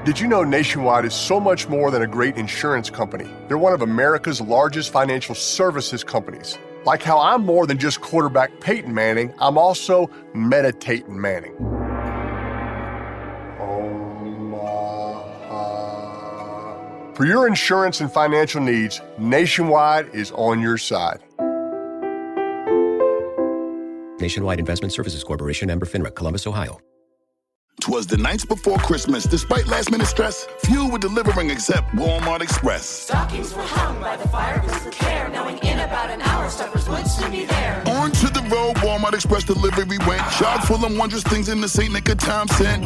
Did you know Nationwide is so much more than a great insurance company? They're one of America's largest financial services companies. Like how I'm more than just quarterback Peyton Manning, I'm also meditating Manning. For your insurance and financial needs, Nationwide is on your side. Nationwide Investment Services Corporation, member FINRA, Columbus, Ohio. 'Twas the nights before Christmas. Despite last-minute stress, few were delivering except Walmart Express. Stockings were hung by the fireplace with care, knowing in about an hour stuffers would soon be there. On to the road, Walmart Express delivery went. Chock full of wondrous things in the St. Nick of time sent.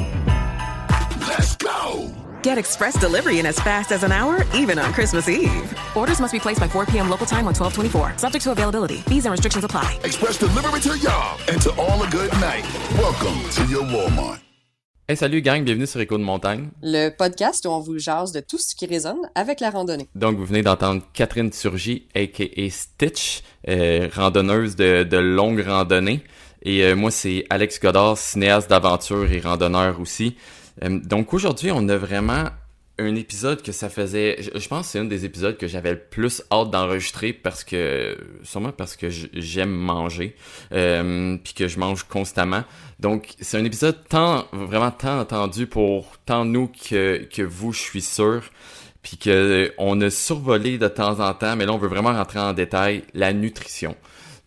Let's go! Get express delivery in as fast as an hour, even on Christmas Eve. Orders must be placed by 4 p.m. local time on 12/24. Subject to availability. Fees and restrictions apply. Express delivery to y'all and to all a good night. Welcome to your Walmart. Hey, salut gang, bienvenue sur Écho de montagne. Le podcast où on vous jase de tout ce qui résonne avec la randonnée. Donc, vous venez d'entendre Catherine Turgy, a.k.a. Stitch, randonneuse de longue randonnée. Et moi, c'est Alex Godard, cinéaste d'aventure et randonneur aussi. Donc, aujourd'hui, on a vraiment un épisode que ça faisait... Je pense que c'est un des épisodes que j'avais le plus hâte d'enregistrer sûrement parce que j'aime manger, puis que je mange constamment. Donc, c'est un épisode vraiment tant attendu pour tant nous que vous, je suis sûr. Puis qu'on a survolé de temps en temps, mais là, on veut vraiment rentrer en détail, la nutrition.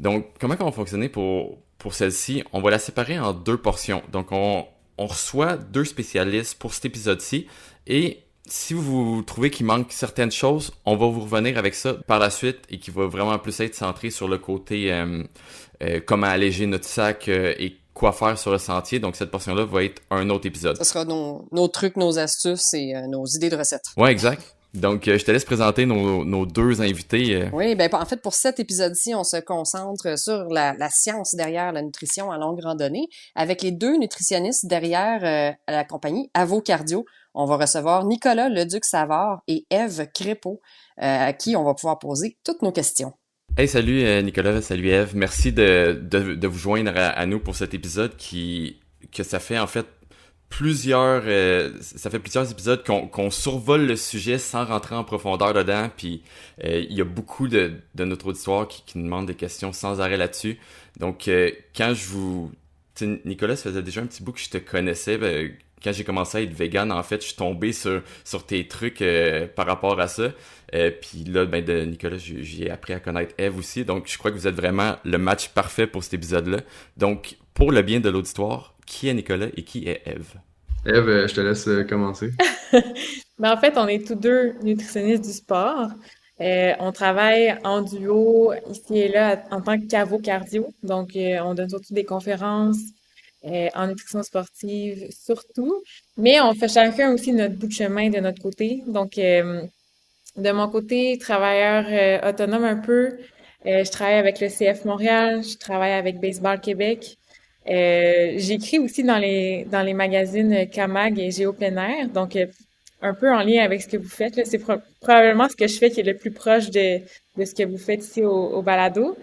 Donc, comment on va fonctionner pour celle-ci? On va la séparer en 2 portions. Donc, on reçoit 2 spécialistes pour cet épisode-ci. Et si vous trouvez qu'il manque certaines choses, on va vous revenir avec ça par la suite et qui va vraiment plus être centré sur le côté comment alléger notre sac et quoi faire sur le sentier. Donc, cette portion-là va être un autre épisode. Ce sera nos trucs, nos astuces et nos idées de recettes. Ouais, exact. Donc, je te laisse présenter nos 2 invités. Oui, ben en fait, pour cet épisode-ci, on se concentre sur la science derrière la nutrition en longue randonnée avec les 2 nutritionnistes derrière la compagnie Avocardio. On va recevoir Nicolas Leduc-Savard et Ève Crépeau, à qui on va pouvoir poser toutes nos questions. Hey, salut Nicolas, salut Ève. Merci de vous joindre à nous pour cet épisode que ça fait en fait plusieurs épisodes qu'on survole le sujet sans rentrer en profondeur dedans. Puis il y a beaucoup de notre auditoire qui nous demande des questions sans arrêt là-dessus. Donc quand Nicolas, ça faisait déjà un petit bout que je te connaissais. Quand j'ai commencé à être vegan, en fait, je suis tombé sur tes trucs par rapport à ça. Puis là, de Nicolas, j'ai appris à connaître Ève aussi. Donc, je crois que vous êtes vraiment le match parfait pour cet épisode-là. Donc, pour le bien de l'auditoire, qui est Nicolas et qui est Ève? Ève, je te laisse commencer. En fait, on est tous 2 nutritionnistes du sport. On travaille en duo ici et là en tant qu'avocardio. Donc, on donne surtout des conférences en nutrition sportive surtout, mais on fait chacun aussi notre bout de chemin de notre côté. Donc, de mon côté, travailleur autonome un peu, je travaille avec le CF Montréal, je travaille avec Baseball Québec. J'écris aussi dans les magazines Camag et Géo Plein Air, donc un peu en lien avec ce que vous faites. Là. C'est probablement ce que je fais qui est le plus proche de ce que vous faites ici au balado.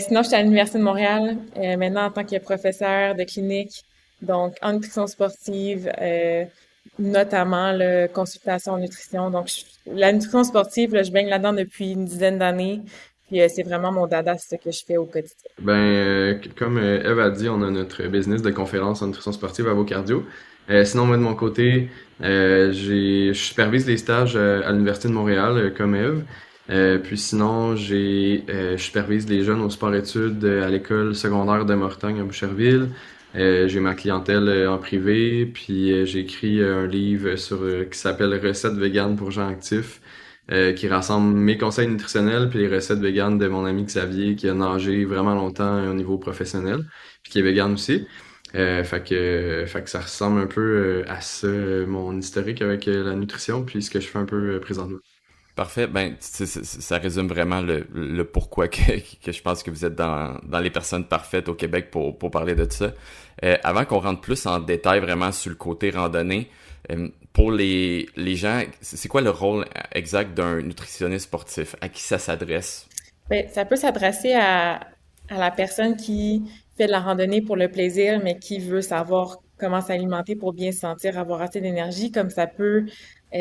Sinon, je suis à l'Université de Montréal, maintenant en tant que professeur de clinique, donc en nutrition sportive, notamment consultation en nutrition. Donc, la nutrition sportive, là, je baigne là-dedans depuis une dizaine d'années, puis c'est vraiment mon dada, c'est ce que je fais au quotidien. Comme Ève a dit, on a notre business de conférences en nutrition sportive à Avocardio. Sinon, moi, de mon côté, je supervise les stages à l'Université de Montréal, comme Ève. Puis sinon, je supervise les jeunes au sport-études à l'école secondaire de Mortagne à Boucherville. J'ai ma clientèle en privé, puis j'ai écrit un livre qui s'appelle Recettes véganes pour gens actifs, qui rassemble mes conseils nutritionnels puis les recettes véganes de mon ami Xavier qui a nagé vraiment longtemps au niveau professionnel, puis qui est végane aussi. Fait que ça ressemble un peu à ça, mon historique avec la nutrition, puis ce que je fais un peu présentement. Parfait. Ça résume vraiment le pourquoi que je pense que vous êtes dans les personnes parfaites au Québec pour parler de ça. Avant qu'on rentre plus en détail vraiment sur le côté randonnée, pour les gens, c'est quoi le rôle exact d'un nutritionniste sportif? À qui ça s'adresse? Ça peut s'adresser à la personne qui fait de la randonnée pour le plaisir, mais qui veut savoir comment s'alimenter pour bien se sentir, avoir assez d'énergie, comme ça peut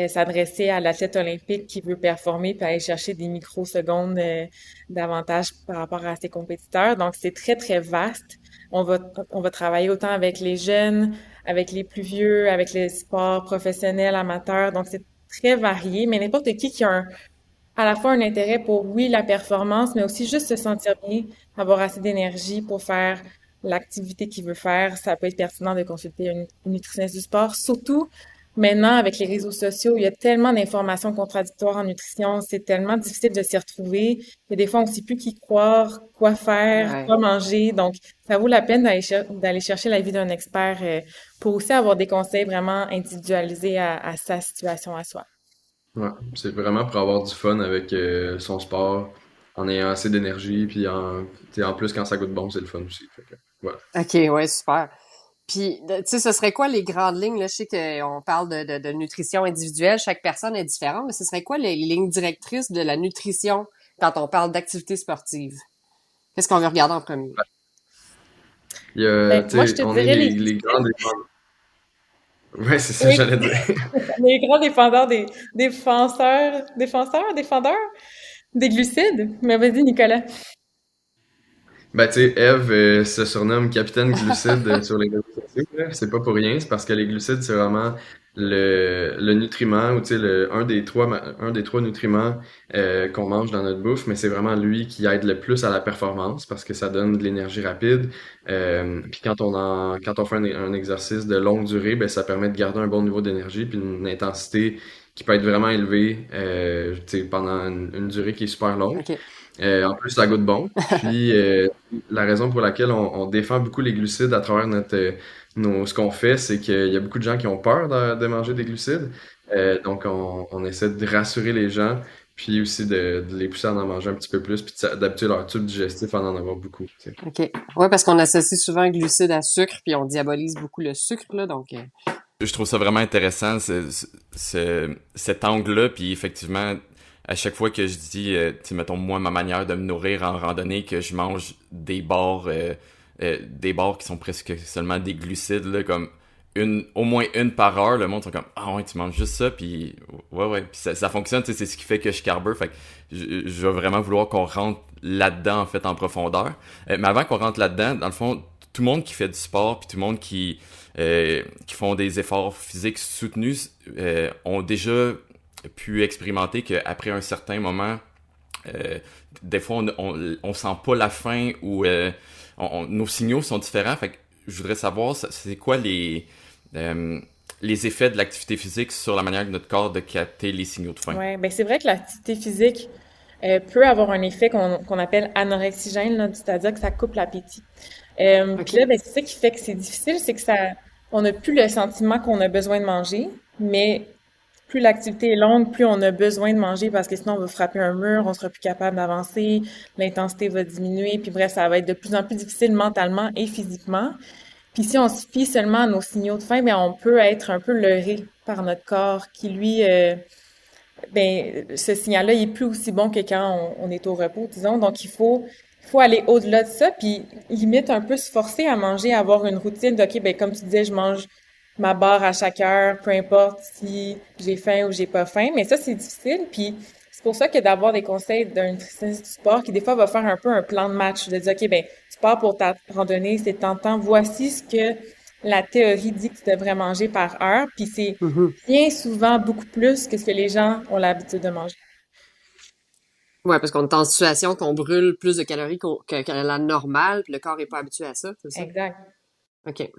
s'adresser à l'athlète olympique qui veut performer puis aller chercher des microsecondes d'avantage par rapport à ses compétiteurs. Donc, c'est très, très vaste. On va, on va travailler autant avec les jeunes, avec les plus vieux, avec les sports professionnels, amateurs. Donc, c'est très varié, mais n'importe qui a à la fois un intérêt pour, oui, la performance, mais aussi juste se sentir bien, avoir assez d'énergie pour faire l'activité qu'il veut faire. Ça peut être pertinent de consulter une nutritionniste du sport, surtout maintenant avec les réseaux sociaux. Il y a tellement d'informations contradictoires en nutrition, c'est tellement difficile de s'y retrouver. Et des fois, on ne sait plus qui croire, quoi faire, Ouais. quoi manger. Donc, ça vaut la peine d'aller chercher l'avis d'un expert pour aussi avoir des conseils vraiment individualisés à sa situation à soi. Ouais, c'est vraiment pour avoir du fun avec son sport, en ayant assez d'énergie, puis en plus quand ça goûte bon, c'est le fun aussi. Fait que, voilà. OK, ouais, super. Puis, tu sais, ce serait quoi les grandes lignes? Là, je sais qu'on parle de nutrition individuelle, chaque personne est différente, mais ce serait quoi les lignes directrices de la nutrition quand on parle d'activité sportive? Qu'est-ce qu'on veut regarder en premier? Il y a, Moi, je tu te sais, on est dirais les grands défenseurs. Ouais, c'est ça que oui, j'allais dire. les grands défendeurs défendeurs des glucides. Mais vas-y, Nicolas. Ben, tu sais, Eve se surnomme Capitaine Glucide sur les réseaux sociaux, là. C'est pas pour rien, c'est parce que les glucides, c'est vraiment le nutriment, ou tu sais, un des trois nutriments qu'on mange dans notre bouffe, mais c'est vraiment lui qui aide le plus à la performance, parce que ça donne de l'énergie rapide. Puis quand on fait un exercice de longue durée, ben, ça permet de garder un bon niveau d'énergie, puis une intensité qui peut être vraiment élevée, tu sais, pendant une durée qui est super longue. OK. En plus, ça goûte bon. Puis, la raison pour laquelle on défend beaucoup les glucides à travers ce qu'on fait, c'est qu'il y a beaucoup de gens qui ont peur de manger des glucides. Donc, on essaie de rassurer les gens, puis aussi de les pousser à en manger un petit peu plus, puis d'habituer leur tube digestif à en avoir beaucoup, tu sais. OK. Ouais, parce qu'on associe souvent glucides à sucre, puis on diabolise beaucoup le sucre, là, donc... Je trouve ça vraiment intéressant, cet angle-là, puis effectivement, à chaque fois que je dis, tu sais, mettons, moi, ma manière de me nourrir en randonnée, que je mange des barres qui sont presque seulement des glucides, là, comme au moins une par heure, le monde sont comme, ah ouais, tu manges juste ça, puis ouais, puis ça fonctionne, tu sais, c'est ce qui fait que je carbure, fait que je vais vraiment vouloir qu'on rentre là-dedans, en fait, en profondeur. Mais avant qu'on rentre là-dedans, dans le fond, tout le monde qui fait du sport, puis tout le monde qui font des efforts physiques soutenus, ont déjà pu expérimenter qu'après un certain moment, des fois, on sent pas la faim ou nos signaux sont différents. Fait que je voudrais savoir, c'est quoi les effets de l'activité physique sur la manière de notre corps de capter les signaux de faim. Ouais, ben c'est vrai que l'activité physique peut avoir un effet qu'on appelle anorexigène, là, c'est-à-dire que ça coupe l'appétit. Puis là, OK. ben, c'est ça qui fait que c'est difficile, c'est que on n'a plus le sentiment qu'on a besoin de manger, mais plus l'activité est longue, plus on a besoin de manger parce que sinon on va frapper un mur, on sera plus capable d'avancer, l'intensité va diminuer, puis bref, ça va être de plus en plus difficile mentalement et physiquement. Puis si on se fie seulement à nos signaux de faim, ben on peut être un peu leurré par notre corps qui lui ben ce signal-là, il est plus aussi bon que quand on est au repos, disons. Donc il faut aller au-delà de ça, puis limite un peu se forcer à manger, à avoir une routine de, OK, ben comme tu disais, je mange ma barre à chaque heure, peu importe si j'ai faim ou j'ai pas faim. Mais ça, c'est difficile. Puis c'est pour ça que d'avoir des conseils d'un nutritionniste du sport qui, des fois, va faire un peu un plan de match, de dire, OK, ben, tu pars pour ta randonnée, c'est tentant. Voici ce que la théorie dit que tu devrais manger par heure. Puis c'est Mhm. bien souvent beaucoup plus que ce que les gens ont l'habitude de manger. Ouais, parce qu'on est en situation qu'on brûle plus de calories que la normale, puis le corps est pas habitué à ça, c'est ça? Exact. OK.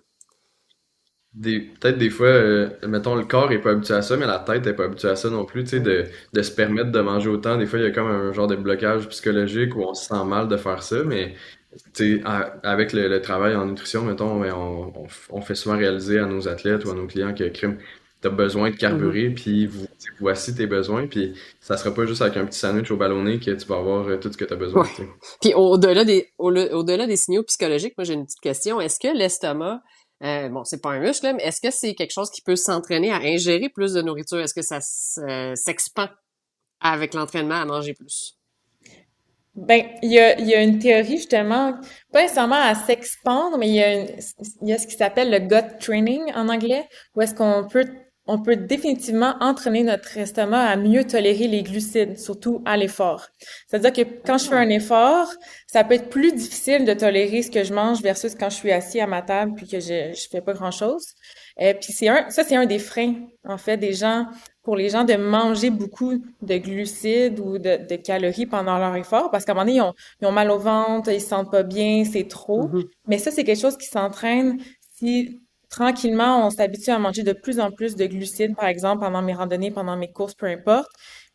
Peut-être des fois, mettons, le corps est pas habitué à ça, mais la tête est pas habituée à ça non plus, tu sais, de se permettre de manger autant. Des fois, il y a comme un genre de blocage psychologique où on se sent mal de faire ça, mais tu sais, avec le travail en nutrition, mettons, ben, on fait souvent réaliser à nos athlètes ou à nos clients que crime, t'as besoin de Mhm. carburer, puis voici tes besoins, puis ça sera pas juste avec un petit sandwich au ballonné que tu vas avoir tout ce que t'as Ouais. besoin, tu sais. Puis au-delà des signaux psychologiques, moi j'ai une petite question. Est-ce que l'estomac, bon, c'est pas un muscle, là, mais est-ce que c'est quelque chose qui peut s'entraîner à ingérer plus de nourriture? Est-ce que ça s'expand avec l'entraînement à manger plus? Ben, il y a une théorie justement, pas nécessairement à s'expandre, mais il y a ce qui s'appelle le gut training en anglais, où est-ce on peut définitivement entraîner notre estomac à mieux tolérer les glucides, surtout à l'effort. C'est-à-dire que quand je fais un effort, ça peut être plus difficile de tolérer ce que je mange versus quand je suis assis à ma table puis que je fais pas grand-chose. Puis c'est un des freins, en fait, pour les gens de manger beaucoup de glucides ou de calories pendant leur effort, parce qu'à un moment donné, ils ont mal au ventre, ils se sentent pas bien, c'est trop. Mhm. Mais ça, c'est quelque chose qui s'entraîne si tranquillement on s'habitue à manger de plus en plus de glucides, par exemple, pendant mes randonnées, pendant mes courses, peu importe.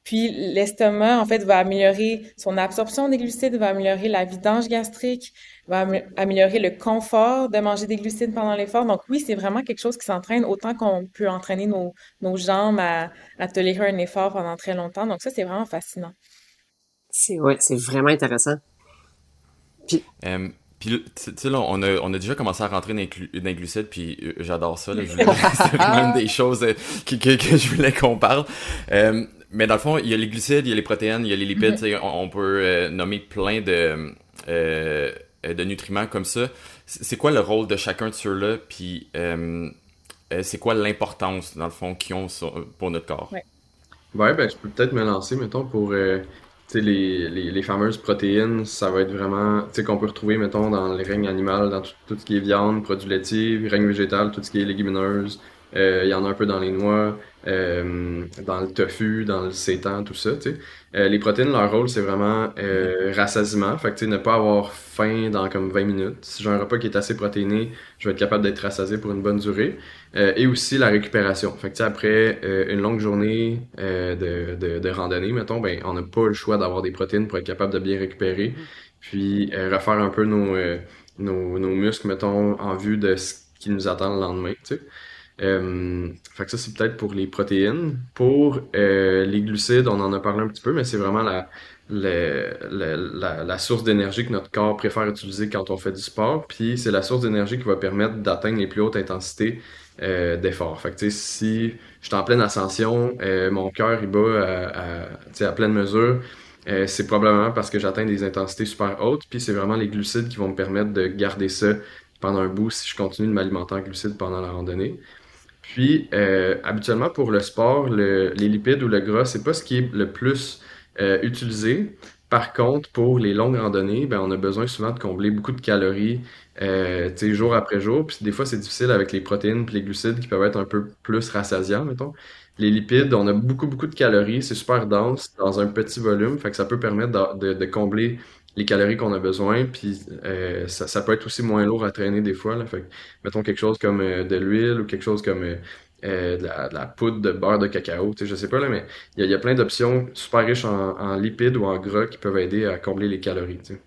Puis l'estomac, en fait, va améliorer son absorption des glucides, va améliorer la vidange gastrique, améliorer le confort de manger des glucides pendant l'effort. Donc oui, c'est vraiment quelque chose qui s'entraîne autant qu'on peut entraîner nos jambes à tolérer un effort pendant très longtemps. Donc ça, c'est vraiment fascinant. Ouais, c'est vraiment intéressant. Puis, Puis tu sais, là, on a déjà commencé à rentrer dans les glucides, puis j'adore ça. Là, c'est vraiment une des choses que je voulais qu'on parle. Mais dans le fond, il y a les glucides, il y a les protéines, il y a les lipides. Tu sais, on peut nommer plein de nutriments comme ça. C'est quoi le rôle de chacun de ceux-là? Puis c'est quoi l'importance, dans le fond, qu'ils ont pour notre corps? Ouais. Ouais, ben, je peux peut-être me lancer, mettons, pour tu sais, les fameuses protéines, ça va être vraiment, tu sais, qu'on peut retrouver, mettons, dans le règne animal, dans tout ce qui est viande, produits laitiers, règne végétal, tout ce qui est légumineuse. Il y en a un peu dans les noix, dans le tofu, dans le seitan, tout ça, tu sais. Les protéines, leur rôle, c'est vraiment rassasiement. Fait que, tu sais, ne pas avoir faim dans comme 20 minutes. Si j'ai un repas qui est assez protéiné, je vais être capable d'être rassasié pour une bonne durée. Et aussi la récupération. Fait que, tu sais, après une longue journée de randonnée, mettons, ben, on n'a pas le choix d'avoir des protéines pour être capable de bien récupérer. Puis refaire un peu nos muscles, mettons, en vue de ce qui nous attend le lendemain, tu sais. Fait que ça, c'est peut-être pour les protéines. Pour les glucides, on en a parlé un petit peu, mais c'est vraiment la source d'énergie que notre corps préfère utiliser quand on fait du sport. Puis c'est la source d'énergie qui va permettre d'atteindre les plus hautes intensités d'effort. Fait que tu sais, si je suis en pleine ascension, mon cœur il bat tu sais, à pleine mesure. C'est probablement parce que j'atteins des intensités super hautes, puis c'est vraiment les glucides qui vont me permettre de garder ça pendant un bout si je continue de m'alimenter en glucides pendant la randonnée. Puis, habituellement, pour le sport, les lipides ou le gras, c'est pas ce qui est le plus utilisé. Par contre, pour les longues randonnées, ben, on a besoin souvent de combler beaucoup de calories, tu sais, jour après jour. Puis des fois, c'est difficile avec les protéines puis les glucides qui peuvent être un peu plus rassasiants, mettons. Les lipides, on a beaucoup de calories, c'est super dense dans un petit volume, fait que ça peut permettre de combler les calories qu'on a besoin, puis ça peut être aussi moins lourd à traîner des fois, là. Fait que, mettons quelque chose comme de l'huile ou quelque chose comme de la poudre de beurre de cacao, tu sais, je sais pas là, mais il y a plein d'options super riches en lipides ou en gras qui peuvent aider à combler les calories, tu sais.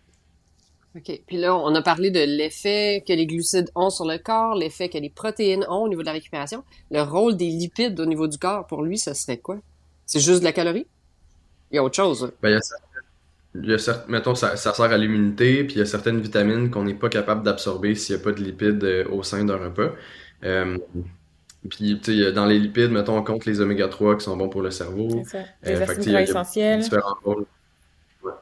OK. Puis là, on a parlé de l'effet que les glucides ont sur le corps, l'effet que les protéines ont au niveau de la récupération. Le rôle des lipides au niveau du corps, pour lui, ce serait quoi? C'est juste de la calorie? Il y a autre chose, hein? Ben, mettons, ça sert à l'immunité, puis il y a certaines vitamines qu'on n'est pas capable d'absorber s'il n'y a pas de lipides au sein d'un repas. Euh, Puis, tu sais, dans les lipides, mettons, on compte les oméga 3 qui sont bons pour le C'est cerveau. ça. Les Fait que, acides tu sais, gras il y a essentiels. différents rôles. Ouais.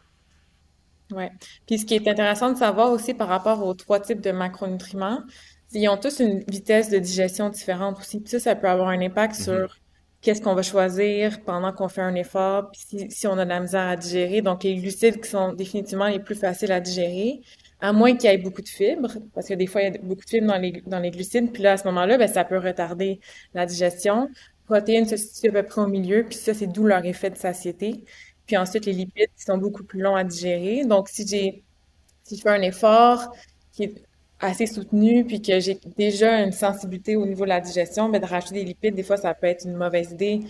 Ouais. Puis ce qui est intéressant de savoir aussi par rapport aux trois types de macronutriments, c'est qu'ils ont tous une vitesse de digestion différente aussi. Puis ça peut avoir un impact Mhm. sur qu'est-ce qu'on va choisir pendant qu'on fait un effort, puis si on a de la misère à digérer. Donc les glucides qui sont définitivement les plus faciles à digérer, à moins qu'il y ait beaucoup de fibres, parce que des fois il y a beaucoup de fibres dans les glucides, puis là à ce moment-là, ben ça peut retarder la digestion. Protéines se situent à peu près au milieu, puis ça c'est d'où leur effet de satiété. Puis ensuite, les lipides qui sont beaucoup plus longs à digérer. Donc, si je fais un effort qui est assez soutenu, puis que j'ai déjà une sensibilité au niveau de la digestion, ben de rajouter des lipides, des fois, ça peut être une mauvaise idée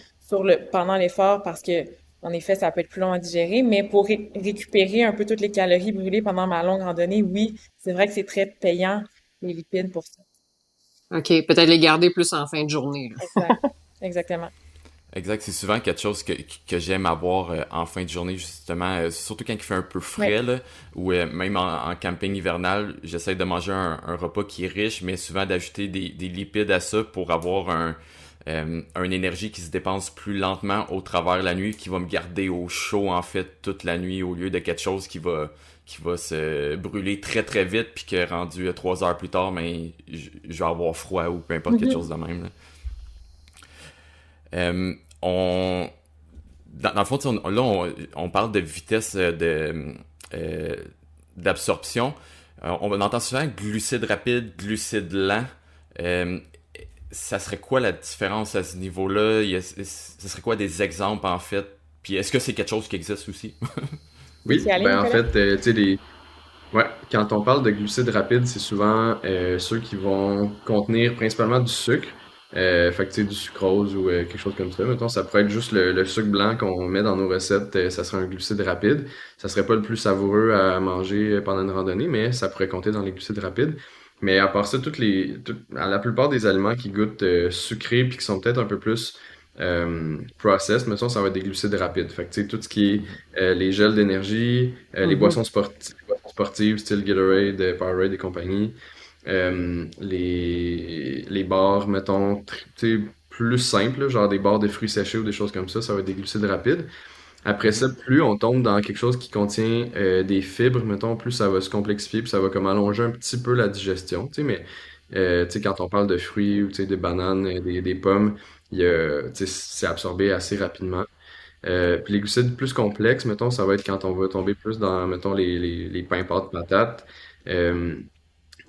pendant l'effort parce que, en effet, ça peut être plus long à digérer. Mais pour récupérer un peu toutes les calories brûlées pendant ma longue randonnée, oui, c'est vrai que c'est très payant, les lipides pour ça. OK. Peut-être les garder plus en fin de journée, là. Exact. Exactement. Exact, c'est souvent quelque chose que j'aime avoir en fin de journée, justement, surtout quand il fait un peu frais, Ouais. là, ou même en camping hivernal, j'essaie de manger un repas qui est riche, mais souvent d'ajouter des lipides à ça pour avoir une énergie qui se dépense plus lentement au travers de la nuit, qui va me garder au chaud en fait toute la nuit au lieu de quelque chose qui va se brûler très très vite puis que rendu 3 heures plus tard, mais je vais avoir froid ou peu importe quelque chose de même. Là. Dans le fond, on parle de vitesse d'absorption. On entend souvent glucides rapides, glucides lents. Ça serait quoi la différence à ce niveau-là? Ça serait quoi des exemples, en fait? Puis est-ce que c'est quelque chose qui existe aussi? Oui, Tu y allais, en Nicolas? fait, tu sais, quand on parle de glucides rapides, c'est souvent ceux qui vont contenir principalement du sucre. Fait que tu sais, du sucrose ou quelque chose comme ça. Mettons, ça pourrait être juste le sucre blanc qu'on met dans nos recettes, ça serait un glucide rapide. Ça serait pas le plus savoureux à manger pendant une randonnée, mais ça pourrait compter dans les glucides rapides. Mais à part ça, la plupart des aliments qui goûtent sucrés puis qui sont peut-être un peu plus processed, mettons, ça va être des glucides rapides. Fait que tu sais, tout ce qui est les gels d'énergie, les boissons sportives, style Gatorade, Powerade et compagnie, les bars, mettons, tu sais, plus simples, là, genre des bars de fruits séchés ou des choses comme ça va être des glucides rapides. Après ça, plus on tombe dans quelque chose qui contient des fibres, mettons, plus ça va se complexifier, puis ça va comme allonger un petit peu la digestion, tu sais, mais tu sais, quand on parle de fruits ou tu sais, des bananes, des pommes, tu sais, c'est absorbé assez rapidement. Puis les glucides plus complexes, mettons, ça va être quand on va tomber plus dans, mettons, les pains pâtes patates, euh,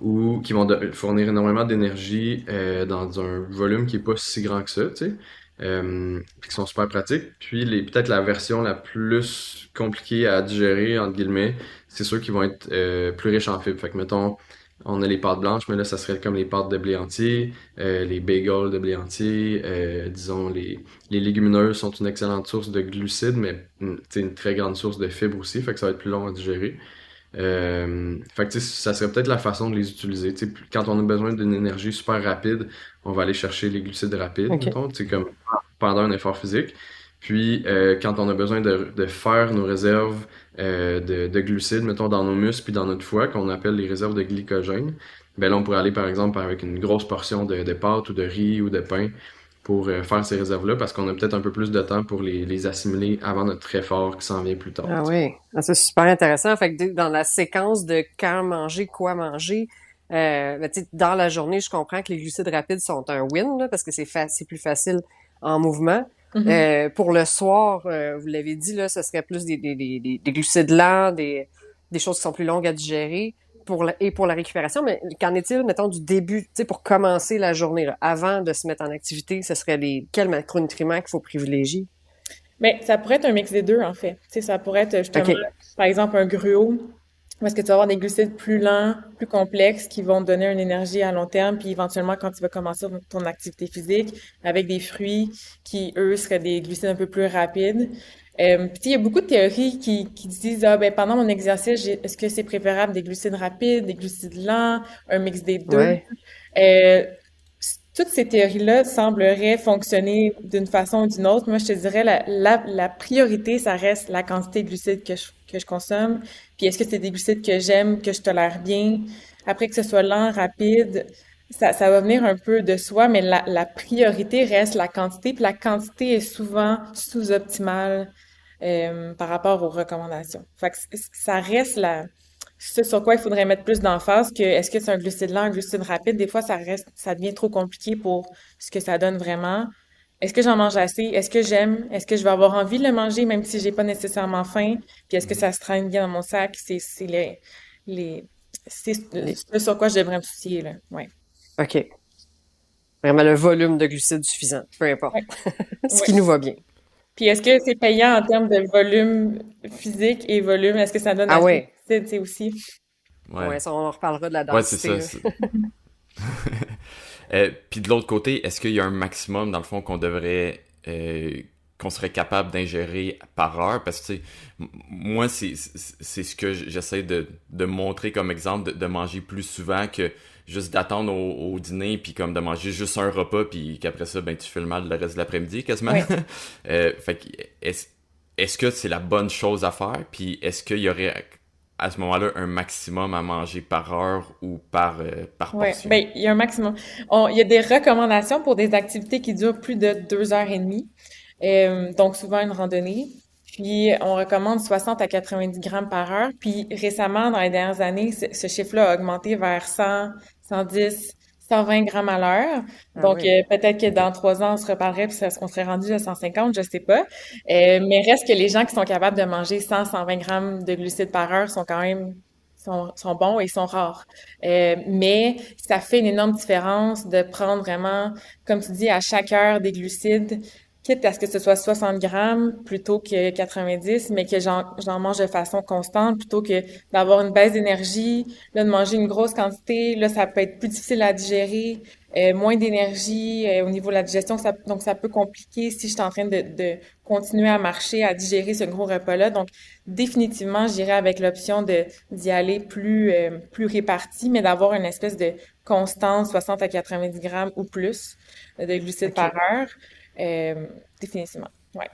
ou qui vont fournir énormément d'énergie dans un volume qui est pas si grand que ça, tu sais, puis qui sont super pratiques. Puis peut-être la version la plus compliquée à digérer, entre guillemets, c'est ceux qui vont être plus riches en fibres. Fait que mettons, on a les pâtes blanches, mais là, ça serait comme les pâtes de blé entier, les bagels de blé entier, disons, les légumineuses sont une excellente source de glucides, mais c'est une très grande source de fibres aussi, fait que ça va être plus long à digérer. Fait que tu sais, ça serait peut-être la façon de les utiliser. Tu sais, quand on a besoin d'une énergie super rapide, on va aller chercher les glucides rapides, OK. mettons, tu sais, comme pendant un effort physique. Puis quand on a besoin de faire nos réserves de glucides, mettons, dans nos muscles puis dans notre foie, qu'on appelle les réserves de glycogène, ben là, on pourrait aller, par exemple, avec une grosse portion de pâtes ou de riz ou de pain pour faire ces réserves-là, parce qu'on a peut-être un peu plus de temps pour les assimiler avant notre effort qui s'en vient plus tard. Ah Tu sais. oui, ah, c'est super intéressant. Fait que dans la séquence de quand manger, quoi manger, ben, tu sais, dans la journée, je comprends que les glucides rapides sont un win, là, parce que c'est plus facile en mouvement. Pour le soir, vous l'avez dit, là, ce serait plus des glucides lents, des choses qui sont plus longues à digérer pour la récupération. Mais qu'en est-il, mettons, du début, tu sais, pour commencer la journée, là, avant de se mettre en activité, ce serait quels macronutriments qu'il faut privilégier? Mais ça pourrait être un mix des deux, en fait. Tu sais, ça pourrait être justement, OK. par exemple, un gruau, parce que tu vas avoir des glucides plus lents, plus complexes, qui vont te donner une énergie à long terme, puis éventuellement, quand tu vas commencer ton activité physique, avec des fruits qui, eux, seraient des glucides un peu plus rapides. Puis, tu sais, il y a beaucoup de théories qui disent, ah, ben, pendant mon exercice, est-ce que c'est préférable des glucides rapides, des glucides lents, un mix des deux? Ouais. Euh, Toutes ces théories-là sembleraient fonctionner d'une façon ou d'une autre. Moi, je te dirais, la priorité, ça reste la quantité de glucides que je consomme. Puis, est-ce que c'est des glucides que j'aime, que je tolère bien? Après, que ce soit lent, rapide, ça va venir un peu de soi, mais la priorité reste la quantité. Puis, la quantité est souvent sous-optimale par rapport aux recommandations. Fait que ça reste ce sur quoi il faudrait mettre plus d'emphase que est-ce que c'est un glucide lent, un glucide rapide, des fois ça devient trop compliqué pour ce que ça donne vraiment. Est-ce que j'en mange assez? Est-ce que j'aime? Est-ce que je vais avoir envie de le manger même si j'ai pas nécessairement faim? Puis est-ce que ça se traîne bien dans mon sac? Les, c'est ce sur quoi je devrais me soucier, là. Ouais. OK. Vraiment le volume de glucides suffisant, peu importe. Ouais. Ce Ouais. qui nous va bien. Puis est-ce que c'est payant en termes de volume physique et volume? Est-ce que ça donne Ah assez de ouais. glucides, tu sais, aussi? Ouais, Ouais, ça, on en reparlera de la ouais, c'est densité, ça. là. Puis de l'autre côté, est-ce qu'il y a un maximum, dans le fond, qu'on serait capable d'ingérer par heure? Parce que, tu sais, moi, c'est ce que j'essaie de montrer comme exemple, de manger plus souvent que juste d'attendre au dîner, puis comme de manger juste un repas, puis qu'après ça, ben, tu fais le mal le reste de l'après-midi, quasiment. Oui. Fait que, est-ce que c'est la bonne chose à faire? Puis est-ce qu'il y aurait à ce moment-là un maximum à manger par heure ou par Ouais, portion? ben il y a un maximum. Il y a des recommandations pour des activités qui durent plus de 2 heures et demie, donc souvent une randonnée. Puis on recommande 60 à 90 grammes par heure. Puis récemment, dans les dernières années, ce chiffre-là a augmenté vers 100, 110, 120 grammes à l'heure. Ah Donc oui. peut-être que dans 3 ans, on se reparlerait puis on serait rendu à 150, je sais pas. Mais reste que les gens qui sont capables de manger 100, 120 grammes de glucides par heure sont quand même sont bons et ils sont rares. Mais ça fait une énorme différence de prendre vraiment, comme tu dis, à chaque heure des glucides, quitte à ce que ce soit 60 grammes plutôt que 90, mais que j'en mange de façon constante plutôt que d'avoir une baisse d'énergie, là, de manger une grosse quantité, là, ça peut être plus difficile à digérer, moins d'énergie au niveau de la digestion, donc ça peut compliquer si je suis en train de continuer à marcher, à digérer ce gros repas-là. Donc, définitivement, j'irai avec l'option d'y aller plus réparti, mais d'avoir une espèce de constance, 60 à 90 grammes ou plus de glucides par OK. heure. Euh, Définitivement. Ouais.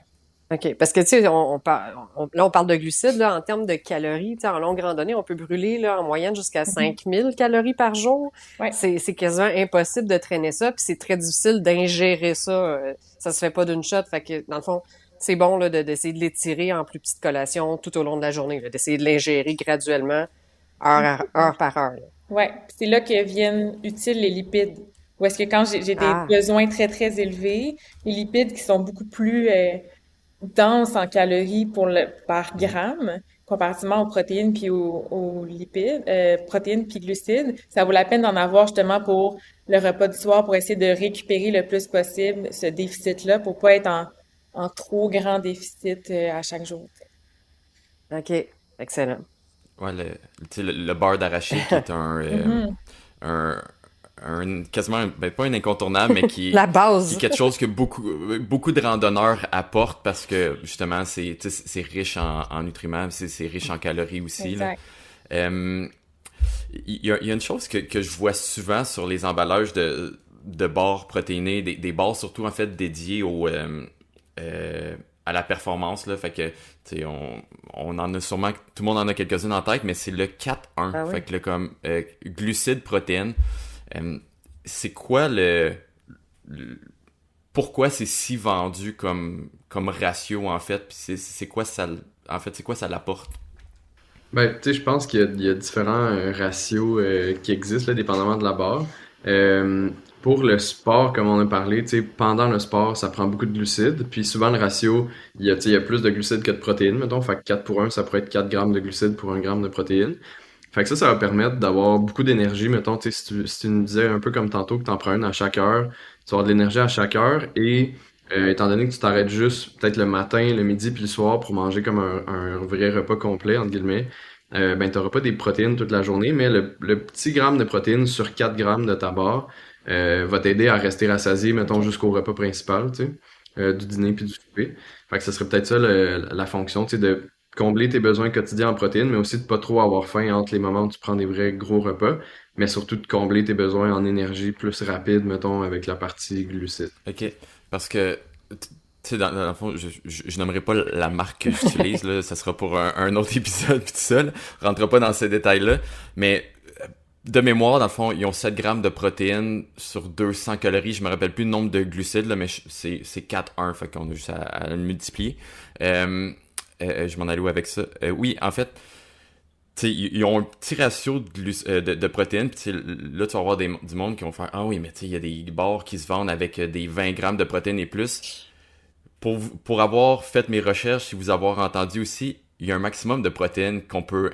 OK. Parce que, tu sais, là, on parle de glucides, là, en termes de calories. Tu sais, en longue randonnée, on peut brûler, là, en moyenne jusqu'à Mhm. 5000 calories par jour. Ouais. C'est quasiment impossible de traîner ça, puis c'est très difficile d'ingérer ça. Ça se fait pas d'une shot. Fait que, dans le fond, c'est bon, là, d'essayer de l'étirer en plus petites collations tout au long de la journée, là, d'essayer de l'ingérer graduellement, heure par heure, là. Ouais. Puis c'est là que viennent utiles les lipides. Ou est-ce que quand j'ai des Ah, besoins très, très élevés, les lipides qui sont beaucoup plus dense en calories par gramme, comparativement aux protéines puis aux lipides, protéines puis glucides. Ça vaut la peine d'en avoir justement pour le repas du soir pour essayer de récupérer le plus possible ce déficit-là pour pas être en trop grand déficit à chaque jour. OK. Excellent. Ouais, tu sais, le beurre d'arachide qui est Mhm. un, quasiment, ben, pas un incontournable, mais La qui est base. quelque chose que beaucoup de randonneurs apportent parce que, justement, tu sais, c'est riche en nutriments, c'est riche en calories aussi, là. Exact. Euh, il y a une chose que je vois souvent sur les emballages de barres protéinées, des barres surtout, en fait, dédiées à la performance, là. Fait que, tu sais, on en a sûrement, tout le monde en a quelques-unes en tête, mais c'est le 4-1. Ah oui. Fait que, là, comme, glucides, protéines. C'est quoi pourquoi c'est si vendu comme ratio, en fait? Puis c'est quoi ça, en fait, c'est quoi ça l'apporte? Ben, tu sais, je pense qu'il y a différents ratios qui existent, là, dépendamment de la barre. Euh, pour le sport, comme on a parlé, tu sais, pendant le sport, ça prend beaucoup de glucides. Puis souvent, le ratio, tu sais, il y a plus de glucides que de protéines, mettons. Fait que 4 pour 1, ça pourrait être 4 grammes de glucides pour 1 gramme de protéines. Fait que ça va permettre d'avoir beaucoup d'énergie, mettons, tu sais, si tu nous disais un peu comme tantôt que t'en prends une à chaque heure, tu vas avoir de l'énergie à chaque heure et étant donné que tu t'arrêtes juste peut-être le matin, le midi puis le soir pour manger comme un vrai repas complet, entre guillemets, ben t'auras pas des protéines toute la journée, mais le petit gramme de protéines sur 4 grammes de ta barre va t'aider à rester rassasié, mettons, OK. jusqu'au repas principal, tu sais, du dîner puis du souper. Fait que ce serait peut-être ça la fonction, tu sais, de combler tes besoins quotidiens en protéines, mais aussi de pas trop avoir faim entre les moments où tu prends des vrais gros repas, mais surtout de combler tes besoins en énergie plus rapide, mettons, avec la partie glucides. Ok, parce que, tu sais, dans le fond, je nommerai pas la marque que j'utilise, là, ça sera pour un autre épisode, pis tout ça, là. Je rentrerai pas dans ces détails-là, mais de mémoire, dans le fond, ils ont 7 grammes de protéines sur 200 calories, je me rappelle plus le nombre de glucides, là, mais c'est 4-1, fait qu'on a juste à le multiplier. Je m'en allais où avec ça? Oui, en fait, tu sais, ils ont un petit ratio de protéines, pis tu sais, là, tu vas avoir du monde qui vont faire «Ah oui, mais tu sais, il y a des barres qui se vendent avec des 20 grammes de protéines et plus. » Pour avoir fait mes recherches et vous avoir entendu aussi, il y a un maximum de protéines qu'on peut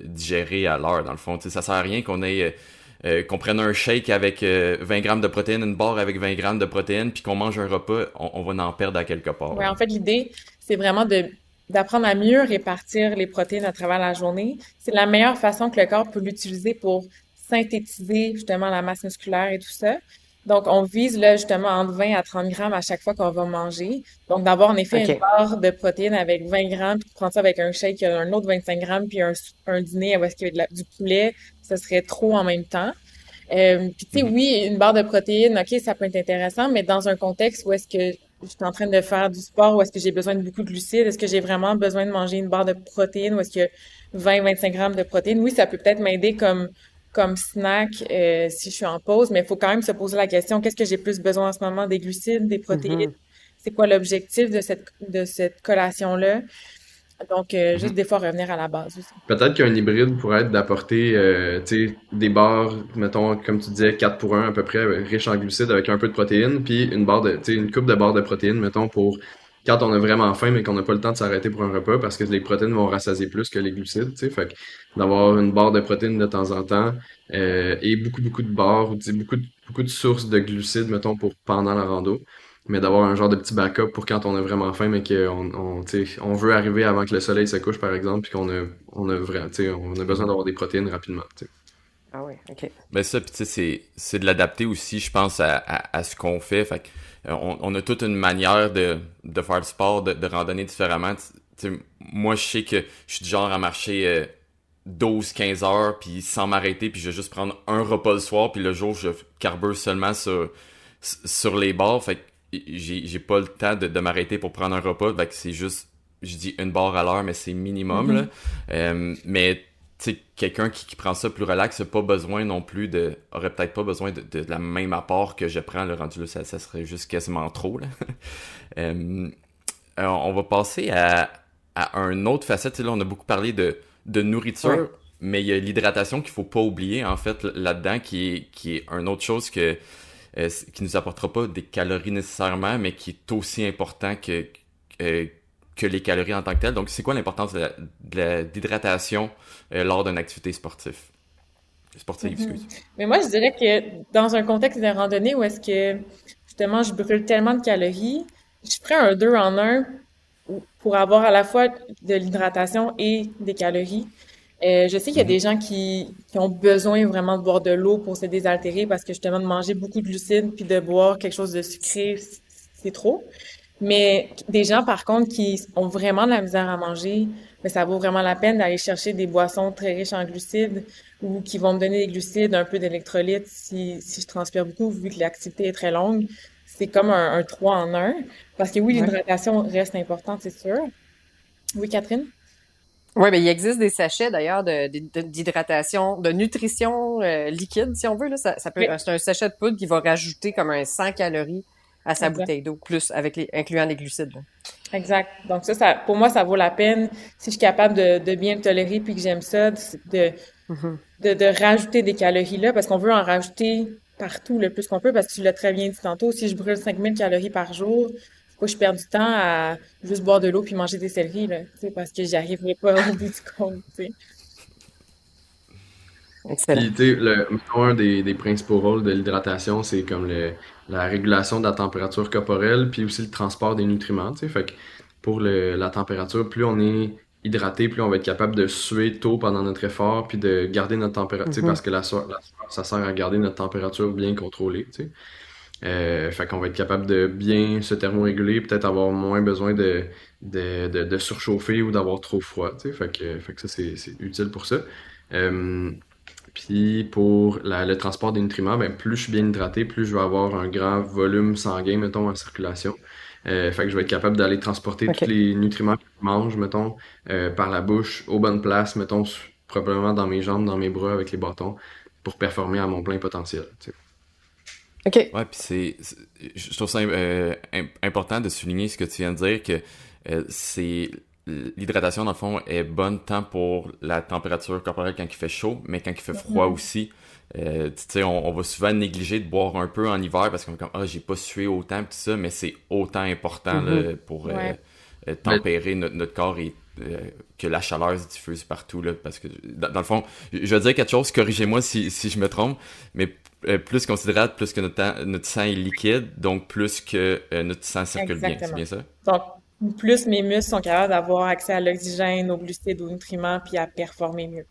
digérer à l'heure, dans le fond. Tu sais, ça sert à rien qu'on prenne un shake avec 20 grammes de protéines, une barre avec 20 grammes de protéines, puis qu'on mange un repas, on va en perdre à quelque part, Ouais, là. en fait, l'idée, c'est vraiment d'apprendre à mieux répartir les protéines à travers la journée. C'est la meilleure façon que le corps peut l'utiliser pour synthétiser justement la masse musculaire et tout ça. Donc, on vise là justement entre 20 à 30 grammes à chaque fois qu'on va manger. Donc, d'avoir en effet une OK. barre de protéines avec 20 grammes, puis de prendre ça avec un shake, un autre 25 grammes, puis un dîner où est-ce qu'il y a du poulet, ce serait trop en même temps. Puis tu sais, Mhm. oui, une barre de protéines, ok, ça peut être intéressant, mais dans un contexte où est-ce que je suis en train de faire du sport ou est-ce que j'ai besoin de beaucoup de glucides? Est-ce que j'ai vraiment besoin de manger une barre de protéines ou est-ce que 20-25 grammes de protéines? Oui, ça peut peut-être m'aider comme snack si je suis en pause, mais il faut quand même se poser la question, qu'est-ce que j'ai plus besoin en ce moment? Des glucides, des protéines? Mhm. C'est quoi l'objectif de cette collation-là? Donc, juste Mhm. des fois revenir à la base aussi. Peut-être qu'un hybride pourrait être d'apporter tu sais, des barres, mettons, comme tu disais, 4 pour 1 à peu près, riches en glucides avec un peu de protéines, puis une barre de, tu sais, une coupe de barres de protéines, mettons, pour quand on a vraiment faim, mais qu'on n'a pas le temps de s'arrêter pour un repas, parce que les protéines vont rassasier plus que les glucides, tu sais. Fait que d'avoir une barre de protéines de temps en temps, et beaucoup de barres, ou tu sais, beaucoup de sources de glucides, mettons, pour pendant la rando. Mais d'avoir un genre de petit backup pour quand on a vraiment faim, mais tu sais, on veut arriver avant que le soleil se couche, par exemple, puis tu sais, on a besoin d'avoir des protéines rapidement, tu sais. Ah oui, OK. Ben ça, puis tu sais, c'est de l'adapter aussi, je pense, à ce qu'on fait. Fait que, on a toute une manière de faire du sport, de randonner différemment. Tu sais, moi, je sais que je suis du genre à marcher 12-15 heures, puis sans m'arrêter, puis je vais juste prendre un repas le soir, puis le jour, je carbure seulement sur les barres. Fait que j'ai pas le temps de m'arrêter pour prendre un repas. Fait que c'est juste, je dis une barre à l'heure, mais c'est minimum, là. Mais tu sais, quelqu'un qui prend ça plus relax, a pas besoin non plus aurait peut-être pas besoin de la même apport que je prends, le rendu là, ça serait juste quasiment trop, là. On va passer à un autre facette. Tu sais, là, on a beaucoup parlé de nourriture, Ouais. mais il y a l'hydratation qu'il faut pas oublier, en fait, là-dedans, qui est une autre chose qui nous apportera pas des calories nécessairement, mais qui est aussi important euh, que les calories en tant que telles. Donc, c'est quoi l'importance d'hydratation lors d'une activité sportive, Mhm. excuse. Mais moi, je dirais que dans un contexte de randonnée où est-ce que justement je brûle tellement de calories, je ferais un 2 en un pour avoir à la fois de l'hydratation et des calories. Je sais qu'il y a Mhm. des gens qui ont besoin vraiment de boire de l'eau pour se désaltérer parce que justement de manger beaucoup de glucides puis de boire quelque chose de sucré, c'est trop. Mais des gens, par contre, qui ont vraiment de la misère à manger, mais ça vaut vraiment la peine d'aller chercher des boissons très riches en glucides ou qui vont me donner des glucides, un peu d'électrolytes si je transpire beaucoup, vu que l'activité est très longue. C'est comme un 3 en un. Parce que oui, Ouais. l'hydratation reste importante, c'est sûr. Oui, Catherine? Oui, mais il existe des sachets d'ailleurs d'hydratation, de nutrition liquide, si on veut. Là. Ça peut, Oui, c'est un sachet de poudre qui va rajouter comme un 100 calories à sa exact. bouteille d'eau, plus incluant les glucides. Là. Exact. Donc pour moi, ça vaut la peine, si je suis capable de bien le tolérer puis que j'aime ça, Mhm. de rajouter des calories là, parce qu'on veut en rajouter partout le plus qu'on peut, parce que tu l'as très bien dit tantôt, si je brûle 5000 calories par jour, faut que je perde du temps à juste boire de l'eau puis manger des céleris, là, tu sais, parce que j'y arriverai pas au bout du compte, tu sais. Excellent. Puis, tu sais, mettons, un des principaux rôles de l'hydratation, c'est comme la régulation de la température corporelle, puis aussi le transport des nutriments, tu sais. Fait que pour la température, plus on est hydraté, plus on va être capable de suer tôt pendant notre effort, puis de garder notre température, tu sais, parce Mhm. que la sueur, ça sert à garder notre température bien contrôlée, tu sais. Fait qu'on va être capable de bien se thermoréguler, peut-être avoir moins besoin de surchauffer ou d'avoir trop froid, tu sais. Fait que ça, c'est utile pour ça. Euh, Puis pour le transport des nutriments, ben, plus je suis bien hydraté, plus je vais avoir un grand volume sanguin, mettons, en circulation. Fait que je vais être capable d'aller transporter tous OK. les nutriments que je mange, mettons, par la bouche, aux bonnes places, mettons, probablement dans mes jambes, dans mes bras avec les bâtons, pour performer à mon plein potentiel, tu sais. OK. Ouais, puis je trouve ça important de souligner ce que tu viens de dire, que c'est l'hydratation, dans le fond, est bonne tant pour la température corporelle quand il fait chaud, mais quand il fait froid Mhm. aussi. Tu sais, on va souvent négliger de boire un peu en hiver parce qu'on est comme, ah, j'ai pas sué autant, pis tout ça, mais c'est autant important Mhm. là, pour Ouais. Mais tempérer notre corps et que la chaleur se diffuse partout, là, parce que, dans le fond, je vais dire quelque chose, corrigez-moi si je me trompe, mais plus qu'on s'hydrate, plus que notre sang est liquide, donc plus que notre sang circule bien, c'est Exactement. bien ça? Donc, plus mes muscles sont capables d'avoir accès à l'oxygène, aux glucides, aux nutriments, puis à performer mieux.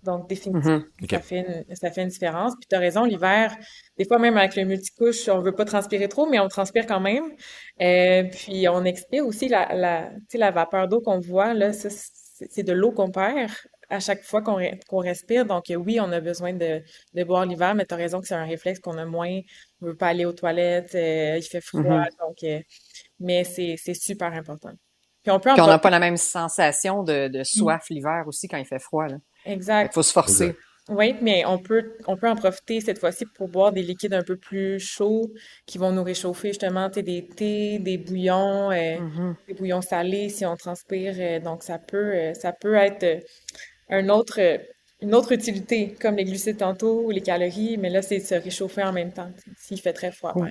Donc, définitivement, Mhm. Ok. ça fait une différence. Puis, tu as raison, l'hiver, des fois, même avec le multicouche, on veut pas transpirer trop, mais on transpire quand même. Puis, on expire aussi tu sais, la vapeur d'eau qu'on voit, là, ça, c'est de l'eau qu'on perd à chaque fois qu'on respire. Donc, oui, on a besoin de boire l'hiver, mais tu as raison que c'est un réflexe qu'on a moins. On veut pas aller aux toilettes, il fait froid, Mhm. donc, mais c'est super important. Puis on peut en Puis on n'a profiter. pas la même sensation de soif l'hiver aussi quand il fait froid, là. Fait qu'il Exact. faut se forcer. Oui, mais on peut en profiter cette fois-ci pour boire des liquides un peu plus chauds qui vont nous réchauffer justement, tu sais, des thés, Mhm. des bouillons salés si on transpire. Donc ça peut être un autre, une autre utilité, comme les glucides tantôt ou les calories, mais là, c'est de se réchauffer en même temps, tu sais, s'il fait très froid, par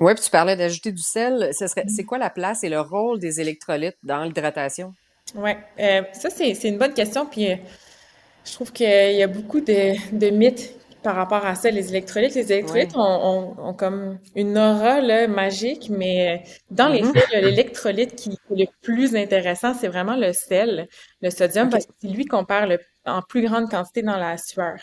Ouais, puis tu parlais d'ajouter du sel. C'est exemple. quoi la place et le rôle des électrolytes dans l'hydratation? Ouais, ça c'est une bonne question. Puis je trouve qu'il y a beaucoup de mythes par rapport à ça. Les électrolytes, Ouais. ont comme une aura là, magique, mais dans les Mhm. faits, là, l'électrolyte qui est le plus intéressant, c'est vraiment le sel, le sodium, OK. parce que c'est lui qu'on perd en plus grande quantité dans la sueur.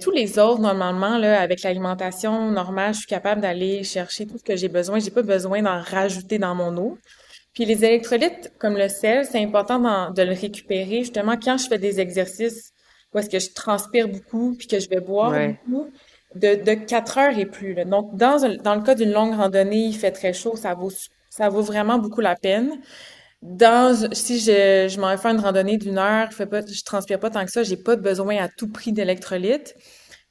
Tous les autres, normalement, là, avec l'alimentation normale, je suis capable d'aller chercher tout ce que j'ai besoin. J'ai pas besoin d'en rajouter dans mon eau. Puis les électrolytes, comme le sel, c'est important de le récupérer justement quand je fais des exercices où est-ce que je transpire beaucoup puis que je vais boire Ouais. beaucoup, de 4 heures et plus, là. Donc, dans le cas d'une longue randonnée, il fait très chaud, ça vaut vraiment beaucoup la peine. Si je m'en vais faire une randonnée d'une heure, je transpire pas tant que ça, j'ai pas besoin à tout prix d'électrolytes.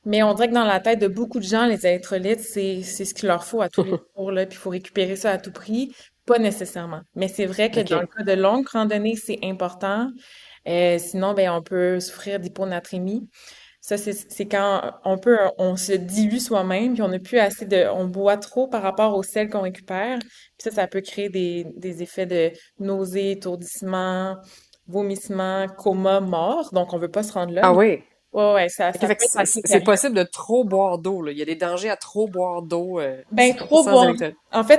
Mais on dirait que dans la tête de beaucoup de gens, les électrolytes, c'est ce qu'il leur faut à tous les jours, là, puis il faut récupérer ça à tout prix. Pas nécessairement. Mais c'est vrai que dans le OK. cas de longues randonnées, c'est important. Sinon, ben, on peut souffrir d'hyponatrémie. Ça, c'est quand on se dilue soi-même, puis on n'a plus assez on boit trop par rapport au sel qu'on récupère. Puis ça peut créer des effets de nausée, étourdissement, vomissement, coma, mort. Donc, on veut pas se rendre là, Ah mais oui. ouais, ouais, ça, OK, ça fait peut que être assez c'est sérieux. possible de trop boire d'eau, là. Il y a des dangers à trop boire d'eau Ben, sans électrolytes.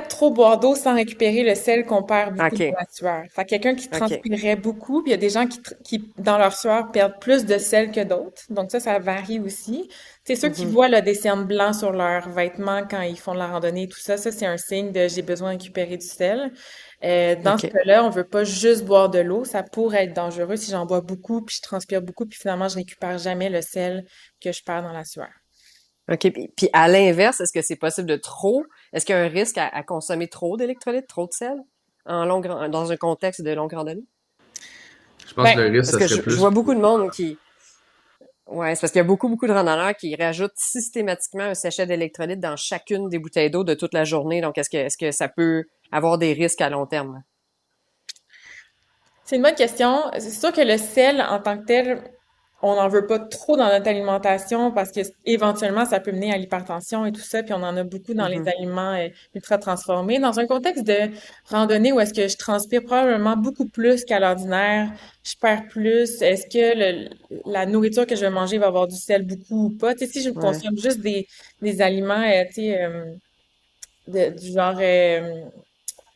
trop boire d'eau sans récupérer le sel qu'on perd beaucoup dans OK. la sueur. Fait que quelqu'un qui OK. transpirerait beaucoup, puis il y a des gens qui, dans leur sueur, perdent plus de sel que d'autres. Donc ça varie aussi. C'est ceux qui Mhm. voient là, des cernes blancs sur leurs vêtements quand ils font de la randonnée, tout ça, c'est un signe de j'ai besoin de récupérer du sel. Dans ce OK. cas-là, on veut pas juste boire de l'eau. Ça pourrait être dangereux si j'en bois beaucoup, puis je transpire beaucoup, puis finalement, je récupère jamais le sel que je perds dans la sueur. OK. Puis à l'inverse, est-ce que c'est possible de trop? Est-ce qu'il y a un risque à consommer trop d'électrolytes, trop de sel dans un contexte de longue randonnée? Je pense Ben, que le risque, Parce ça que serait je plus vois pour... beaucoup de monde qui... Ouais, c'est parce qu'il y a beaucoup de randonneurs qui rajoutent systématiquement un sachet d'électrolytes dans chacune des bouteilles d'eau de toute la journée. Donc, est-ce que ça peut avoir des risques à long terme, là? C'est une bonne question. C'est sûr que le sel, en tant que tel, on n'en veut pas trop dans notre alimentation parce que éventuellement, ça peut mener à l'hypertension et tout ça, puis on en a beaucoup dans les Mhm. aliments ultra transformés. Dans un contexte de randonnée où est-ce que je transpire probablement beaucoup plus qu'à l'ordinaire, je perds plus, est-ce que la nourriture que je vais manger va avoir du sel beaucoup ou pas? Tu sais, si je Ouais. consomme juste des aliments, tu sais, du genre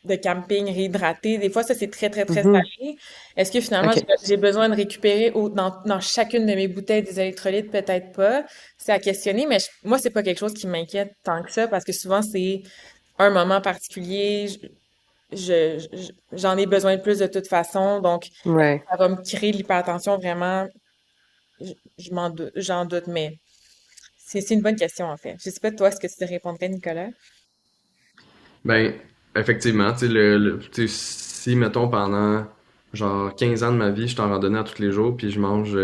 de camping réhydraté. Des fois, ça, c'est très, très, très Mhm. salé. Est-ce que finalement, OK. j'ai besoin de récupérer dans chacune de mes bouteilles des électrolytes? Peut-être pas. C'est à questionner, mais moi, c'est pas quelque chose qui m'inquiète tant que ça parce que souvent, c'est un moment particulier. J'en ai besoin de plus de toute façon. Donc, Ouais. ça va me créer de l'hypertension vraiment. J'en doute, mais c'est une bonne question, en fait. Je sais pas, toi, ce que tu te répondrais, Nicolas? Ben, effectivement, tu sais, tu sais, si, mettons, pendant genre 15 ans de ma vie, je suis en randonnée à tous les jours, puis je mange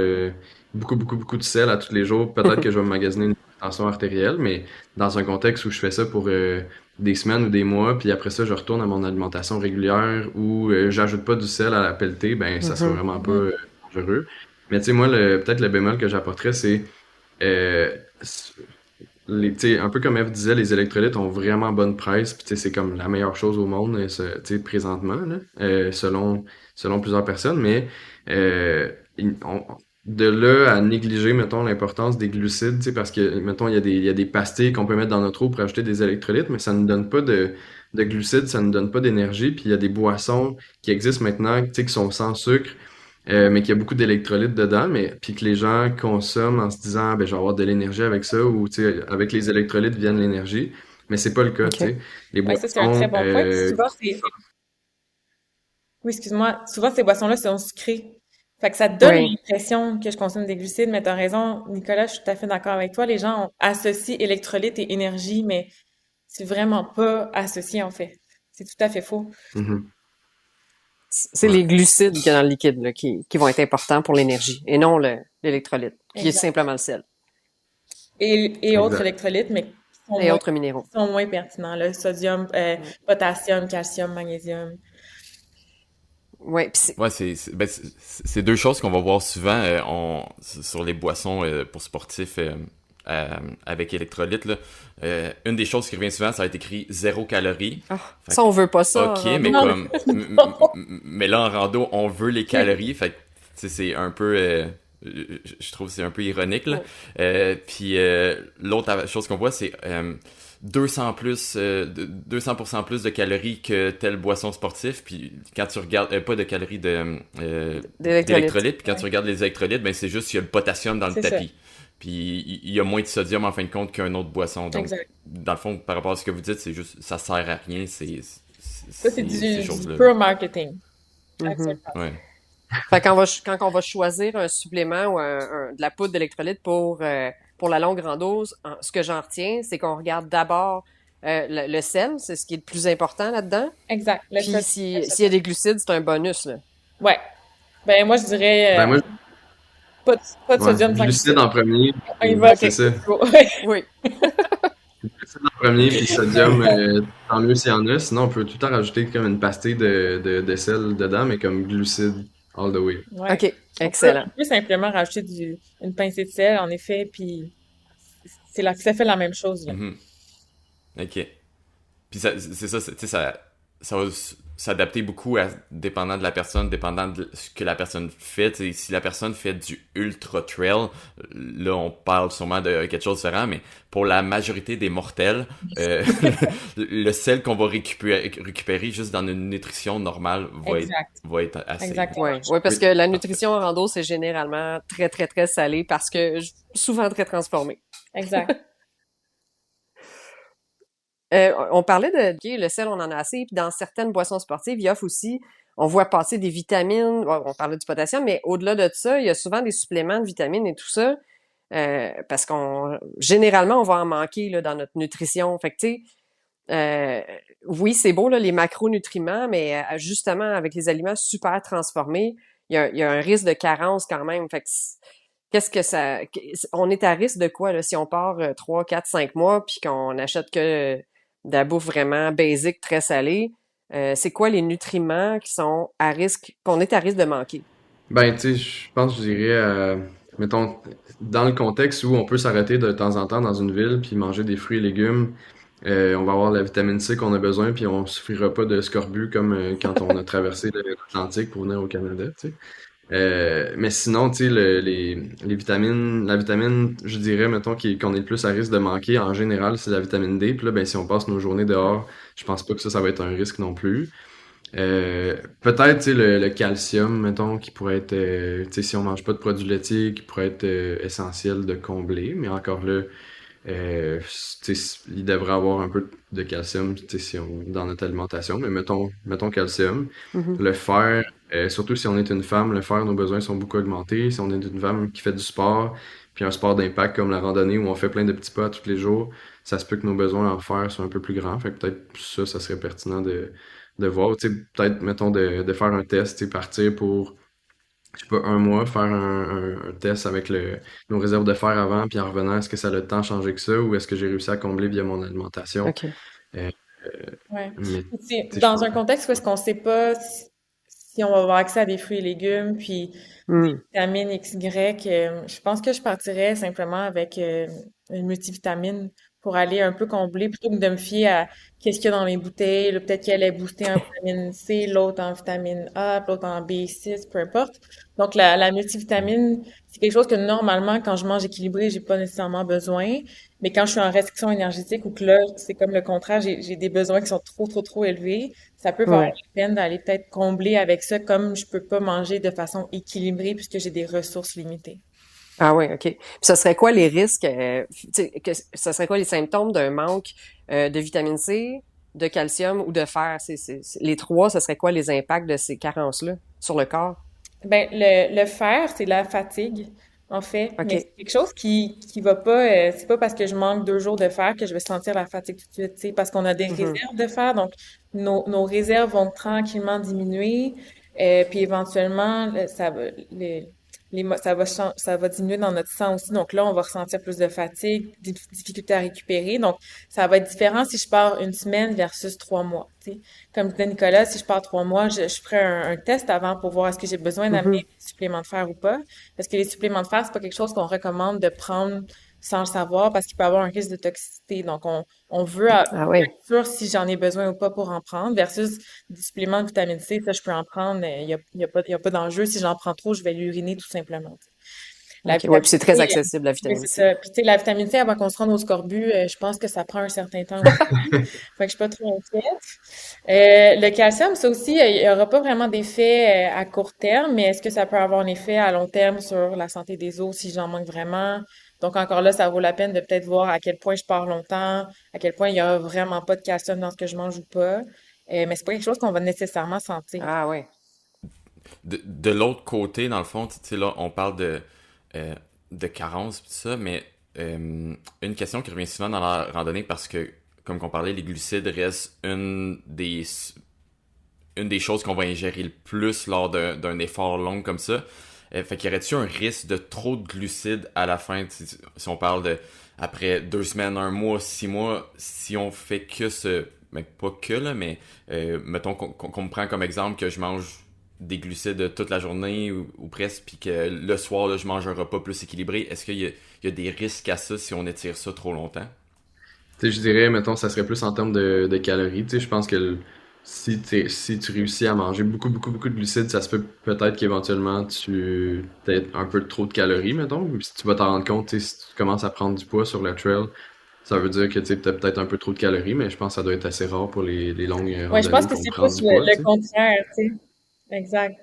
beaucoup de sel à tous les jours, peut-être que je vais me magasiner une tension artérielle, mais dans un contexte où je fais ça pour des semaines ou des mois, puis après ça, je retourne à mon alimentation régulière où j'ajoute pas du sel à la pelletée, ben, ça sera Mhm. vraiment pas Mhm. dangereux. Mais tu sais, moi, peut-être le bémol que j'apporterais, c'est euh, tu sais, un peu comme Eve disait, les électrolytes ont vraiment bonne presse, puis tu sais, c'est comme la meilleure chose au monde, tu sais, présentement, là, selon plusieurs personnes, mais euh, il- on- de là à négliger, mettons, l'importance des glucides, tu sais, parce que, mettons, il y a des pastilles qu'on peut mettre dans notre eau pour ajouter des électrolytes, mais ça ne donne pas de glucides, ça ne donne pas d'énergie, puis il y a des boissons qui existent maintenant, tu sais, qui sont sans sucre, mais qu'il y a beaucoup d'électrolytes dedans, mais puis que les gens consomment en se disant, ah, ben, je vais avoir de l'énergie avec ça, ou tu sais, avec les électrolytes viennent l'énergie, mais c'est pas le cas, tu OK. sais. Les Ouais, ça, c'est un très boissons, bon point. Puis souvent, oui, excuse-moi, souvent, ces boissons-là sont sucrées. Fait que ça te donne Oui. l'impression que je consomme des glucides, mais t'as raison, Nicolas, je suis tout à fait d'accord avec toi. Les gens associent électrolytes et énergie, mais c'est vraiment pas associé, en fait. C'est tout à fait faux. Mhm. C'est Ouais. les glucides qu'il y a dans le liquide là, qui vont être importants pour l'énergie et non l'électrolyte, qui est Exact. simplement le sel Et autres Exact. électrolytes, mais qui et autres minéraux. sont moins pertinents, le sodium, potassium, calcium, magnésium. Ouais, puis c'est Ouais, c'est deux choses qu'on va voir souvent sur les boissons pour sportifs avec électrolytes. Là. Une des choses qui revient souvent, ça va être écrit 0 calories. Fait ça, on veut pas ça. ok, en mais rando. comme mais là en rando, on veut les calories, fait que tu sais, c'est un peu je trouve que c'est un peu ironique là. Puis l'autre chose qu'on voit c'est 200% plus de calories que telle boisson sportive, puis quand tu regardes pas de calories d'électrolytes, puis quand tu regardes les électrolytes, ben c'est juste qu'il y a le potassium dans le C'est ça. tapis. Puis il y a moins de sodium en fin de compte qu'une autre boisson. Donc Exact. dans le fond, par rapport à ce que vous dites, c'est juste ça sert à rien, Ça, c'est ces du choses-là. pure marketing. Mhm. Absolument. Ouais. Fait quand on va choisir un supplément ou de la poudre d'électrolyte pour la longue randose, ce que j'en retiens, c'est qu'on regarde d'abord le sel, c'est ce qui est le plus important là-dedans. Exact. Puis s'il y a des glucides, c'est un bonus, là. Ouais. Ben, moi, je dirais Ben moi, pas de ouais, sodium sans glucides en premier, On y va, c'est ok. ça. Oui. Glucides en premier, puis sodium, tant mieux s'il y en a. Sinon, on peut tout le temps rajouter comme une pastille de sel dedans, mais comme glucides all the way. Ouais. OK, excellent. On peut simplement rajouter une pincée de sel, en effet, puis ça fait la même chose, là. Mhm. Ok. Puis c'est ça, tu sais, ça va s'adapter beaucoup dépendant de la personne, dépendant de ce que la personne fait. Tu sais, si la personne fait du ultra trail, là on parle sûrement de quelque chose de différent, mais pour la majorité des mortels, le sel qu'on va récupérer juste dans une nutrition normale va être assez. Exactement. Oui, parce que la nutrition en rando, c'est généralement très, très, très salé parce que souvent très transformé. Exact. On parlait OK, le sel, on en a assez. Puis dans certaines boissons sportives, il offre aussi, on voit passer des vitamines. Bon, on parlait du potassium, mais au-delà de ça, il y a souvent des suppléments de vitamines et tout ça. Parce généralement, on va en manquer là, dans notre nutrition. Fait que, tu sais, oui, c'est beau, là, les macronutriments, mais justement, avec les aliments super transformés, il y a un risque de carence quand même. Fait que on est à risque de quoi, là, si on part 3, 4, 5 mois puis qu'on achète que de la bouffe vraiment basique, très salée? C'est quoi les nutriments qui sont à risque, qu'on est à risque de manquer? Ben, tu sais, je pense, je dirais, mettons, dans le contexte où on peut s'arrêter de temps en temps dans une ville puis manger des fruits et légumes, on va avoir la vitamine C qu'on a besoin puis on souffrira pas de scorbut comme quand on a traversé l'Atlantique pour venir au Canada, tu sais. Mais sinon, tu sais, les vitamines, la vitamine, je dirais, mettons, qu'on est le plus à risque de manquer, en général, c'est la vitamine D. Puis là, ben, si on passe nos journées dehors, je pense pas que ça va être un risque non plus. Peut-être, tu sais, le calcium, mettons, qui pourrait être, tu sais, si on mange pas de produits laitiers, qui pourrait être essentiel de combler. Mais encore là, tu sais, il devrait avoir un peu de calcium, tu sais, dans notre alimentation. Mais mettons calcium. Mhm. Le fer, surtout si on est une femme, le fer, nos besoins sont beaucoup augmentés. Si on est une femme qui fait du sport, puis un sport d'impact comme la randonnée où on fait plein de petits pas tous les jours, ça se peut que nos besoins en fer soient un peu plus grands. Fait que peut-être ça serait pertinent de voir. Tu sais, peut-être, mettons, de faire un test, tu sais, partir pour, je sais pas, un mois, faire un test avec nos réserves de fer avant, puis en revenant, est-ce que ça a le temps changé que ça, ou est-ce que j'ai réussi à combler via mon alimentation? OK. Euh, Ouais. mais, Puis, tu sais, tu sais, je dans pense- un contexte où est-ce qu'on sait pas si on va avoir accès à des fruits et légumes, puis Hmm. vitamine XY, je pense que je partirais simplement avec une multivitamine pour aller un peu combler plutôt que de me fier à qu'est-ce qu'il y a dans les bouteilles. Là, peut-être qu'elle est boostée en vitamine C, l'autre en vitamine A, puis l'autre en B6, peu importe. Donc la multivitamine, c'est quelque chose que normalement, quand je mange équilibré, j'ai pas nécessairement besoin. Mais quand je suis en restriction énergétique ou que là, c'est comme le contraire, j'ai des besoins qui sont trop élevés, ça peut valoir Ouais. la peine d'aller peut-être combler avec ça, comme je peux pas manger de façon équilibrée puisque j'ai des ressources limitées. Ah oui, OK. Puis ce serait quoi les risques, tu sais, ce serait quoi les symptômes d'un manque de vitamine C, de calcium ou de fer? Les trois, ce serait quoi les impacts de ces carences-là sur le corps? Ben, le fer, c'est la fatigue, en fait. Mais OK. c'est quelque chose qui va pas, c'est pas parce que je manque 2 jours de fer que je vais sentir la fatigue tout de suite, tu sais, parce qu'on a des Mhm. réserves de fer, donc nos réserves vont tranquillement diminuer, puis éventuellement, ça va diminuer dans notre sang aussi. Donc là, on va ressentir plus de fatigue, des difficultés à récupérer. Donc, ça va être différent si je pars une semaine versus 3 mois, tu sais. Comme disait Nicolas, si je pars 3 mois, je ferai un test avant pour voir est-ce que j'ai besoin d'amener Mhm. des suppléments de fer ou pas. Parce que les suppléments de fer, c'est pas quelque chose qu'on recommande de prendre sans le savoir parce qu'il peut avoir un risque de toxicité. Donc, on veut Ah oui. être sûr si j'en ai besoin ou pas pour en prendre versus des suppléments de vitamine C, ça, je peux en prendre. Il y a pas d'enjeu. Si j'en prends trop, je vais l'uriner tout simplement. La OK. Ouais, vitamine puis c'est très C, accessible, la oui, vitamine c'est C. ça. Puis, tu sais, la vitamine C, avant qu'on se rende au scorbut, je pense que ça prend un certain temps aussi. Fait que je suis pas trop inquiète. Le calcium, ça aussi, il y aura pas vraiment d'effet à court terme, mais est-ce que ça peut avoir un effet à long terme sur la santé des os si j'en manque vraiment? Donc encore là, ça vaut la peine de peut-être voir à quel point je pars longtemps, à quel point il y a vraiment pas de calcium dans ce que je mange ou pas. Mais c'est pas quelque chose qu'on va nécessairement sentir. Ah oui. De l'autre côté, dans le fond, tu sais, là, on parle de carence pis tout ça, mais une question qui revient souvent dans la randonnée parce que, comme on parlait, les glucides restent une des choses qu'on va ingérer le plus lors d'un effort long comme ça. Fait qu'il y aurait-tu un risque de trop de glucides à la fin, si on parle de après 2 semaines, 1 mois, 6 mois, si on fait que ben pas que là, mais mettons qu'on me prend comme exemple que je mange des glucides toute la journée ou presque, puis que le soir là, je mange un repas plus équilibré, est-ce qu'il y a des risques à ça si on étire ça trop longtemps? Tu sais, je dirais, mettons, ça serait plus en termes de calories. Tu sais, je pense que si tu réussis à manger beaucoup, beaucoup, beaucoup de glucides, ça se peut peut-être qu'éventuellement tu aies un peu trop de calories, mettons. Puis si tu vas t'en rendre compte, tu sais, si tu commences à prendre du poids sur le trail, ça veut dire que tu as peut-être un peu trop de calories, mais je pense que ça doit être assez rare pour les longues Ouais, je pense randonnées que qu'on c'est prend plus du poids, tu le sais. contraire, tu sais. Exact.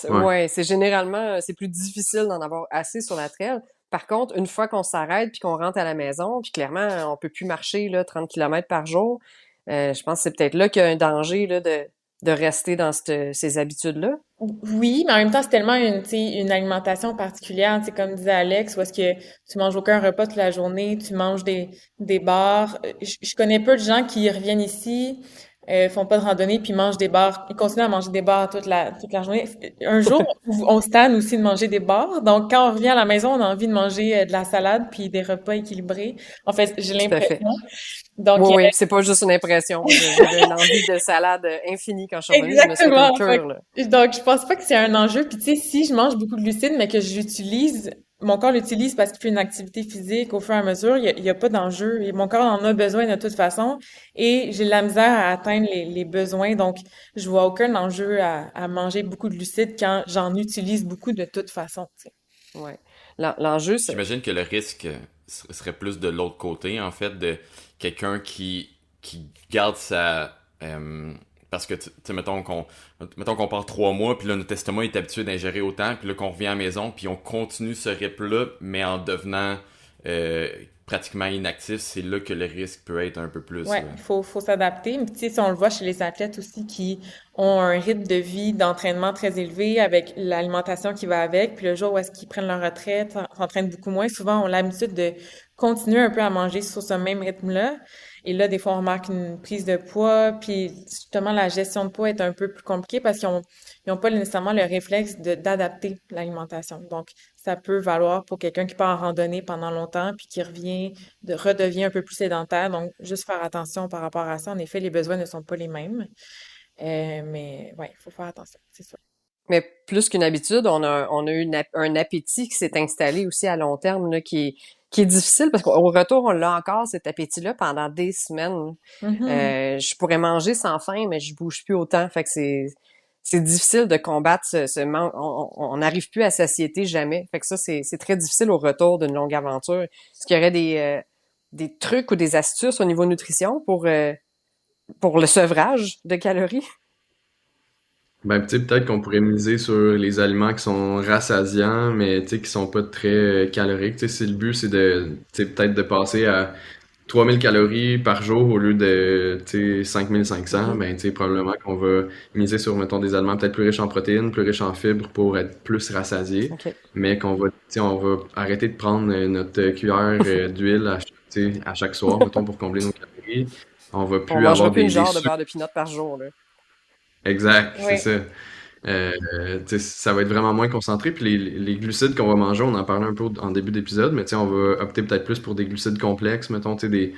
Ouais. Ouais, c'est généralement, c'est plus difficile d'en avoir assez sur la trail. Par contre, une fois qu'on s'arrête puis qu'on rentre à la maison, puis clairement, on peut plus marcher là, 30 kilomètres par jour, je pense que c'est peut-être là qu'il y a un danger là, de rester dans ces habitudes-là. Oui, mais en même temps, c'est tellement tu sais, une alimentation particulière, tu sais, comme disait Alex, où est-ce que tu manges aucun repas toute la journée, tu manges des bars. Je connais peu de gens qui reviennent ici, font pas de randonnée, puis mangent des bars. Ils continuent à manger des bars toute la journée. Un jour, on se tanne aussi de manger des bars. Donc, quand on revient à la maison, on a envie de manger de la salade puis des repas équilibrés. En fait, j'ai Tout à fait. l'impression. Donc, Oui, oui, c'est pas juste une impression. Moi, j'avais une envie de salade infinie quand je suis revenue. Je me suis fait une exactement. cure, là. Donc, je pense pas que c'est un enjeu. Puis, tu sais, si je mange beaucoup de glucides, mais que j'utilise, mon corps l'utilise parce qu'il fait une activité physique au fur et à mesure, il y a pas d'enjeu. Et mon corps en a besoin de toute façon. Et j'ai de la misère à atteindre les besoins. Donc, je vois aucun enjeu à manger beaucoup de glucides quand j'en utilise beaucoup de toute façon, tu sais. Ouais. L'enjeu, c'est... J'imagine que le risque serait plus de l'autre côté, en fait, de quelqu'un qui garde parce que, tu sais, mettons qu'on part 3 mois, puis là, notre estomac est habitué d'ingérer autant, puis là, qu'on revient à la maison, puis on continue ce rythme-là, mais en devenant pratiquement inactif, c'est là que le risque peut être un peu plus. Ouais, il faut s'adapter. Mais tu sais, si on le voit chez les athlètes aussi qui ont un rythme de vie, d'entraînement très élevé avec l'alimentation qui va avec, puis le jour où est-ce qu'ils prennent leur retraite, s'entraînent beaucoup moins, souvent on a l'habitude de continuer un peu à manger sur ce même rythme-là. Et là, des fois, on remarque une prise de poids, puis justement, la gestion de poids est un peu plus compliquée parce ils ont pas nécessairement le réflexe d'adapter l'alimentation. Donc, ça peut valoir pour quelqu'un qui part en randonnée pendant longtemps, puis qui redevient un peu plus sédentaire. Donc, juste faire attention par rapport à ça. En effet, les besoins ne sont pas les mêmes. Mais ouais, il faut faire attention, c'est sûr. Mais plus qu'une habitude, on a eu un appétit qui s'est installé aussi à long terme, là, qui est difficile parce qu'au retour, on l'a encore, cet appétit-là, pendant des semaines. Mhm. Je pourrais manger sans faim, mais je bouge plus autant. Fait que c'est difficile de combattre on n'arrive plus à satiété jamais. Fait que ça, c'est très difficile au retour d'une longue aventure. Est-ce qu'il y aurait des trucs ou des astuces au niveau nutrition pour le sevrage de calories? Ben, tu sais, peut-être qu'on pourrait miser sur les aliments qui sont rassasiants, mais tu sais, qui sont pas très caloriques. Tu sais, si le but, c'est de, tu sais, peut-être de passer à 3000 calories par jour au lieu de, tu sais, 5500, Mhm. ben, tu sais, probablement qu'on va miser sur, mettons, des aliments peut-être plus riches en protéines, plus riches en fibres pour être plus rassasié, OK. mais qu'on va, tu sais, on va arrêter de prendre notre cuillère d'huile tu sais, à chaque soir, mettons, pour combler nos calories. On va On plus mangera avoir plus une des jarre de sucres. beurre de pinot par jour, là. Exact, c'est Oui, ça. Tu sais, ça va être vraiment moins concentré. Puis les glucides qu'on va manger, on en parlait un peu en début d'épisode, mais tu sais, on va opter peut-être plus pour des glucides complexes, mettons, tu sais,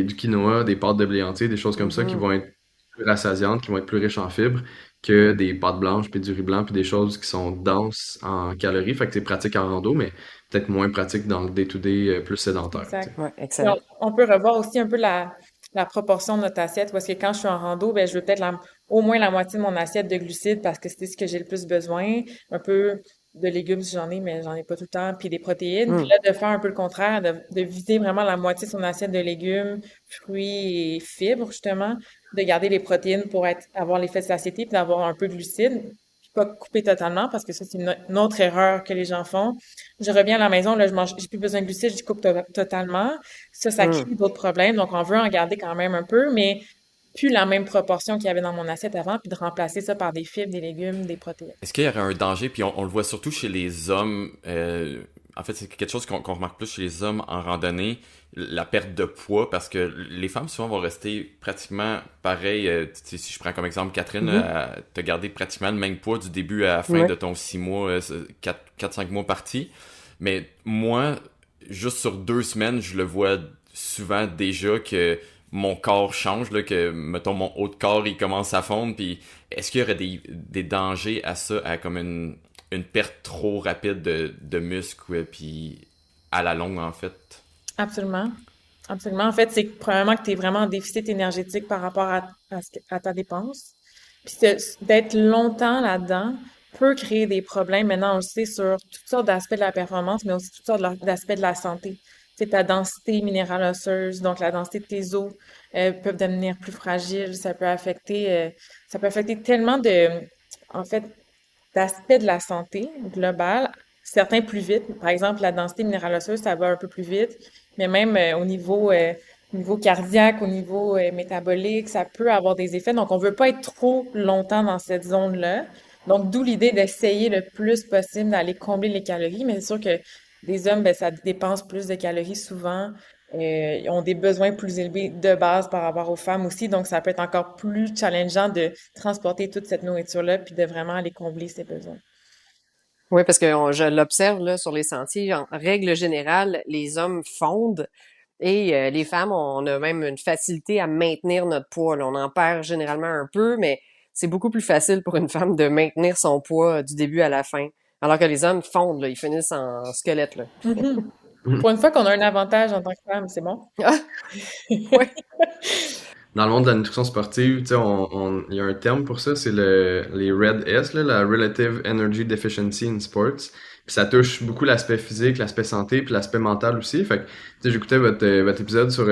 du quinoa, des pâtes de blé entier, des choses comme ça qui Mhm. vont être plus rassasiantes, qui vont être plus riches en fibres que des pâtes blanches, puis du riz blanc, puis des choses qui sont denses en calories. Fait que c'est pratique en rando, mais peut-être moins pratique dans le day-to-day plus sédentaire, tu sais. exact. Ouais, Puis excellent. on peut revoir aussi un peu la proportion de notre assiette, parce que quand je suis en rando, ben, je veux peut-être au moins la moitié de mon assiette de glucides parce que c'est ce que j'ai le plus besoin. Un peu de légumes si j'en ai, mais j'en ai pas tout le temps, puis des protéines. Puis Mm. là, de faire un peu le contraire, de viser vraiment la moitié de son assiette de légumes, fruits et fibres, justement, de garder les protéines pour avoir l'effet de satiété, puis d'avoir un peu de glucides, puis pas couper totalement, parce que ça, c'est une autre erreur que les gens font. Je reviens à la maison, là, j'ai plus besoin de glucides, je coupe totalement. Ça Mm. crée d'autres problèmes. Donc, on veut en garder quand même un peu, mais plus la même proportion qu'il y avait dans mon assiette avant, puis de remplacer ça par des fibres, des légumes, des protéines. Est-ce qu'il y aurait un danger, puis on le voit surtout chez les hommes, en fait c'est quelque chose qu'on remarque plus chez les hommes en randonnée, la perte de poids, parce que les femmes souvent vont rester pratiquement pareil, tu sais, si je prends comme exemple Catherine, Mhm. t'as gardé pratiquement le même poids du début à la fin Ouais. de ton 6 mois, 4-5 mois parti, mais moi, juste sur 2 semaines, je le vois souvent déjà que mon corps change, là, que, mettons, mon haut de corps, il commence à fondre, puis est-ce qu'il y aurait des dangers à ça, à comme une perte trop rapide de muscles, puis à la longue, en fait? Absolument. Absolument. En fait, c'est probablement que tu es vraiment en déficit énergétique par rapport à ta dépense. Puis d'être longtemps là-dedans peut créer des problèmes. Maintenant, on le sait sur toutes sortes d'aspects de la performance, mais aussi toutes sortes d'aspects de la santé. C'est ta densité minérale osseuse, donc la densité de tes os peuvent devenir plus fragiles. Ça peut affecter tellement en fait, d'aspects de la santé globale, certains plus vite. Par exemple, la densité minérale osseuse, ça va un peu plus vite, mais même au niveau cardiaque, au niveau métabolique, ça peut avoir des effets. Donc, on veut pas être trop longtemps dans cette zone-là. Donc, d'où l'idée d'essayer le plus possible d'aller combler les calories. Mais c'est sûr que les hommes, ben, ça dépense plus de calories souvent. Ils ont des besoins plus élevés de base par rapport aux femmes aussi. Donc, ça peut être encore plus challengeant de transporter toute cette nourriture-là puis de vraiment aller combler ses besoins. Oui, parce que je l'observe là sur les sentiers. En règle générale, les hommes fondent et les femmes, on a même une facilité à maintenir notre poids, là. On en perd généralement un peu, mais c'est beaucoup plus facile pour une femme de maintenir son poids du début à la fin. Alors que les hommes fondent, là, ils finissent en squelette, là. Mhm. Pour une fois qu'on a un avantage en tant que femme, c'est bon. Ah, ouais. Dans le monde de la nutrition sportive, tu sais, il y a un terme pour ça, c'est les Red S, là, la Relative Energy Deficiency in Sports. Puis ça touche beaucoup l'aspect physique, l'aspect santé, puis l'aspect mental aussi. Fait que, tu sais, j'écoutais votre épisode sur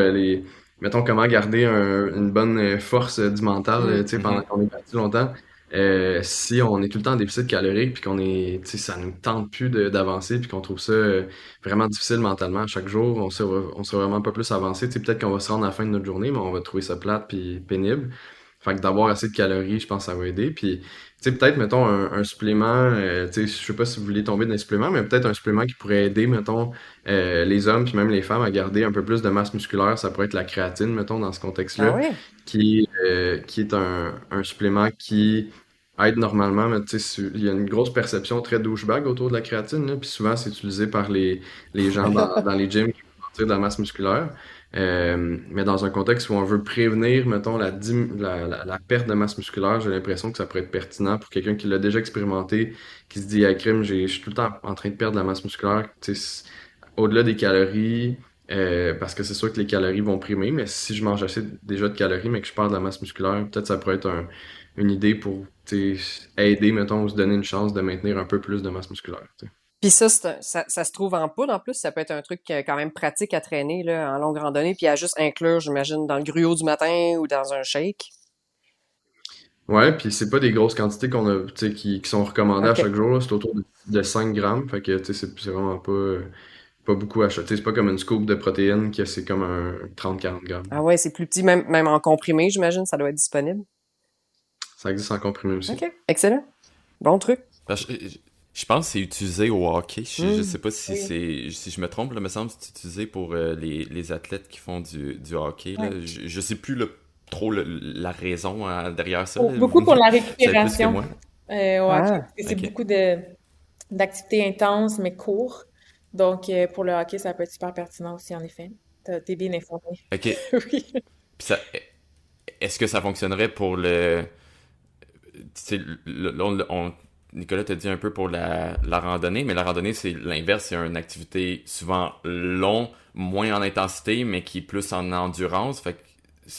mettons, comment garder une bonne force du mental, Mm. tu sais, pendant qu'on est parti longtemps. Si on est tout le temps en déficit calorique, puis qu'on est, tu sais, ça nous tente plus d'avancer, puis qu'on trouve ça vraiment difficile mentalement à chaque jour, on sera vraiment pas plus avancé. Tu sais, peut-être qu'on va se rendre à la fin de notre journée, mais on va trouver ça plate puis pénible. Fait que d'avoir assez de calories, je pense que ça va aider. Puis, tu sais, peut-être, mettons, un supplément, tu sais, je sais pas si vous voulez tomber dans les suppléments, mais peut-être un supplément qui pourrait aider, mettons, les hommes puis même les femmes à garder un peu plus de masse musculaire, ça pourrait être la créatine, mettons, dans ce Ah contexte-là, ouais. qui est un supplément qui aide normalement, mais tu sais, il y a une grosse perception très douchebag autour de la créatine, là, puis souvent c'est utilisé par les gens dans les gyms qui veulent sentir de la masse musculaire. Mais dans un contexte où on veut prévenir, mettons, la perte de masse musculaire, j'ai l'impression que ça pourrait être pertinent pour quelqu'un qui l'a déjà expérimenté, qui se dit, à crime, je suis tout le temps en train de perdre de la masse musculaire, tu sais, au-delà des calories, parce que c'est sûr que les calories vont primer, mais si je mange assez déjà de calories, mais que je perds de la masse musculaire, peut-être ça pourrait être une idée pour tu sais, aider, mettons, ou se donner une chance de maintenir un peu plus de masse musculaire, tu sais. Puis ça, ça se trouve en poudre en plus. Ça peut être un truc quand même pratique à traîner là, en longue randonnée, puis à juste inclure, j'imagine, dans le gruau du matin ou dans un shake. Ouais, puis c'est pas des grosses quantités qu'on a, tu sais, qui sont recommandées à OK. chaque jour, là. C'est autour de 5 grammes, fait que, tu sais, c'est vraiment pas pas beaucoup à acheter. C'est pas comme une scoop de protéines que c'est comme un 30-40 grammes. Ah ouais, c'est plus petit, même en comprimé, j'imagine, ça doit être disponible. Ça existe en comprimé aussi. OK, excellent. Bon truc. Parce que je pense que c'est utilisé au hockey. Je sais pas si Oui. si je me trompe, là, me semble que c'est utilisé pour les athlètes qui font du hockey. Là. Ouais. Je sais plus trop la raison derrière ça. Là. Beaucoup pour la Vous savez plus que récupération moi. au hockey, Ah, parce que c'est Ok. beaucoup d'activités intenses, mais courts. Donc, pour le hockey, ça peut être super pertinent aussi, en effet. T'es bien informé. Ok. Puis Oui. est-ce que ça fonctionnerait pour le. Tu sais, là, Nicolas t'a dit un peu pour la randonnée, mais la randonnée, c'est l'inverse. C'est une activité souvent long, moins en intensité, mais qui est plus en endurance. Fait que,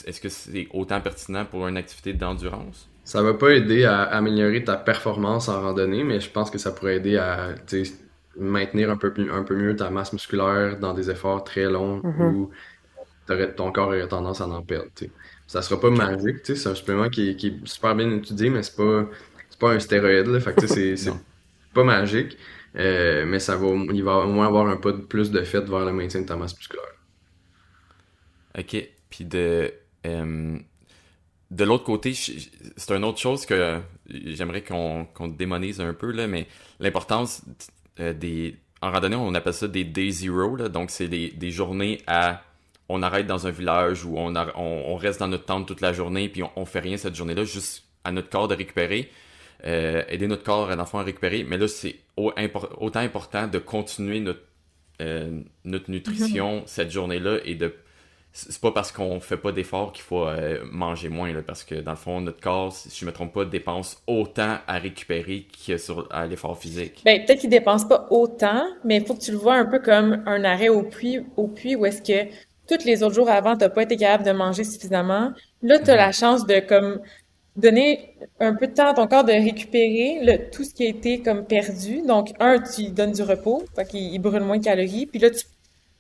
est-ce que c'est autant pertinent pour une activité d'endurance? Ça va pas aider à améliorer ta performance en randonnée, mais je pense que ça pourrait aider à tu sais, maintenir un peu mieux ta masse musculaire dans des efforts très longs mhm. où ton corps aurait tendance à en perdre. Tu sais. Ça sera pas Ok. magique, tu sais, c'est un supplément qui est super bien étudié, mais c'est pas un stéroïde, là. Fait que tu sais, c'est Non. pas magique, mais il va au moins avoir un pas de plus de fait vers le maintien de ta masse musculaire. Ok. Puis euh, de l'autre côté, c'est une autre chose que j'aimerais qu'on démonise un peu, là, mais l'importance en randonnée, on appelle ça des day zero, là, donc c'est des journées on arrête dans un village ou on reste dans notre tente toute la journée, puis on fait rien cette journée-là, juste à notre corps de récupérer, aider notre corps, à l'enfant à récupérer, mais là, c'est autant important de continuer notre nutrition cette journée-là et c'est pas parce qu'on fait pas d'efforts qu'il faut manger moins, là, parce que dans le fond, notre corps, si je me trompe pas, dépense autant à récupérer à l'effort physique. Ben, peut-être qu'ils dépensent pas autant, mais il faut que tu le vois un peu comme un arrêt au puits où est-ce que tous les autres jours avant, t'as pas été capable de manger suffisamment. Là, t'as Mhm. la chance de comme donner un peu de temps à ton corps de récupérer tout ce qui a été comme perdu. Donc, tu lui donnes du repos, fait qu'il brûle moins de calories. Puis là,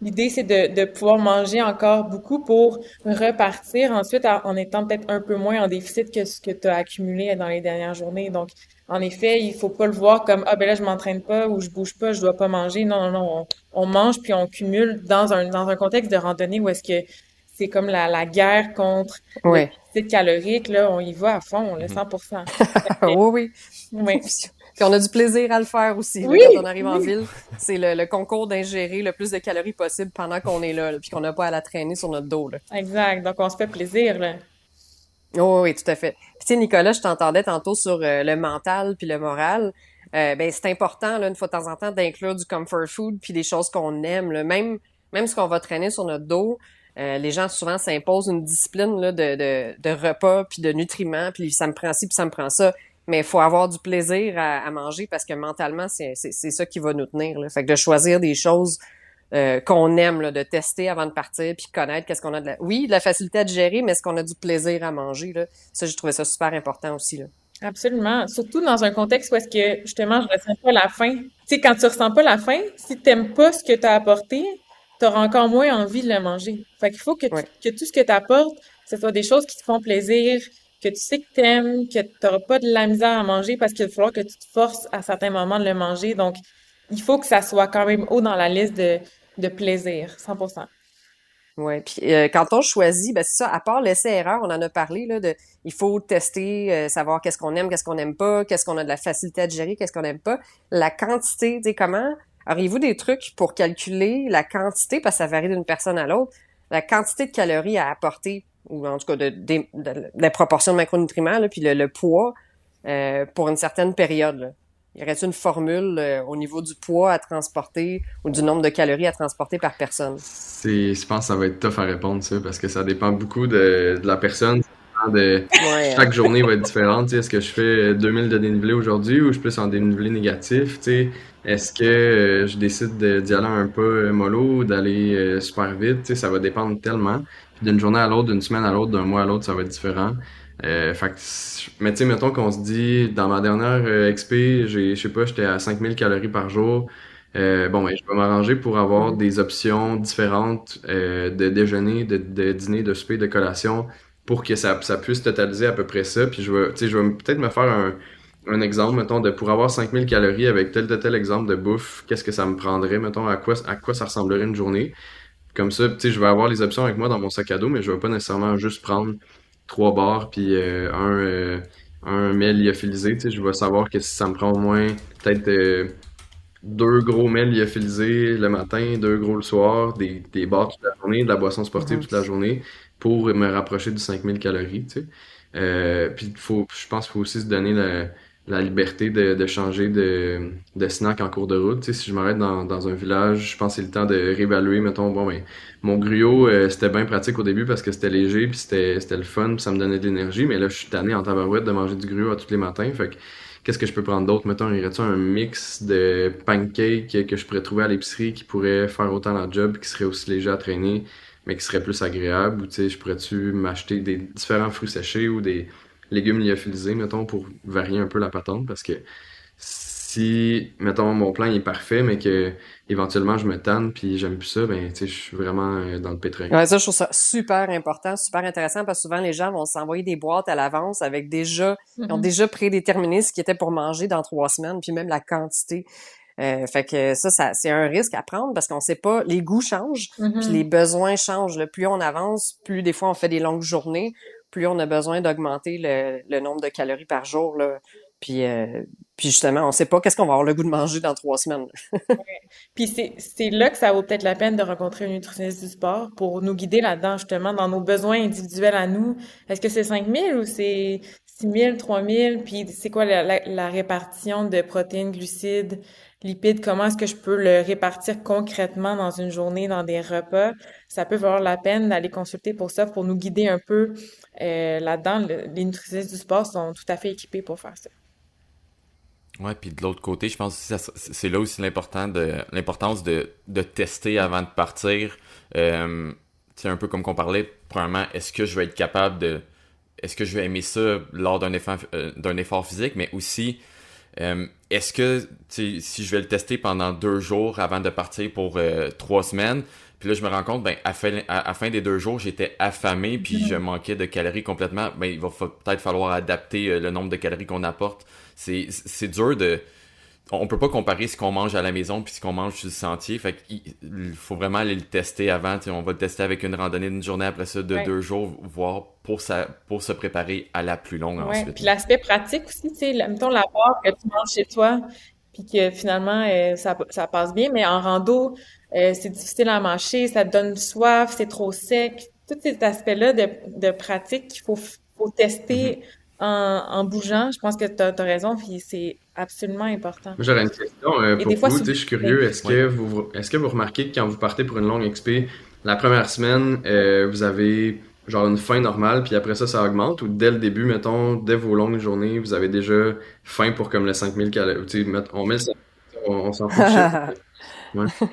l'idée, c'est de pouvoir manger encore beaucoup pour repartir ensuite en étant peut-être un peu moins en déficit que ce que tu as accumulé dans les dernières journées. Donc, en effet, il faut pas le voir comme, ah ben là, je m'entraîne pas ou je bouge pas, je dois pas manger. Non, non, non, on mange puis on cumule dans un contexte de randonnée où est-ce que c'est comme la guerre contre le Ouais. déficit calorique, là, on y va à fond, là, Mhm. 100%. Oui, Oui. oui. Puis on a du plaisir à le faire aussi, là, Oui, quand on arrive en oui, ville. C'est le concours d'ingérer le plus de calories possible pendant qu'on est là, puis qu'on n'a pas à la traîner sur notre dos, là. exact. Donc, on se fait plaisir, là. Oh, oui, tout à fait. Puis, tu sais, Nicolas, je t'entendais tantôt sur le mental puis le moral. Ben, c'est important, là, une fois de temps en temps, d'inclure du comfort food puis des choses qu'on aime, là. Même ce qu'on va traîner sur notre dos, les gens souvent s'imposent une discipline, là, de repas puis de nutriments, puis ça me prend ci puis ça me prend ça. Mais il faut avoir du plaisir à manger parce que mentalement, c'est ça qui va nous tenir, là. Fait que de choisir des choses qu'on aime, là, de tester avant de partir, puis connaître qu'est-ce qu'on a Oui, de la facilité à digérer, mais est-ce qu'on a du plaisir à manger, là? Ça, j'ai trouvé ça super important aussi, là. Absolument. Surtout dans un contexte où est-ce que, justement, je ressens pas la faim. Tu sais, quand tu ressens pas la faim, si t'aimes pas ce que t'as apporté, t'auras encore moins envie de le manger. Fait qu'il faut Ouais. que tout ce que t'apportes, ce soit des choses qui te font plaisir, que tu sais que t'aimes, que t'auras pas de la misère à manger parce qu'il va falloir que tu te forces à certains moments de le manger. Donc, il faut que ça soit quand même haut dans la liste de plaisir, 100%. Ouais, puis quand on choisit, ben c'est ça, à part l'essai-erreur, on en a parlé là il faut tester, savoir qu'est-ce qu'on n'aime pas, qu'est-ce qu'on a de la facilité à digérer, qu'est-ce qu'on n'aime pas, la quantité, tu sais comment auriez-vous des trucs pour calculer la quantité parce que ça varie d'une personne à l'autre, la quantité de calories à apporter ou en tout cas de la proportion de macronutriments là, puis le poids pour une certaine période là. Y aurait-il une formule au niveau du poids à transporter ou du nombre de calories à transporter par personne? Je pense que ça va être tough à répondre, ça, parce que ça dépend beaucoup de la personne. Ça dépend Ouais, chaque journée va être différente. Tu sais, est-ce que je fais 2000 de dénivelé aujourd'hui ou je suis plus en dénivelé négatif? Tu sais, est-ce que je décide d'y aller un peu mollo ou d'aller super vite? Tu sais, ça va dépendre tellement. Puis d'une journée à l'autre, d'une semaine à l'autre, d'un mois à l'autre, ça va être différent. Mais tu sais, mettons qu'on se dit, dans ma dernière XP, je sais pas, j'étais à 5000 calories par jour. Bon, ben, je vais m'arranger pour avoir des options différentes de déjeuner, de dîner, de souper, de collation pour que ça puisse totaliser à peu près ça. Puis je vais peut-être me faire un exemple, mettons, pour avoir 5000 calories avec tel exemple de bouffe, qu'est-ce que ça me prendrait, mettons, à quoi ça ressemblerait une journée. Comme ça, tu sais, je vais avoir les options avec moi dans mon sac à dos, mais je vais pas nécessairement juste prendre 3 barres puis un mets lyophilisé. Tu sais, je vais savoir que si ça me prend au moins peut-être 2 gros mets lyophilisés le matin, 2 gros le soir, des barres toute la journée, de la boisson sportive Mhm. toute la journée pour me rapprocher du 5000 calories, tu sais. Puis je pense qu'il faut aussi se donner la liberté de changer de snack en cours de route. Tu sais, si je m'arrête dans un village, je pense que c'est le temps de réévaluer, mettons, bon, ben, mon gruau, c'était bien pratique au début parce que c'était léger, puis c'était le fun, puis ça me donnait de l'énergie, mais là, je suis tanné en tabarouette de manger du gruau à tous les matins, fait que qu'est-ce que je peux prendre d'autre? Mettons, y aurait-tu un mix de pancakes que je pourrais trouver à l'épicerie qui pourrait faire autant la job, qui serait aussi léger à traîner, mais qui serait plus agréable? Ou tu sais, je pourrais-tu m'acheter des différents fruits séchés ou des légumes lyophilisés, mettons, pour varier un peu la patente? Parce que si, mettons, mon plan il est parfait, mais que éventuellement je me tanne puis j'aime plus ça, ben, tu sais, je suis vraiment dans le pétrin. Ouais, ça, je trouve ça super important, super intéressant parce que souvent les gens vont s'envoyer des boîtes à l'avance avec ils ont déjà prédéterminé ce qui était pour manger dans 3 semaines, puis même la quantité. Fait que ça, c'est un risque à prendre parce qu'on sait pas, les goûts changent, puis les besoins changent. Là. Plus on avance, plus des fois on fait des longues journées, plus on a besoin d'augmenter le nombre de calories par jour. Là. Puis, puis justement, on sait pas qu'est-ce qu'on va avoir le goût de manger dans 3 semaines. Puis c'est là que ça vaut peut-être la peine de rencontrer un nutritionniste du sport pour nous guider là-dedans, justement, dans nos besoins individuels à nous. Est-ce que c'est 5000 ou c'est 6000, 3000? Puis c'est quoi la répartition de protéines, glucides, lipides? Comment est-ce que je peux le répartir concrètement dans une journée, dans des repas? Ça peut valoir la peine d'aller consulter pour ça, pour nous guider un peu là-dedans. Les nutritionnistes du sport sont tout à fait équipés pour faire ça. Ouais, puis de l'autre côté, je pense que c'est là aussi l'importance de tester avant de partir. C'est un peu comme qu'on parlait, premièrement, est-ce que je vais être capable est-ce que je vais aimer ça lors d'un effort physique, mais aussi, est-ce que, tu sais, si je vais le tester pendant 2 jours avant de partir pour 3 semaines, puis là, je me rends compte, ben, à la fin des 2 jours, j'étais affamé, puis je manquais de calories complètement. Ben, il va peut-être falloir adapter le nombre de calories qu'on apporte. C'est dur on peut pas comparer ce qu'on mange à la maison puis ce qu'on mange sur le sentier. Fait qu'il faut vraiment aller le tester avant. Tu sais, on va le tester avec une randonnée d'une journée, après ça de Ouais. 2 jours, voire pour se préparer à la plus longue Ouais, ensuite. puis l'aspect pratique aussi, tu sais, mettons la barre que tu manges chez toi, puis que finalement ça passe bien, mais en rando, c'est difficile à mâcher, ça te donne soif, c'est trop sec. Tous ces aspects-là de pratique qu'il faut Mhm. tester en bougeant. Je pense que t'as raison, puis c'est absolument important. Moi, j'aurais une question Et pour des fois, vous. Tu sais, je suis curieux. Ouais. Est-ce que vous remarquez que quand vous partez pour une longue expé, la première semaine, vous avez genre une faim normale, puis après ça, ça augmente, ou dès le début, mettons, dès vos longues journées, vous avez déjà faim pour comme le 5000 calories. Tu sais, on met le 5000, on s'en fout du chiffre. Ouais.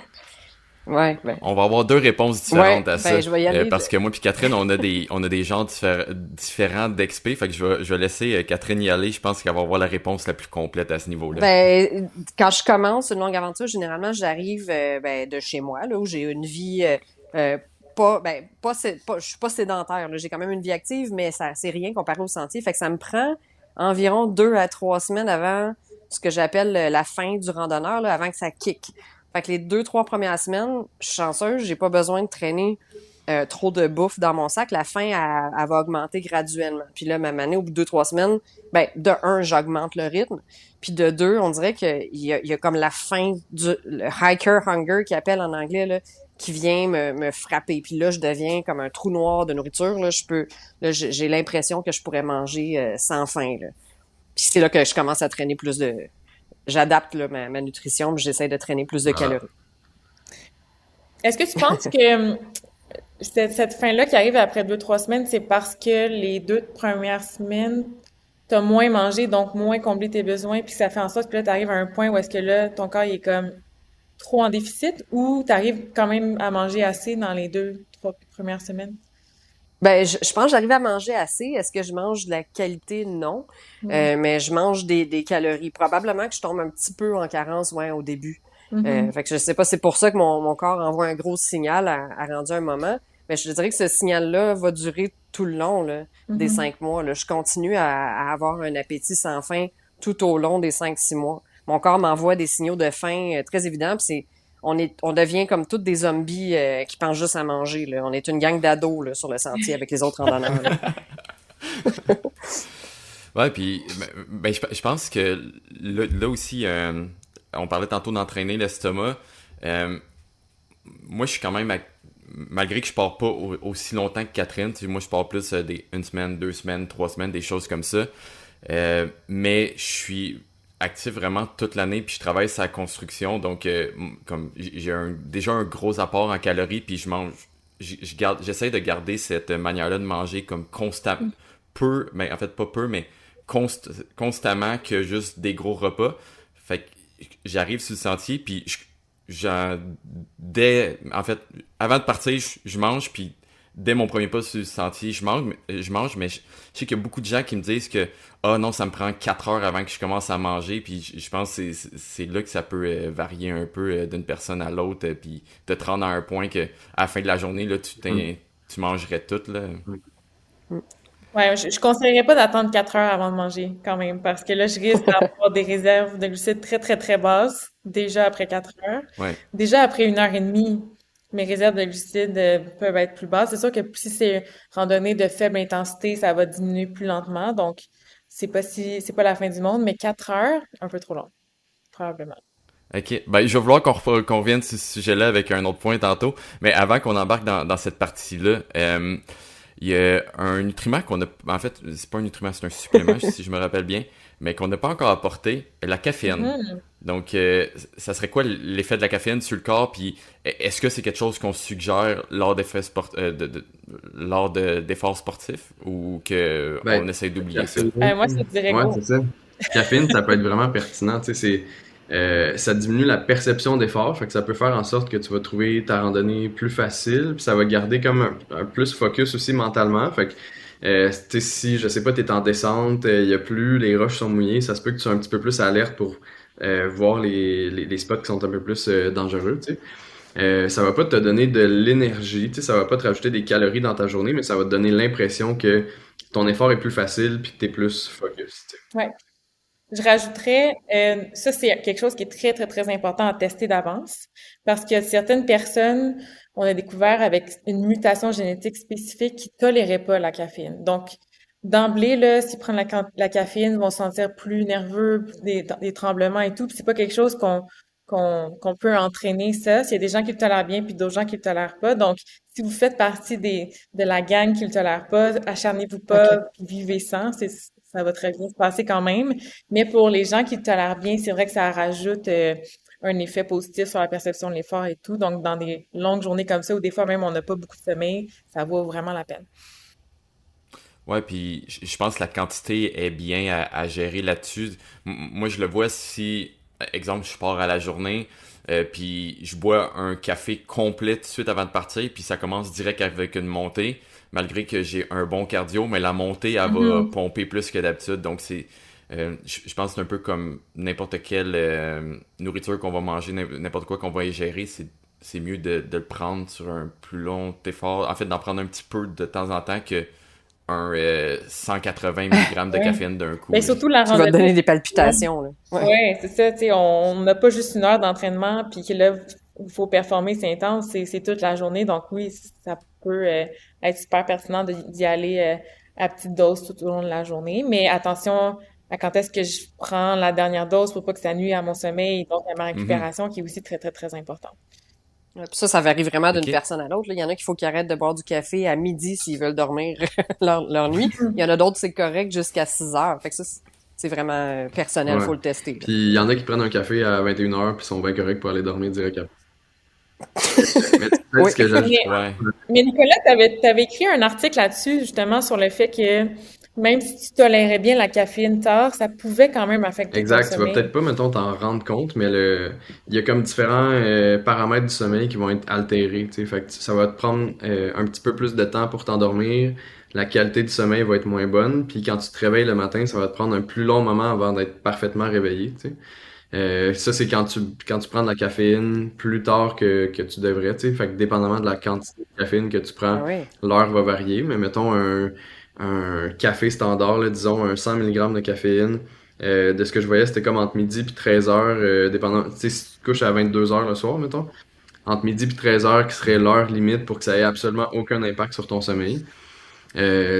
Ouais, ben, On va avoir 2 réponses ouais, différentes à ça. ben, je vais y aller. Parce que moi puis Catherine, on a des genres différents d'expé. Fait que je vais laisser Catherine y aller. Je pense qu'elle va avoir la réponse la plus complète à ce niveau-là. Ben, quand je commence une longue aventure, généralement, j'arrive ben, de chez moi, là, où j'ai une vie euh, je suis pas sédentaire, là. J'ai quand même une vie active, mais ça, c'est rien comparé au sentier. Fait que ça me prend environ 2 à 3 semaines avant ce que j'appelle la fin du randonneur, là, avant que ça kick. Fait que les 2, 3 premières semaines, je suis chanceuse, j'ai pas besoin de traîner trop de bouffe dans mon sac. La faim, elle va augmenter graduellement. Puis là, ma année, au bout de 2, 3 semaines, ben, de un, j'augmente le rythme. Puis de deux, on dirait qu'il y a comme la faim le hiker hunger qui appelle en anglais, là, qui vient me frapper. Puis là, je deviens comme un trou noir de nourriture. Là, j'ai l'impression que je pourrais manger sans faim, là. Puis c'est là que je commence à traîner j'adapte là, ma nutrition, puis j'essaie de traîner plus de Ah. calories. Est-ce que tu penses que cette fin-là qui arrive après 2, 3 semaines, c'est parce que les 2 premières semaines, t'as moins mangé, donc moins comblé tes besoins, puis ça fait en sorte que là, t'arrives à un point où est-ce que là, ton corps il est comme trop en déficit, ou t'arrives quand même à manger assez dans les 2, 3 premières semaines? Ben, je pense que j'arrive à manger assez. Est-ce que je mange de la qualité? Non. Ouais. Mais je mange des calories. Probablement que je tombe un petit peu en carence, ouais, au début. Mhm. Fait que je sais pas, c'est pour ça que mon corps envoie un gros signal à rendu un moment. Mais je te dirais que ce signal-là va durer tout le long, là, des Mhm. 5 mois, là. Je continue à avoir un appétit sans fin tout au long des 5-6 mois. Mon corps m'envoie des signaux de faim très évidents, puis on devient comme toutes des zombies qui pensent juste à manger, là. On est une gang d'ados là, sur le sentier avec les autres randonneurs, là. Ouais, puis je pense que là aussi, on parlait tantôt d'entraîner l'estomac. Moi, je suis quand même, malgré que je pars pas aussi longtemps que Catherine, tu sais, moi je pars plus une semaine, 2 semaines, 3 semaines, des choses comme ça. Mais je suis actif vraiment toute l'année, puis je travaille sur la construction, donc comme j'ai déjà un gros apport en calories, puis je mange, j'essaie de garder cette manière-là de manger comme constamment, peu, mais en fait pas peu, mais constamment que juste des gros repas. Fait que j'arrive sur le sentier, puis en fait, avant de partir, je mange, puis dès mon premier pas sur le sentier, je mange, mais je sais qu'il y a beaucoup de gens qui me disent que ah non, ça me prend 4 heures avant que je commence à manger, puis je pense que c'est là que ça peut varier un peu d'une personne à l'autre, puis te rendre à un point que à la fin de la journée, là, tu mangerais tout, là. Ouais, je conseillerais pas d'attendre 4 heures avant de manger, quand même, parce que là, je risque d'avoir des réserves de glucides très, très, très basses, déjà après 4 heures. Ouais. Déjà après 1 heure et demie, mes réserves de glucides peuvent être plus basses. C'est sûr que si c'est randonnée de faible intensité, ça va diminuer plus lentement, donc c'est pas la fin du monde, mais 4 heures, un peu trop long, probablement. Ok, ben je vais vouloir qu'on revienne sur ce sujet-là avec un autre point tantôt, mais avant qu'on embarque dans cette partie-là, il y a un nutriment qu'on a, en fait, c'est pas un nutriment, c'est un supplément si je me rappelle bien, mais qu'on n'a pas encore apporté, la caféine. Donc, ça serait quoi l'effet de la caféine sur le corps, puis est-ce que c'est quelque chose qu'on suggère lors d'efforts sportifs, ou que on essaie d'oublier ça? Moi, je te dirais Ouais, go. c'est ça. Caféine, ça peut être vraiment pertinent. Tu sais, ça diminue la perception d'effort, fait que ça peut faire en sorte que tu vas trouver ta randonnée plus facile, puis ça va garder comme un plus focus aussi mentalement. Fait que, tu sais, si, je sais pas, t'es en descente, il y a plus, les roches sont mouillées, ça se peut que tu sois un petit peu plus alerte pour voir les spots qui sont un peu plus dangereux, tu sais. Ça va pas te donner de l'énergie, tu sais, ça va pas te rajouter des calories dans ta journée, mais ça va te donner l'impression que ton effort est plus facile puis que t'es plus focus, tu sais. Ouais. Je rajouterais, ça c'est quelque chose qui est très, très, très important à tester d'avance parce que certaines personnes, on a découvert avec une mutation génétique spécifique qui toléraient pas la caféine. Donc, d'emblée, là, s'ils prennent la caféine, ils vont se sentir plus nerveux, des tremblements et tout. Puis c'est pas quelque chose qu'on peut entraîner ça. S'il y a des gens qui le tolèrent bien puis d'autres gens qui le tolèrent pas. Donc, si vous faites partie de la gang qui le tolère pas, acharnez-vous pas, OK. puis vivez sans. Ça va très bien se passer quand même. Mais pour les gens qui le tolèrent bien, c'est vrai que ça rajoute un effet positif sur la perception de l'effort et tout. Donc, dans des longues journées comme ça, où des fois même on n'a pas beaucoup de sommeil, ça vaut vraiment la peine. Ouais, puis je pense que la quantité est bien à gérer là-dessus. Moi, je le vois si, exemple, je pars à la journée, puis je bois un café complet tout de suite avant de partir, puis ça commence direct avec une montée, malgré que j'ai un bon cardio, mais la montée, elle va pomper plus que d'habitude. Donc, je pense que c'est un peu comme n'importe quelle nourriture qu'on va manger, n'importe quoi qu'on va ingérer, c'est mieux de le prendre sur un plus long effort. En fait, d'en prendre un petit peu de temps en temps que un 180 mg de Ouais. caféine d'un coup. Mais là. surtout la Qui va te randonnée. donner des palpitations, là. Ouais. Ouais, c'est ça, tu sais, on n'a pas juste 1 heure d'entraînement, puis que là, il faut performer, c'est intense, c'est toute la journée, donc oui, ça peut être super pertinent d'y aller à petite dose tout au long de la journée, mais attention à quand est-ce que je prends la dernière dose pour pas que ça nuise à mon sommeil, donc à ma récupération, qui est aussi très, très, très importante. Ouais, puis ça varie vraiment d'une Ok. personne à l'autre, là. Il y en a qu'il faut qu'ils arrêtent de boire du café à midi s'ils veulent dormir leur nuit. Il y en a d'autres, c'est correct jusqu'à 6 heures. Fait que ça, c'est vraiment personnel, Ouais. faut le tester, là. Puis il y en a qui prennent un café à 21h puis sont bien corrects pour aller dormir direct après. Mais tu sais, Oui. ce que j'ajoute, Mais, Ouais. mais Nicolas, t'avais écrit un article là-dessus, justement, sur le fait que même si tu tolérais bien la caféine tard, ça pouvait quand même affecter ton exact, tu vas sommeil. peut-être pas, mettons, t'en rendre compte, mais il y a comme différents paramètres du sommeil qui vont être altérés, tu sais. Fait que ça va te prendre un petit peu plus de temps pour t'endormir, la qualité du sommeil va être moins bonne, puis quand tu te réveilles le matin, ça va te prendre un plus long moment avant d'être parfaitement réveillé, tu sais. Ça, c'est quand tu prends de la caféine plus tard que tu devrais, tu sais. Fait que dépendamment de la quantité de caféine que tu Ah prends, oui. l'heure va varier. Mais mettons un café standard, là, disons un 100 mg de caféine De ce que je voyais, c'était comme entre midi puis 13h, dépendant, tu sais, si tu te couches à 22h le soir, mettons, entre midi puis 13h qui serait l'heure limite pour que ça ait absolument aucun impact sur ton sommeil.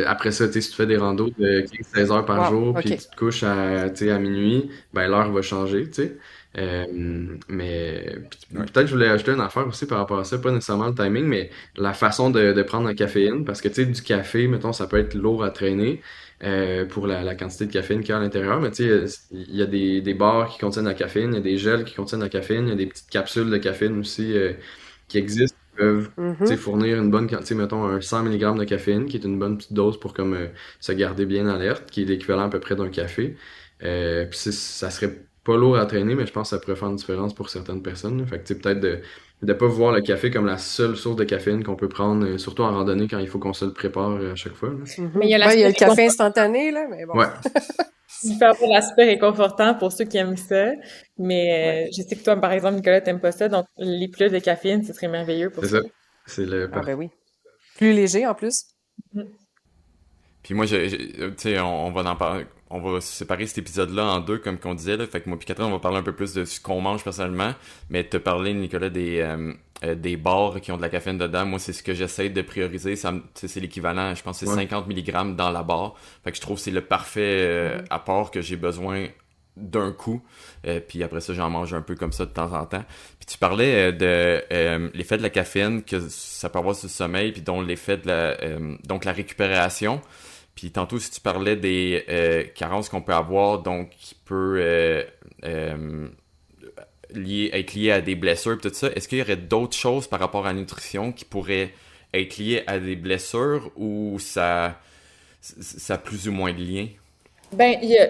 Après ça, tu sais, si tu fais des randos de 15-16 heures par Wow, jour, puis OK. tu te couches tu sais, à minuit, ben l'heure va changer, tu sais. Mais Ouais. peut-être que je voulais ajouter une affaire aussi par rapport à ça, pas nécessairement le timing, mais la façon de prendre la caféine, parce que tu sais, du café, mettons, ça peut être lourd à traîner pour la quantité de caféine qu'il y a à l'intérieur, mais tu sais, il y a des bars qui contiennent la caféine, il y a des gels qui contiennent la caféine, il y a des petites capsules de caféine aussi qui existent, qui peuvent tu sais, Mhm. fournir une bonne quantité, mettons un 100 mg de caféine, qui est une bonne petite dose pour comme se garder bien alerte, qui est l'équivalent à peu près d'un café. Puis ça serait pas lourd à traîner, mais je pense que ça pourrait faire une différence pour certaines personnes, là. Fait que tu sais, peut-être de pas voir le café comme la seule source de caféine qu'on peut prendre, surtout en randonnée quand il faut qu'on se le prépare à chaque fois, là. Mais il y a Ouais, il y a l'aspect le café réconfortant. instantané, là, mais bon. Ouais, Il peut avoir l'aspect réconfortant pour ceux qui aiment ça. Mais Ouais. je sais que toi, par exemple, Nicolas, t'aimes pas ça. Donc, les plus de caféine, ce serait merveilleux pour c'est ça. ça. C'est le Ah parfait. ben oui. Plus léger en plus. Puis moi, tu sais, on va en parler, on va séparer cet épisode-là en deux, comme qu'on disait, là. Fait que moi puis Catherine, on va parler un peu plus de ce qu'on mange personnellement. Mais te parler, Nicolas, des bars qui ont de la caféine dedans, moi, c'est ce que j'essaie de prioriser. Tu sais, c'est l'équivalent, je pense que c'est Ouais. 50 mg dans la barre. Fait que je trouve que c'est le parfait apport que j'ai besoin d'un coup. Puis après ça, j'en mange un peu comme ça de temps en temps. Puis tu parlais de l'effet de la caféine que ça peut avoir sur le sommeil, puis dont l'effet de donc la récupération. Puis tantôt, si tu parlais des carences qu'on peut avoir, donc qui peut être lié à des blessures et tout ça, est-ce qu'il y aurait d'autres choses par rapport à la nutrition qui pourraient être liées à des blessures ou ça a plus ou moins de lien? Ben, il y a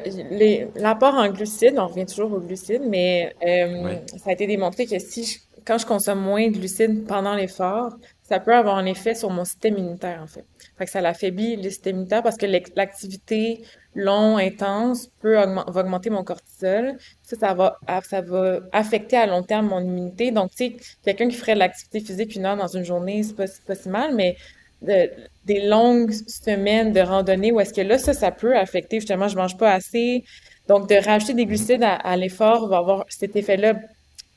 l'apport en glucides, on revient toujours aux glucides, mais Ouais. ça a été démontré que quand je consomme moins de glucides pendant l'effort, ça peut avoir un effet sur mon système immunitaire, en fait. Fait que ça l'affaiblit le système immunitaire parce que l'activité longue, intense, va augmenter mon cortisol. Ça va affecter à long terme mon immunité. Donc, tu sais, quelqu'un qui ferait de l'activité physique 1 heure dans une journée, c'est pas si mal, mais de- des longues semaines de randonnée où est-ce que là, ça peut affecter, justement, je mange pas assez. Donc, de rajouter des glucides à l'effort va avoir cet effet-là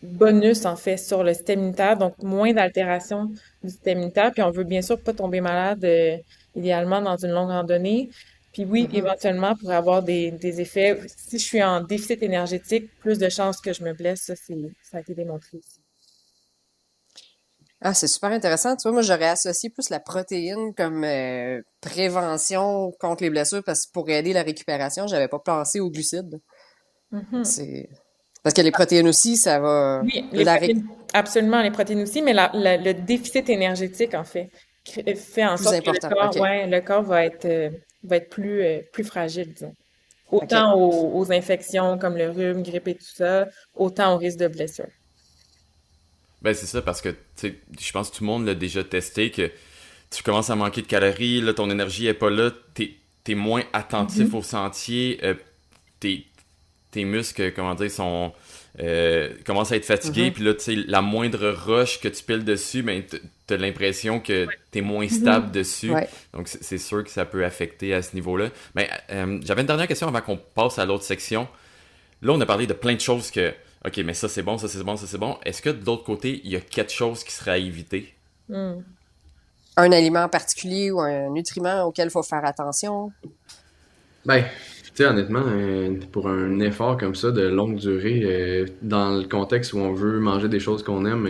bonus, en fait, sur le système immunitaire, donc moins d'altération du système immunitaire. Puis on veut bien sûr pas tomber malade, idéalement, dans une longue randonnée. Puis oui, Mhm. éventuellement, pour avoir des effets, si je suis en déficit énergétique, plus de chances que je me blesse, ça a été démontré aussi. Ah, c'est super intéressant. Tu vois, moi, j'aurais associé plus la protéine comme prévention contre les blessures parce que pour aider la récupération, j'avais pas pensé aux glucides. Mhm. C'est parce que les protéines aussi, ça va Oui, les la ré- protéines, absolument, les protéines aussi, mais le déficit énergétique, en fait, fait en plus sorte que important. OK. le corps va être plus fragile, disons. OK. Autant aux infections comme le rhume, grippe et tout ça, autant au risque de blessure. Ben c'est ça, parce que tu sais, je pense que tout le monde l'a déjà testé, que tu commences à manquer de calories, là, ton énergie est pas là, t'es moins attentif au sentier, tes, tes muscles, comment dire, commencent à être fatigués, Mhm. puis là, tu sais, la moindre roche que tu piles dessus, ben, t'as l'impression que t'es moins stable dessus. Ouais. Donc, c'est sûr que ça peut affecter à ce niveau-là. Mais j'avais une dernière question avant qu'on passe à l'autre section. Là, on a parlé de plein de choses que, OK, mais ça c'est bon, ça c'est bon, ça c'est bon. Est-ce que de l'autre côté, il y a quelque chose qui serait à éviter? Hmm. Un aliment particulier ou un nutriment auquel il faut faire attention. Ben, tu sais, honnêtement, pour un effort comme ça de longue durée, dans le contexte où on veut manger des choses qu'on aime,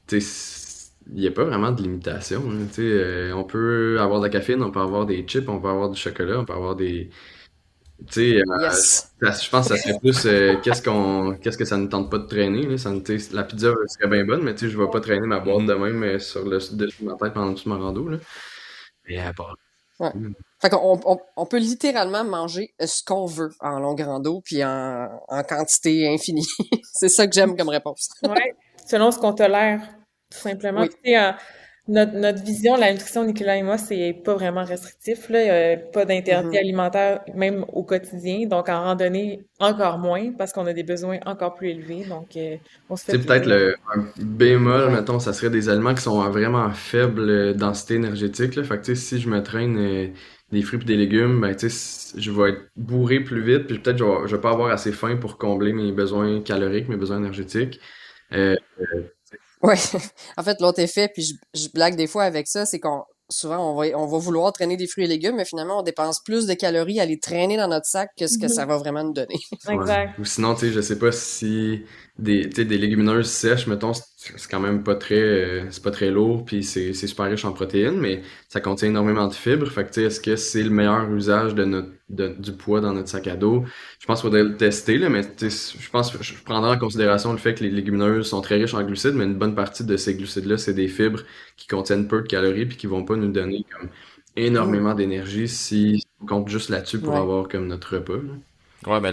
tu sais, il n'y a pas vraiment de limitation, hein, tu sais, on peut avoir de la caféine, on peut avoir des chips, on peut avoir du chocolat, on peut avoir des... Tu sais, Yes. je pense que ça serait plus qu'est-ce que ça ne tente pas de traîner, là, tu sais, la pizza serait bien bonne, mais tu sais, je vais pas traîner ma boîte de même sur le dessus de ma tête pendant toute ma rando, là. Mais à part... Ouais. Fait on peut littéralement manger ce qu'on veut en longue rando puis en quantité infinie. C'est ça que j'aime comme réponse. Ouais, selon ce qu'on tolère, tout simplement. Oui. Puis, tu sais, notre vision, la nutrition, Nicolas et moi, c'est pas vraiment restrictif, là. Il y a pas d'interdit Mhm. alimentaire, même au quotidien. Donc, en randonnée, encore moins, parce qu'on a des besoins encore plus élevés. Donc, on se Tu fait sais, peut-être plaisir. un bémol, Ouais. mettons, ça serait des aliments qui sont à vraiment faible densité énergétique, là. Fait que, tu sais, si je me traîne des fruits et des légumes, ben, tu sais, je vais être bourré plus vite, puis peut-être je vais pas avoir assez faim pour combler mes besoins caloriques, mes besoins énergétiques. Euh, Ouais. En fait, l'autre effet, puis je blague des fois avec ça, c'est qu'on souvent on va vouloir traîner des fruits et légumes, mais finalement on dépense plus de calories à les traîner dans notre sac que ce que ça va vraiment nous donner. Ouais. Exact. Ou sinon, tu sais, je sais pas si tu sais, des légumineuses sèches, mettons, c'est quand même pas très, c'est pas très lourd, puis c'est super riche en protéines, mais ça contient énormément de fibres. Fait que, tu sais, est-ce que c'est le meilleur usage du poids dans notre sac à dos? Je pense qu'il faudrait le tester, là, mais tu sais, je pense que je prendrai en considération le fait que les légumineuses sont très riches en glucides, mais une bonne partie de ces glucides-là, c'est des fibres qui contiennent peu de calories, puis qui vont pas nous donner comme Mm. énormément d'énergie si on compte juste là-dessus pour Ouais. avoir comme notre repas, là. Ouais, mais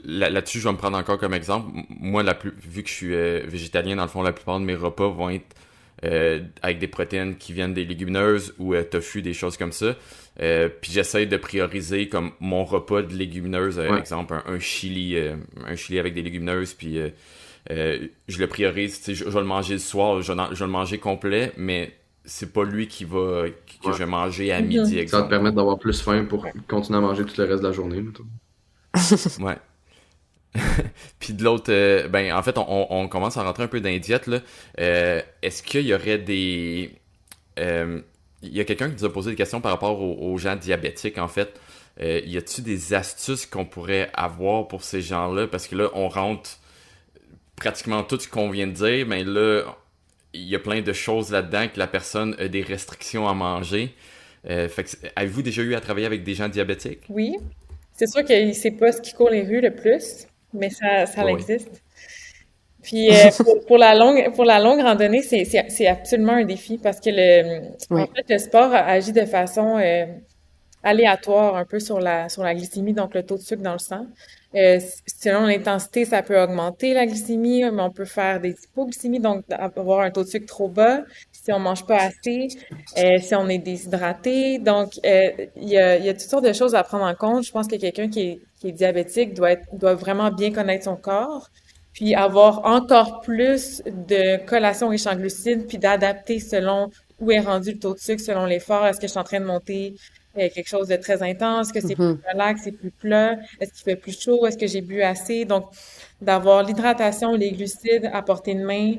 là-dessus, je vais me prendre encore comme exemple. Moi, vu que je suis végétalien, dans le fond, la plupart de mes repas vont être avec des protéines qui viennent des légumineuses ou tofu, des choses comme ça. Puis j'essaie de prioriser comme mon repas de légumineuses, Ouais. exemple un chili avec des légumineuses, puis je le priorise. Tu sais, je vais le manger le soir, je vais le manger complet, mais c'est pas lui que Ouais. je vais manger à Mhm. midi, Ça va te exemple. permettre d'avoir plus faim pour Ouais. continuer à manger tout le reste de la journée, mettons. Ouais. Puis de l'autre, ben en fait, on commence à rentrer un peu dans les diètes, là. Est-ce qu'il y aurait des... il y a quelqu'un qui nous a posé des questions par rapport aux gens diabétiques, en fait. Y a-tu des astuces qu'on pourrait avoir pour ces gens-là? Parce que là, on rentre pratiquement tout ce qu'on vient de dire, mais là, il y a plein de choses là-dedans que la personne a des restrictions à manger. Fait que, avez-vous déjà eu à travailler avec des gens diabétiques? Oui, c'est sûr que c'est pas ce qui court les rues le plus, mais ça Oui, oui. existe. Puis pour la longue randonnée, c'est absolument un défi parce que en Oui. fait, le sport agit de façon aléatoire un peu sur la glycémie, donc le taux de sucre dans le sang. Selon l'intensité, ça peut augmenter la glycémie, mais on peut faire des hypoglycémies, donc avoir un taux de sucre trop bas si on mange pas assez, si on est déshydraté. Donc, il y a toutes sortes de choses à prendre en compte. Je pense que quelqu'un qui est diabétique doit vraiment bien connaître son corps, puis avoir encore plus de collations riches en glucides, puis d'adapter selon où est rendu le taux de sucre, selon l'effort. Est-ce que je suis en train de monter quelque chose de très intense? Est-ce que c'est plus Mhm. relax, c'est plus plat? Est-ce qu'il fait plus chaud? Est-ce que j'ai bu assez? Donc, d'avoir l'hydratation, les glucides à portée de main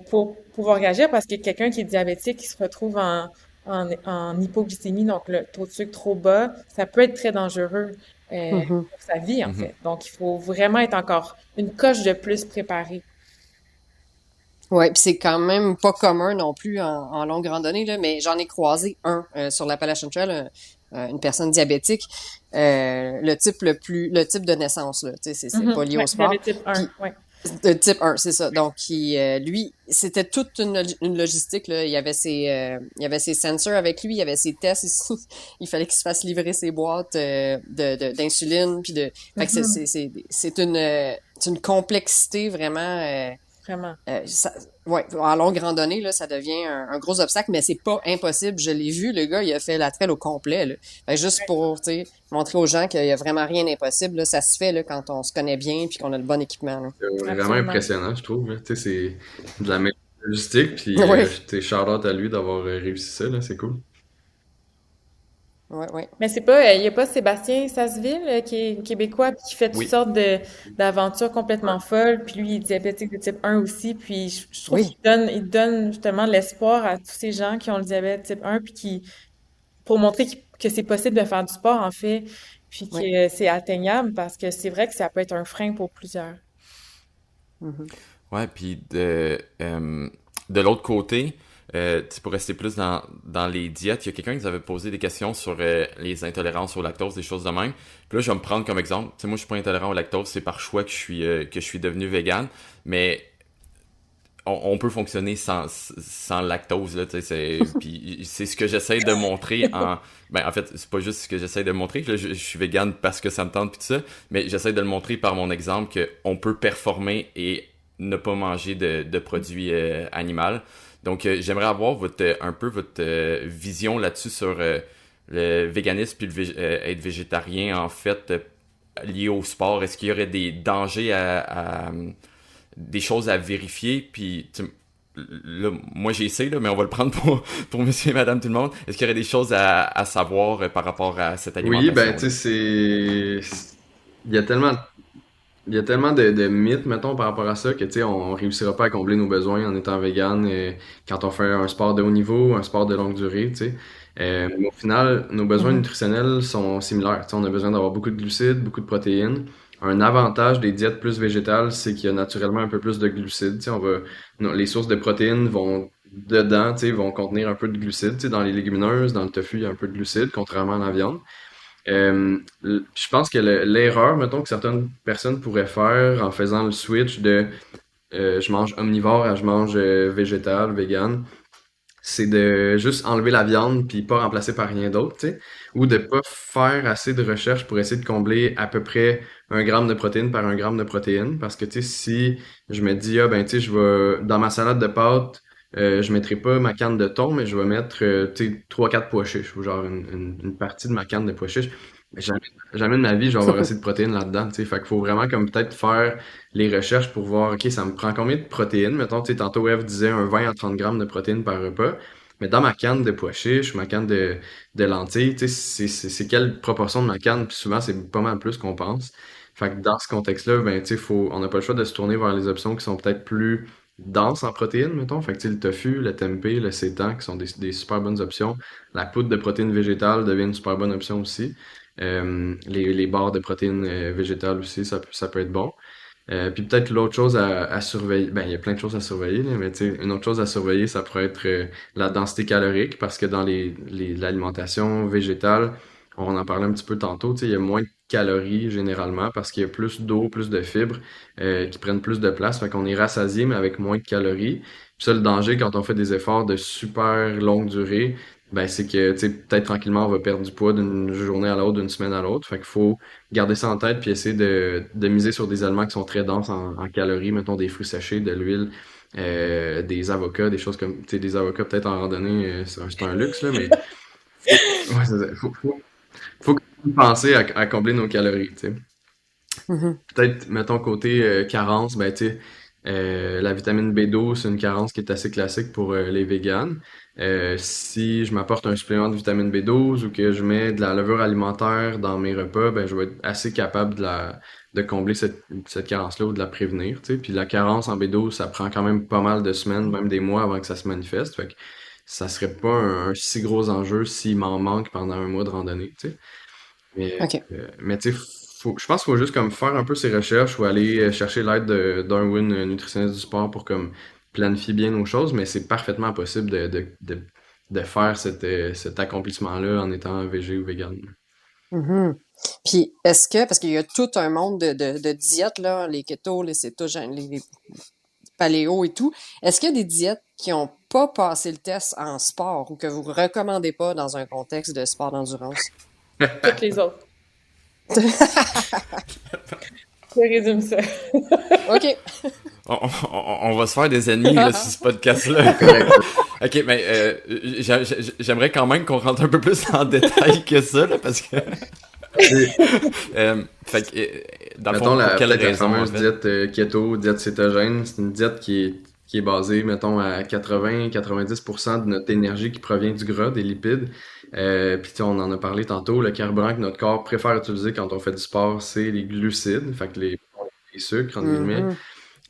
pour pouvoir réagir parce que quelqu'un qui est diabétique, qui se retrouve en hypoglycémie, donc le taux de sucre trop bas, ça peut être très dangereux Mhm. pour sa vie, en Mhm. fait. Donc, il faut vraiment être encore une coche de plus préparé. Ouais, puis c'est quand même pas commun non plus en longue randonnée, là, mais j'en ai croisé un sur l'Appalachian Trail, une personne diabétique, le type de naissance, là, tu sais, c'est pas lié au Ouais, sport. diabète type Puis 1, ouais. de type 1, c'est ça. Donc, lui, c'était toute une logistique, là. Il y avait ses sensors avec lui, il y avait ses tests ici. Il fallait qu'il se fasse livrer ses boîtes d'insuline, puis de. Fait que Mhm, c'est une complexité vraiment. vraiment. Ouais, en longue randonnée, là, ça devient un gros obstacle, mais c'est pas impossible. Je l'ai vu, le gars, il a fait la trail au complet, là. Fait que juste pour, tu sais, montrer aux gens qu'il y a vraiment rien d'impossible, là, ça se fait, là, quand on se connaît bien puis qu'on a le bon équipement, là. C'est vraiment Absolument. impressionnant, je trouve, là. Tu sais, c'est de la meilleure logistique, puis Oui, t'es shout-out à lui d'avoir réussi ça, là, c'est cool. ouais, ouais. Mais c'est pas, il y a pas Sébastien Sasseville qui est québécois puis qui fait toutes Oui. sortes d'aventures complètement folles. Puis lui, il est diabétique de type 1 aussi. Puis je trouve Oui. il donne justement de l'espoir à tous ces gens qui ont le diabète type 1 puis pour montrer que c'est possible de faire du sport en fait, puis Ouais. que c'est atteignable parce que c'est vrai que ça peut être un frein pour plusieurs. Mhm. Ouais, puis de l'autre côté, tu sais, pour rester plus dans les diètes, il y a quelqu'un qui nous avait posé des questions sur les intolérances au lactose, des choses de même. Puis là, je vais me prendre comme exemple. Tu sais, moi, je suis pas intolérant au lactose, c'est par choix que je suis devenu vegan, mais on peut fonctionner sans lactose, là, tu sais, puis c'est ce que j'essaie de montrer en fait, c'est pas juste ce que j'essaie de montrer, que là, je suis vegan parce que ça me tente pis tout ça, mais j'essaie de le montrer par mon exemple qu'on peut performer et ne pas manger de produits animaux. Donc, j'aimerais avoir un peu votre vision là-dessus sur le véganisme puis être végétarien, en fait, lié au sport. Est-ce qu'il y aurait des dangers des choses à vérifier, puis là, moi j'ai essayé, là, mais on va le prendre pour monsieur et madame tout le monde. Est-ce qu'il y aurait des choses à savoir par rapport à cette Oui, ben, alimentation-là? tu sais, il y a tellement, il y a tellement de mythes, mettons, par rapport à ça, que, tu sais, on réussira pas à combler nos besoins en étant vegan quand on fait un sport de haut niveau, un sport de longue durée, tu sais. Mais au final, nos besoins Mhm. nutritionnels sont similaires. Tu sais, on a besoin d'avoir beaucoup de glucides, beaucoup de protéines. Un avantage des diètes plus végétales, c'est qu'il y a naturellement un peu plus de glucides. Tu sais, les sources de protéines vont dedans, tu sais, vont contenir un peu de glucides. Tu sais, dans les légumineuses, dans le tofu, il y a un peu de glucides, contrairement à la viande. Je pense que l'erreur, mettons, que certaines personnes pourraient faire en faisant le switch de je mange omnivore à je mange végétal, vegan, c'est de juste enlever la viande puis pas remplacer par rien d'autre, tu sais, ou de pas faire assez de recherche pour essayer de combler à peu près 1 gramme de protéines par 1 gramme de protéines, parce que, tu sais, si je me dis, ah ben, tu sais, je vais, dans ma salade de pâtes, je mettrai pas ma canne de thon, mais je vais mettre, tu sais, 3-4 pois chiches, ou genre une partie de ma canne de pois chiches. Mais jamais de ma vie, je vais avoir assez de protéines là-dedans, tu sais. Fait qu'il faut vraiment comme peut-être faire les recherches pour voir, OK, ça me prend combien de protéines? Mettons, tu sais, tantôt Eve disait un 20 à 30 grammes de protéines par repas. Mais dans ma canne de pois chiches, ma canne de lentilles, tu sais, c'est quelle proportion de ma canne? Puis souvent, c'est pas mal plus qu'on pense. Fait que dans ce contexte-là, ben, tu sais, on n'a pas le choix de se tourner vers les options qui sont peut-être plus denses en protéines, mettons. Fait que, tu sais, le tofu, le tempeh, le seitan, qui sont des super bonnes options. La poudre de protéines végétales devient une super bonne option aussi. Les barres de protéines végétales aussi, ça peut être bon. Puis peut-être l'autre chose à surveiller, ben il y a plein de choses à surveiller, là, mais tu sais, une autre chose à surveiller, ça pourrait être la densité calorique, parce que dans l'alimentation végétale, on en parlait un petit peu tantôt, tu sais, il y a moins de calories généralement, parce qu'il y a plus d'eau, plus de fibres qui prennent plus de place, fait qu'on est rassasié, mais avec moins de calories. Puis ça, le danger quand on fait des efforts de super longue durée, ben c'est que, tu sais, peut-être tranquillement, on va perdre du poids d'une journée à l'autre, d'une semaine à l'autre. Fait qu'il faut garder ça en tête puis essayer de miser sur des aliments qui sont très denses en calories, mettons des fruits séchés, de l'huile, des avocats, des choses comme, tu sais, des avocats peut-être en randonnée, c'est un luxe, là, mais ouais, c'est ça. Faut quand même penser à combler nos calories, tu sais. Mhm. Peut-être, mettons, côté carence, ben, tu sais, la vitamine B12, c'est une carence qui est assez classique pour les véganes. Si je m'apporte un supplément de vitamine B12 ou que je mets de la levure alimentaire dans mes repas, ben, je vais être assez capable de combler cette carence-là ou de la prévenir, tu sais. Puis la carence en B12, ça prend quand même pas mal de semaines, même des mois avant que ça se manifeste. Fait que ça serait pas un si gros enjeu s'il m'en manque pendant un mois de randonnée, tu sais. OK. Mais tu sais, je pense qu'il faut juste comme faire un peu ses recherches ou aller chercher l'aide d'un ou une nutritionniste du sport pour comme planifier bien nos choses, mais c'est parfaitement possible de faire cet accomplissement-là en étant végé ou vegan. Mhm. Puis, est-ce que, parce qu'il y a tout un monde de diètes, là, les keto, les cétogènes, les paléo et tout, est-ce qu'il y a des diètes qui n'ont pas passé le test en sport ou que vous recommandez pas dans un contexte de sport d'endurance? Toutes les autres. Je résume ça. OK. On va se faire des ennemis là, sur ce podcast-là. Correct. Ok, mais j'aimerais quand même qu'on rentre un peu plus en détail que ça, là, parce que... fait que, dans le Mettons fond, pour quelle peut-être la raison, en fameuse fait? diète keto, diète cétogène, c'est une diète qui est basée, mettons, à 80-90% de notre énergie qui provient du gras, des lipides. Puis tu sais, on en a parlé tantôt, le carburant que notre corps préfère utiliser quand on fait du sport, c'est les glucides, fait que les sucres, entre guillemets. Mhm.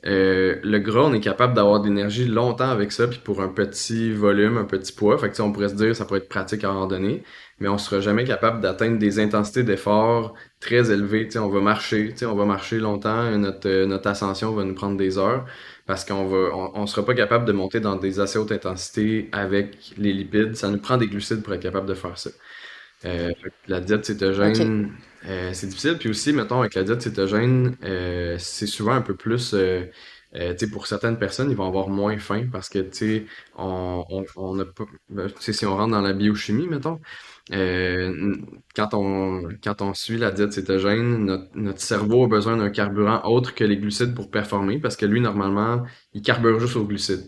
Le gras, on est capable d'avoir de l'énergie longtemps avec ça, puis pour un petit volume, un petit poids. Fait que, tu sais, on pourrait se dire ça pourrait être pratique à randonnée, mais on sera jamais capable d'atteindre des intensités d'effort très élevées. Tu sais, on va marcher longtemps, et notre ascension va nous prendre des heures, parce on sera pas capable de monter dans des assez hautes intensités avec les lipides. Ça nous prend des glucides pour être capable de faire ça. Fait que la diète OK. cétogène, c'est difficile. Puis aussi, mettons, avec la diète cétogène, c'est souvent un peu plus, tu sais, pour certaines personnes, ils vont avoir moins faim parce que, tu sais, on a pas, tu sais, si on rentre dans la biochimie, mettons, quand on suit la diète cétogène, notre cerveau a besoin d'un carburant autre que les glucides pour performer parce que lui, normalement, il carbure juste aux glucides.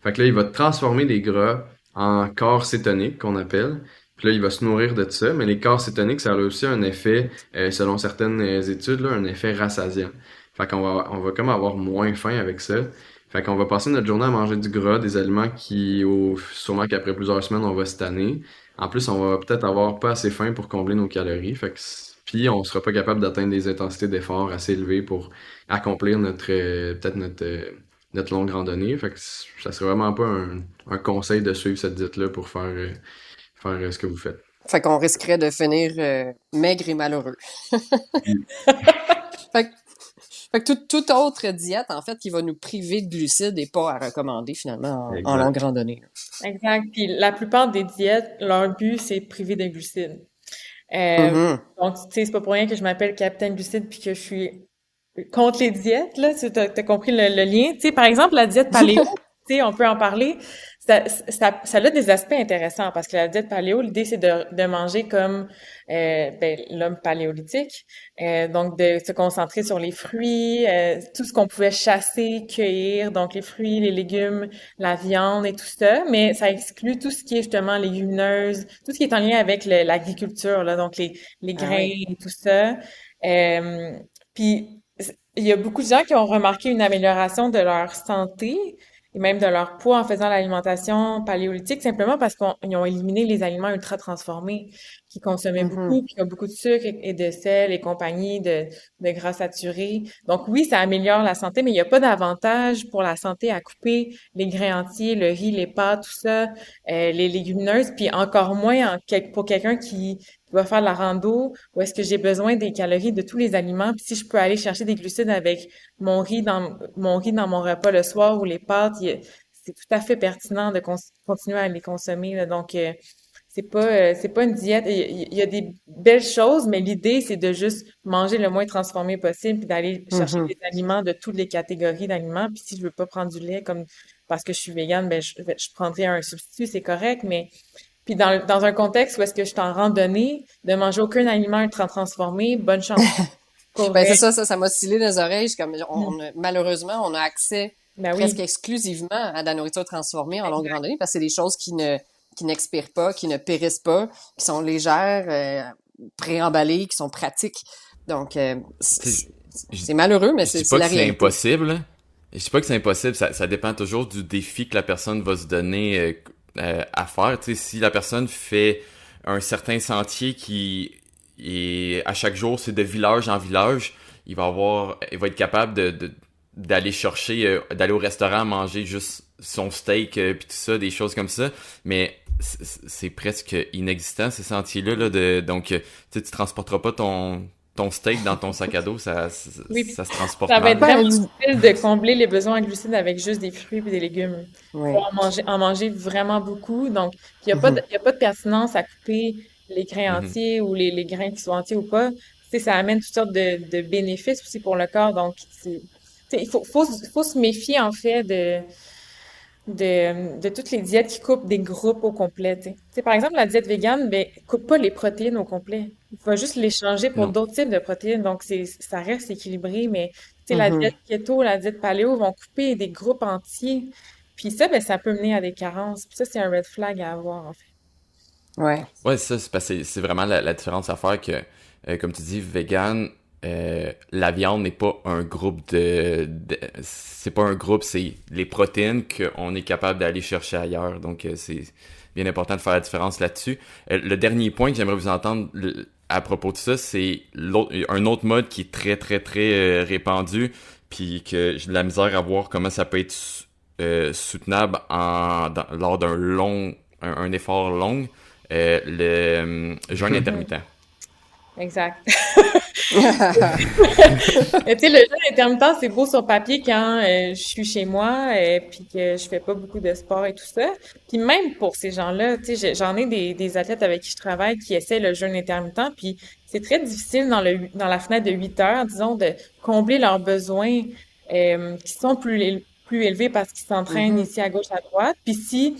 Fait que là, il va transformer les gras en corps cétonique qu'on appelle. Puis là, il va se nourrir de ça, mais les corps cétoniques, ça a aussi un effet, selon certaines études, là, un effet rassasiant. Fait qu'on on va comme avoir moins faim avec ça. Fait qu'on va passer notre journée à manger du gras, des aliments sûrement qu'après plusieurs semaines, on va se tanner. En plus, on va peut-être avoir pas assez faim pour combler nos calories. Puis on sera pas capable d'atteindre des intensités d'effort assez élevées pour accomplir notre longue randonnée. Fait que ça serait vraiment pas un conseil de suivre cette diète-là pour faire ce que vous faites. Fait qu'on risquerait de finir maigre et malheureux. Fait que, fait que toute autre diète, en fait, qui va nous priver de glucides n'est pas à recommander, finalement, en longue randonnée. Exact. Puis la plupart des diètes, leur but, c'est de priver de glucides. Donc, tu sais, c'est pas pour rien que je m'appelle Capitaine Glucide puis que je suis contre les diètes, là. T'as compris le lien. Tu sais, par exemple, la diète paléo, tu sais, on peut en parler. Ça a des aspects intéressants parce que la diète paléo, l'idée, c'est de manger comme l'homme paléolithique. Donc, de se concentrer sur les fruits, tout ce qu'on pouvait chasser, cueillir, donc les fruits, les légumes, la viande et tout ça. Mais ça exclut tout ce qui est justement légumineuse, tout ce qui est en lien avec l'agriculture, là, donc les grains et tout ça. Puis, il y a beaucoup de gens qui ont remarqué une amélioration de leur santé et même de leur poids en faisant l'alimentation paléolithique, simplement parce qu'ils ont éliminé les aliments ultra transformés qui consommaient beaucoup, qui ont beaucoup de sucre et de sel et compagnie, de gras saturés. Donc oui, ça améliore la santé, mais il n'y a pas d'avantage pour la santé à couper les grains entiers, le riz, les pâtes, tout ça, les légumineuses, puis encore moins pour quelqu'un qui va faire de la rando, où est-ce que j'ai besoin des calories de tous les aliments, puis si je peux aller chercher des glucides avec mon riz dans mon repas le soir ou les pâtes, c'est tout à fait pertinent de continuer à les consommer, là. Donc c'est pas une diète. Il y a des belles choses, mais l'idée c'est de juste manger le moins transformé possible, puis d'aller chercher des aliments de toutes les catégories d'aliments. Puis si je veux pas prendre du lait comme parce que je suis végane, ben je prendrai un substitut, c'est correct, mais puis dans un contexte où est-ce que je suis en randonnée, de manger aucun aliment ultra transformé, bonne chance. Ben c'est ça m'a scellé les oreilles. Comme malheureusement, on a accès presque exclusivement à de la nourriture transformée en longue randonnée parce que c'est des choses qui n'expirent pas, qui ne périssent pas, qui sont légères, préemballées, qui sont pratiques. Donc c'est malheureux, mais c'est la réalité. C'est impossible. Je dis pas que c'est impossible, ça dépend toujours du défi que la personne va se donner à faire. Tu sais, si la personne fait un certain sentier et à chaque jour c'est de village en village, il va être capable d'aller chercher, d'aller au restaurant manger juste son steak puis tout ça, des choses comme ça, mais c'est presque inexistant ces sentiers-là là, donc tu transporteras pas ton steak dans ton sac à dos, ça se transporte ça mal. va être vraiment difficile de combler les besoins en glucides avec juste des fruits et des légumes. Oui. Faut en manger vraiment beaucoup. Donc, il y a pas de pertinence à couper les grains entiers ou les grains qui sont entiers ou pas. Tu sais, ça amène toutes sortes de bénéfices aussi pour le corps. Donc, il faut se méfier, en fait, de toutes les diètes qui coupent des groupes au complet. Tu sais, par exemple, la diète végane, ben, coupe pas les protéines au complet. Il faut juste les changer pour d'autres types de protéines. Donc, ça reste équilibré, mais tu sais, la diète keto, la diète paléo vont couper des groupes entiers. Puis ça, ben, ça peut mener à des carences. Puis ça, c'est un red flag à avoir, en fait. Ouais. Ouais, ça, c'est parce que c'est vraiment la différence à faire que, comme tu dis, vegan, la viande n'est pas un groupe c'est pas un groupe, c'est les protéines qu'on est capable d'aller chercher ailleurs. Donc, c'est bien important de faire la différence là-dessus. Le dernier point que j'aimerais vous entendre à propos de ça, c'est un autre mode qui est très, très, très répandu, puis que j'ai de la misère à voir comment ça peut être soutenable lors d'un un effort long, le jeûne intermittent. Exact. Tu sais, le jeûne intermittent, c'est beau sur papier quand je suis chez moi puis que je fais pas beaucoup de sport et tout ça. Puis même pour ces gens-là, tu sais, j'en ai des athlètes avec qui je travaille qui essaient le jeûne intermittent, puis c'est très difficile dans la fenêtre de 8 heures, disons, de combler leurs besoins qui sont plus élevés parce qu'ils s'entraînent ici à gauche, à droite. Puis si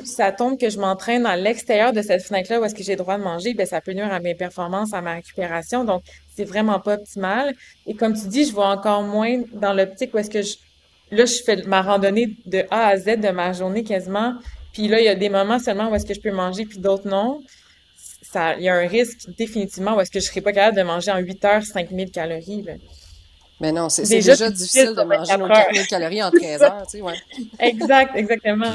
ça tombe que je m'entraîne à l'extérieur de cette fenêtre-là où est-ce que j'ai le droit de manger, ben ça peut nuire à mes performances, à ma récupération. Donc, c'est vraiment pas optimal. Et comme tu dis, je vois encore moins dans l'optique où est-ce que je fais ma randonnée de A à Z de ma journée quasiment. Puis là, il y a des moments seulement où est-ce que je peux manger, puis d'autres non. Il y a un risque définitivement où est-ce que je serais pas capable de manger en 8 heures 5000 calories, là. Mais non, c'est Déjà, déjà c'est difficile de sur manger 24 nos heures. 4000 calories en 13 heures, tu sais, ouais. Exactement.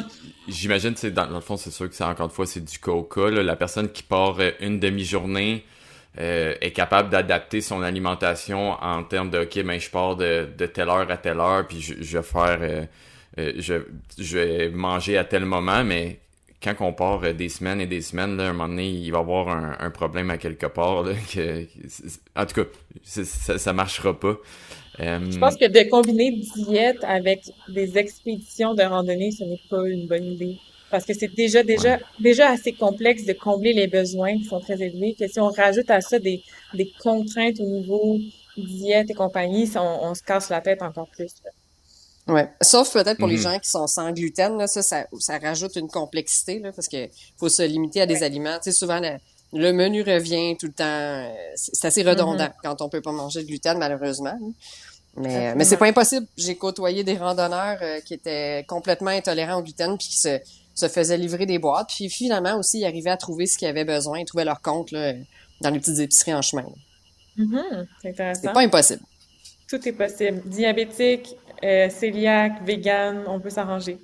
J'imagine, c'est dans le fond, c'est sûr que c'est encore une fois, c'est du cas au cas, là. La personne qui part une demi-journée est capable d'adapter son alimentation en termes de, OK, ben, je pars de telle heure à telle heure, puis je vais faire, je vais manger à tel moment, mais quand on part des semaines et des semaines, là, à un moment donné, il va y avoir un problème à quelque part, là, en tout cas, ça marchera pas. Je pense que de combiner diète avec des expéditions de randonnée, ce n'est pas une bonne idée. Parce que c'est déjà assez complexe de combler les besoins qui sont très élevés, que si on rajoute à ça des contraintes au niveau diète et compagnie, on se casse la tête encore plus, là. Ouais. Sauf peut-être pour les Mhm. gens qui sont sans gluten, là, ça rajoute une complexité, là, parce que faut se limiter à des aliments. Tu sais, souvent, le menu revient tout le temps. C'est assez redondant quand on peut pas manger de gluten, malheureusement, là. Mais c'est Absolument. pas impossible. J'ai côtoyé des randonneurs qui étaient complètement intolérants au gluten puis qui se faisaient livrer des boîtes. Puis finalement aussi, ils arrivaient à trouver ce qu'ils avaient besoin. Ils trouvaient leur compte là, dans les petites épiceries en chemin. C'est C'est intéressant. pas impossible. Tout est possible. Diabétique, cœliaque, vegan, on peut s'arranger.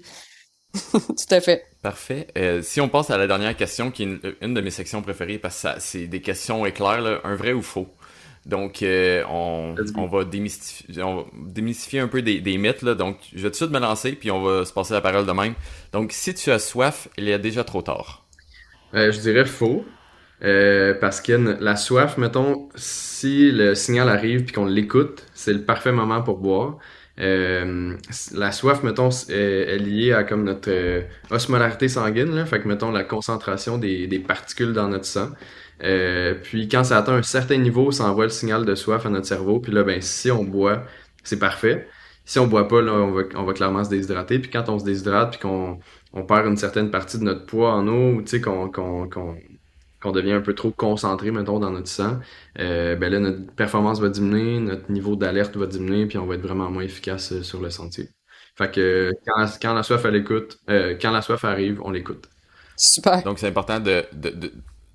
Tout à fait. Parfait. Si on passe à la dernière question, qui est une de mes sections préférées, parce que c'est des questions éclairs, là, un vrai ou faux. Donc, on va démystifier un peu des mythes, là. Donc, je vais tout de suite me lancer, puis on va se passer la parole de même. Donc, si tu as soif, il est déjà trop tard. Je dirais faux. Parce que la soif, mettons, si le signal arrive puis qu'on l'écoute, c'est le parfait moment pour boire. La soif, mettons, est liée à comme notre osmolarité sanguine, là. Fait que, mettons, la concentration des particules dans notre sang. Puis quand ça atteint un certain niveau, ça envoie le signal de soif à notre cerveau. Puis là, ben, si on boit, c'est parfait. Si on boit pas, là, on va clairement se déshydrater. Puis quand on se déshydrate, puis qu'on perd une certaine partie de notre poids en eau, ou tu sais, qu'on devient un peu trop concentré, mettons, dans notre sang, ben là, notre performance va diminuer, notre niveau d'alerte va diminuer, puis on va être vraiment moins efficace sur le sentier. Fait que quand la soif, elle écoute, quand la soif arrive, on l'écoute. Super. Donc, c'est important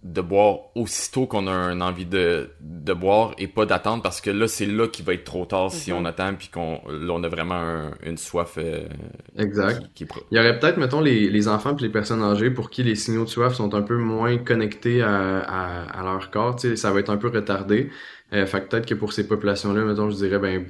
de boire aussitôt qu'on a une envie de boire et pas d'attendre parce que là, c'est là qu'il va être trop tard si on attend puis là, on a vraiment une soif Exact. qui est Il y aurait peut-être, mettons, les enfants puis les personnes âgées pour qui les signaux de soif sont un peu moins connectés à leur corps, tu sais, ça va être un peu retardé. Fait que peut-être que pour ces populations-là, mettons, je dirais, ben,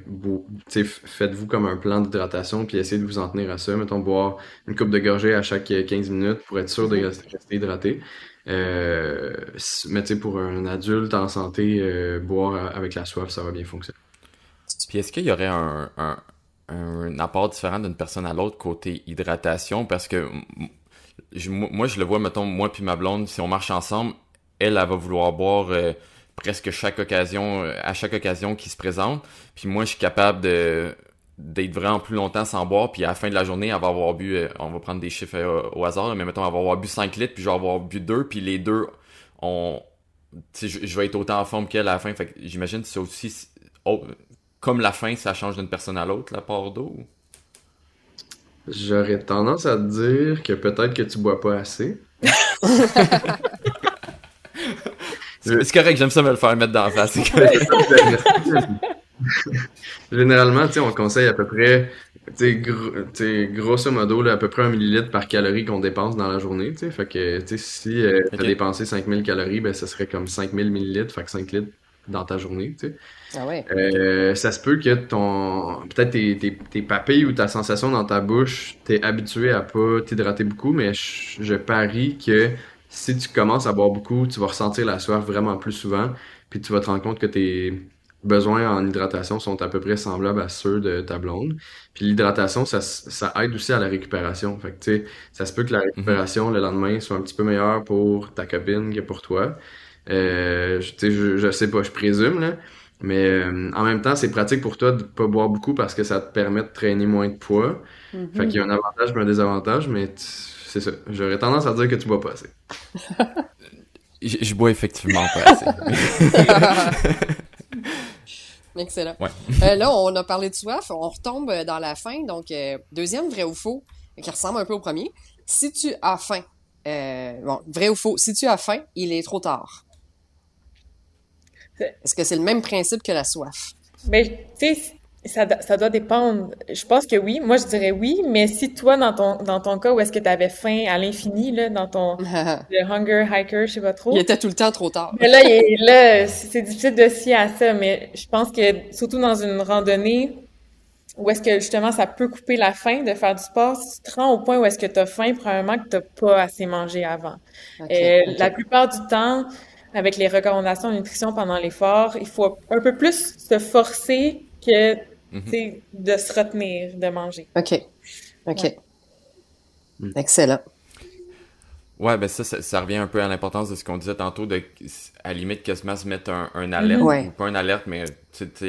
tu sais, faites-vous comme un plan d'hydratation puis essayez de vous en tenir à ça. Mettons, boire une coupe de gorgée à chaque 15 minutes pour être sûr de rester hydraté. Mais tu sais, pour un adulte en santé, boire avec la soif, ça va bien fonctionner. Puis est-ce qu'il y aurait un apport différent d'une personne à l'autre côté hydratation? Parce que moi, je le vois, mettons, moi puis ma blonde, si on marche ensemble, elle va vouloir boire presque à chaque occasion qui se présente. Puis moi, je suis capable d'être vraiment plus longtemps sans boire, puis à la fin de la journée, elle va avoir bu, on va prendre des chiffres au hasard, mais mettons, elle va avoir bu 5 litres, puis je vais avoir bu 2, puis les deux, tu sais, je vais être autant en forme qu'elle à la fin. Fait que j'imagine que c'est aussi, comme la faim, ça change d'une personne à l'autre, l'apport d'eau. J'aurais tendance à te dire que peut-être que tu bois pas assez. C'est correct, j'aime ça me le faire mettre dans la face. C'est correct. Généralement, tu sais, on conseille à peu près, tu sais, grosso modo, là, à peu près 1 millilitre par calorie qu'on dépense dans la journée, tu sais. Fait que, tu sais, si t'as Ok. dépensé 5000 calories, ben, ça serait comme 5000 millilitres, fait que 5 litres dans ta journée, tu sais. Ah ouais. Ça se peut que peut-être tes papilles ou ta sensation dans ta bouche, t'es habitué à pas t'hydrater beaucoup, mais je parie que si tu commences à boire beaucoup, tu vas ressentir la soif vraiment plus souvent, puis tu vas te rendre compte que tes besoins en hydratation sont à peu près semblables à ceux de ta blonde. Puis l'hydratation, ça aide aussi à la récupération. Fait que, tu sais, ça se peut que la Mhm. récupération le lendemain soit un petit peu meilleure pour ta copine que pour toi. Tu sais, je sais pas, je présume, là. Mais en même temps, c'est pratique pour toi de pas boire beaucoup parce que ça te permet de traîner moins de poids. Fait qu'il y a un avantage et un désavantage, mais c'est ça. J'aurais tendance à dire que tu bois pas assez. Je bois effectivement pas assez. Excellent. Ouais. Là, on a parlé de soif, on retombe dans la faim. Donc, deuxième, vrai ou faux, qui ressemble un peu au premier. Si tu as faim, bon, vrai ou faux, si tu as faim, il est trop tard. C'est- Est-ce que c'est le même principe que la soif? Mais tu sais, Ça doit dépendre. Je pense que oui. Moi, je dirais oui. Mais si toi, dans ton cas, où est-ce que tu avais faim à l'infini, là, dans ton le hunger hiker, je sais pas trop. Il était tout le temps trop tard. Mais là, c'est difficile de se fier à ça. Mais je pense que, surtout dans une randonnée, où est-ce que justement ça peut couper la faim de faire du sport, si tu te rends au point où est-ce que tu as faim, probablement que tu n'as pas assez mangé avant. La plupart du temps, avec les recommandations de nutrition pendant l'effort, il faut un peu plus se forcer que de se retenir de manger. OK. Ouais. Excellent. Ouais, ben ça revient un peu à l'importance de ce qu'on disait tantôt, à la limite quasiment se mettre un alerte, Ouais. ou pas un alerte, mais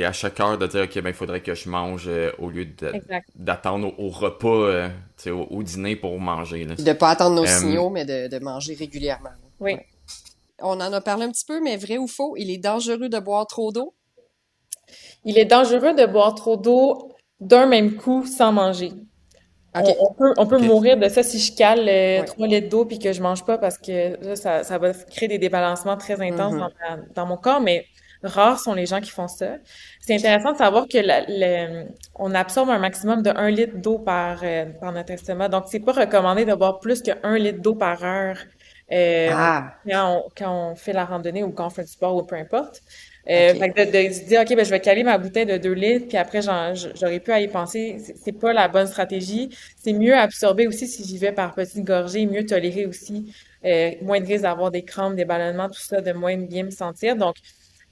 à chaque heure de dire, OK, ben il faudrait que je mange au lieu Exact. d'attendre au repas, au dîner pour manger. Là. Puis de pas attendre nos signaux, mais de manger régulièrement. Oui. Ouais. On en a parlé un petit peu, mais vrai ou faux, il est dangereux de boire trop d'eau? Il est dangereux de boire trop d'eau d'un même coup sans manger. OK. On peut Ok. mourir de ça si je cale 3 litres d'eau puis que je mange pas parce que là, ça va créer des débalancements très intenses dans mon corps, mais rares sont les gens qui font ça. C'est intéressant de savoir que on absorbe un maximum de 1 litre d'eau par notre estomac. Donc, c'est pas recommandé de boire plus que 1 litre d'eau par heure quand on fait la randonnée ou quand on fait du sport ou peu importe. Fait que de se dire, OK, ben, je vais caler ma bouteille de 2 litres, puis après, j'aurais pu à y penser. C'est pas la bonne stratégie. C'est mieux absorber aussi si j'y vais par petites gorgées, mieux tolérer aussi, moins de risque d'avoir des crampes, des ballonnements, tout ça, de moins bien me sentir. Donc,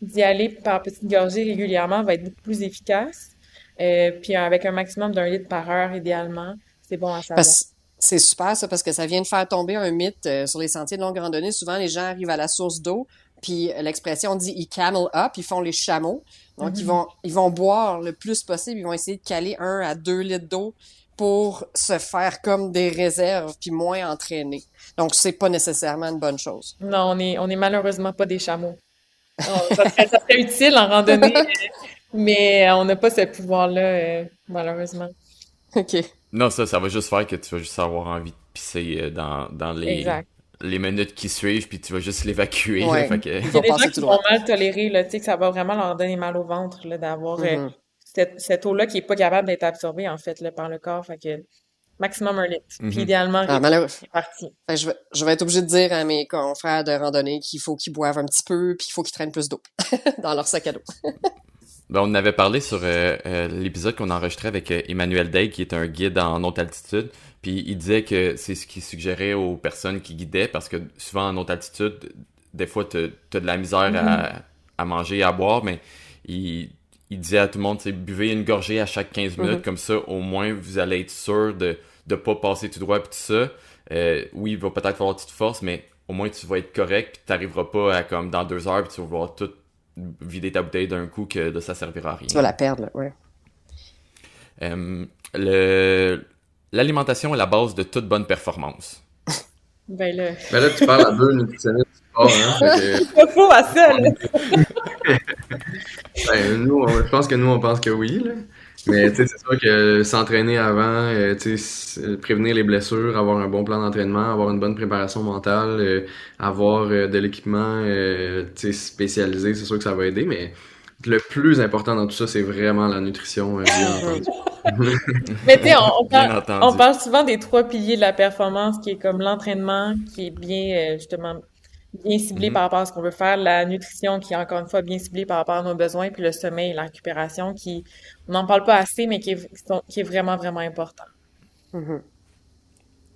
d'y aller par petites gorgées régulièrement va être beaucoup plus efficace. Puis avec un maximum d'1 litre par heure, idéalement, c'est bon à savoir. C'est super ça, parce que ça vient de faire tomber un mythe sur les sentiers de longue randonnée. Souvent, les gens arrivent à la source d'eau, puis l'expression dit ils camel up, ils font les chameaux. Donc, ils vont boire le plus possible, ils vont essayer de caler 1 à 2 litres d'eau pour se faire comme des réserves, puis moins entraîner. Donc, c'est pas nécessairement une bonne chose. Non, on est malheureusement pas des chameaux. Ça serait utile en randonnée, mais on n'a pas ce pouvoir-là, malheureusement. OK. Non, ça va juste faire que tu vas juste avoir envie de pisser dans les minutes qui suivent, puis tu vas juste l'évacuer. Ouais. Là, fait que... Il y a des gens qui vont mal tolérer, là, tu sais, que ça va vraiment leur donner mal au ventre, là, d'avoir cette eau-là qui est pas capable d'être absorbée, en fait, là, par le corps. Fait que maximum 1 litre. Puis idéalement, c'est parti. Fait que je vais être obligée de dire à mes confrères de randonnée qu'il faut qu'ils boivent un petit peu, puis il faut qu'ils traînent plus d'eau dans leur sac à dos. Ben, on en avait parlé sur l'épisode qu'on a enregistré avec Emmanuel Day, qui est un guide en haute altitude. Puis il disait que c'est ce qu'il suggérait aux personnes qui guidaient, parce que souvent en haute altitude, des fois, t'as de la misère à manger et à boire, mais il disait à tout le monde, buvez une gorgée à chaque 15 minutes, comme ça, au moins, vous allez être sûr de pas passer tout droit, puis tout ça. Oui, il va peut-être falloir que tu te forces, mais au moins, tu vas être correct, puis t'arriveras pas à, comme, dans 2 heures, puis tu vas voir tout vider ta bouteille d'un coup, que là, ça servira à rien. Tu vas la perdre, là, ouais. L'alimentation est la base de toute bonne performance. Ben là, tu parles à 2 nutritionnistes du sport, hein? c'est pas faux à ça, là. Je pense que nous, on pense que oui, là. Mais tu sais, c'est sûr que s'entraîner avant, prévenir les blessures, avoir un bon plan d'entraînement, avoir une bonne préparation mentale, avoir de l'équipement spécialisé, c'est sûr que ça va aider, mais le plus important dans tout ça, c'est vraiment la nutrition, bien entendu. Mais tu sais, Bien entendu. on parle souvent des 3 piliers de la performance, qui est comme l'entraînement, qui est bien, justement, bien ciblé par rapport à ce qu'on veut faire, la nutrition, qui est encore une fois bien ciblée par rapport à nos besoins, puis le sommeil et la récupération, qui, on n'en parle pas assez, mais qui est vraiment, vraiment important.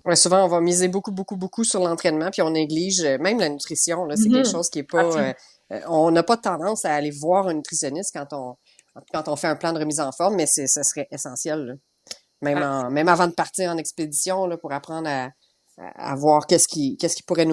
Ouais, souvent, on va miser beaucoup sur l'entraînement, puis on néglige même la nutrition, là. C'est quelque chose qui est pas... on n'a pas tendance à aller voir un nutritionniste quand on fait un plan de remise en forme, mais ce serait essentiel, là. Même avant de partir en expédition, là, pour apprendre à voir qu'est-ce qui pourrait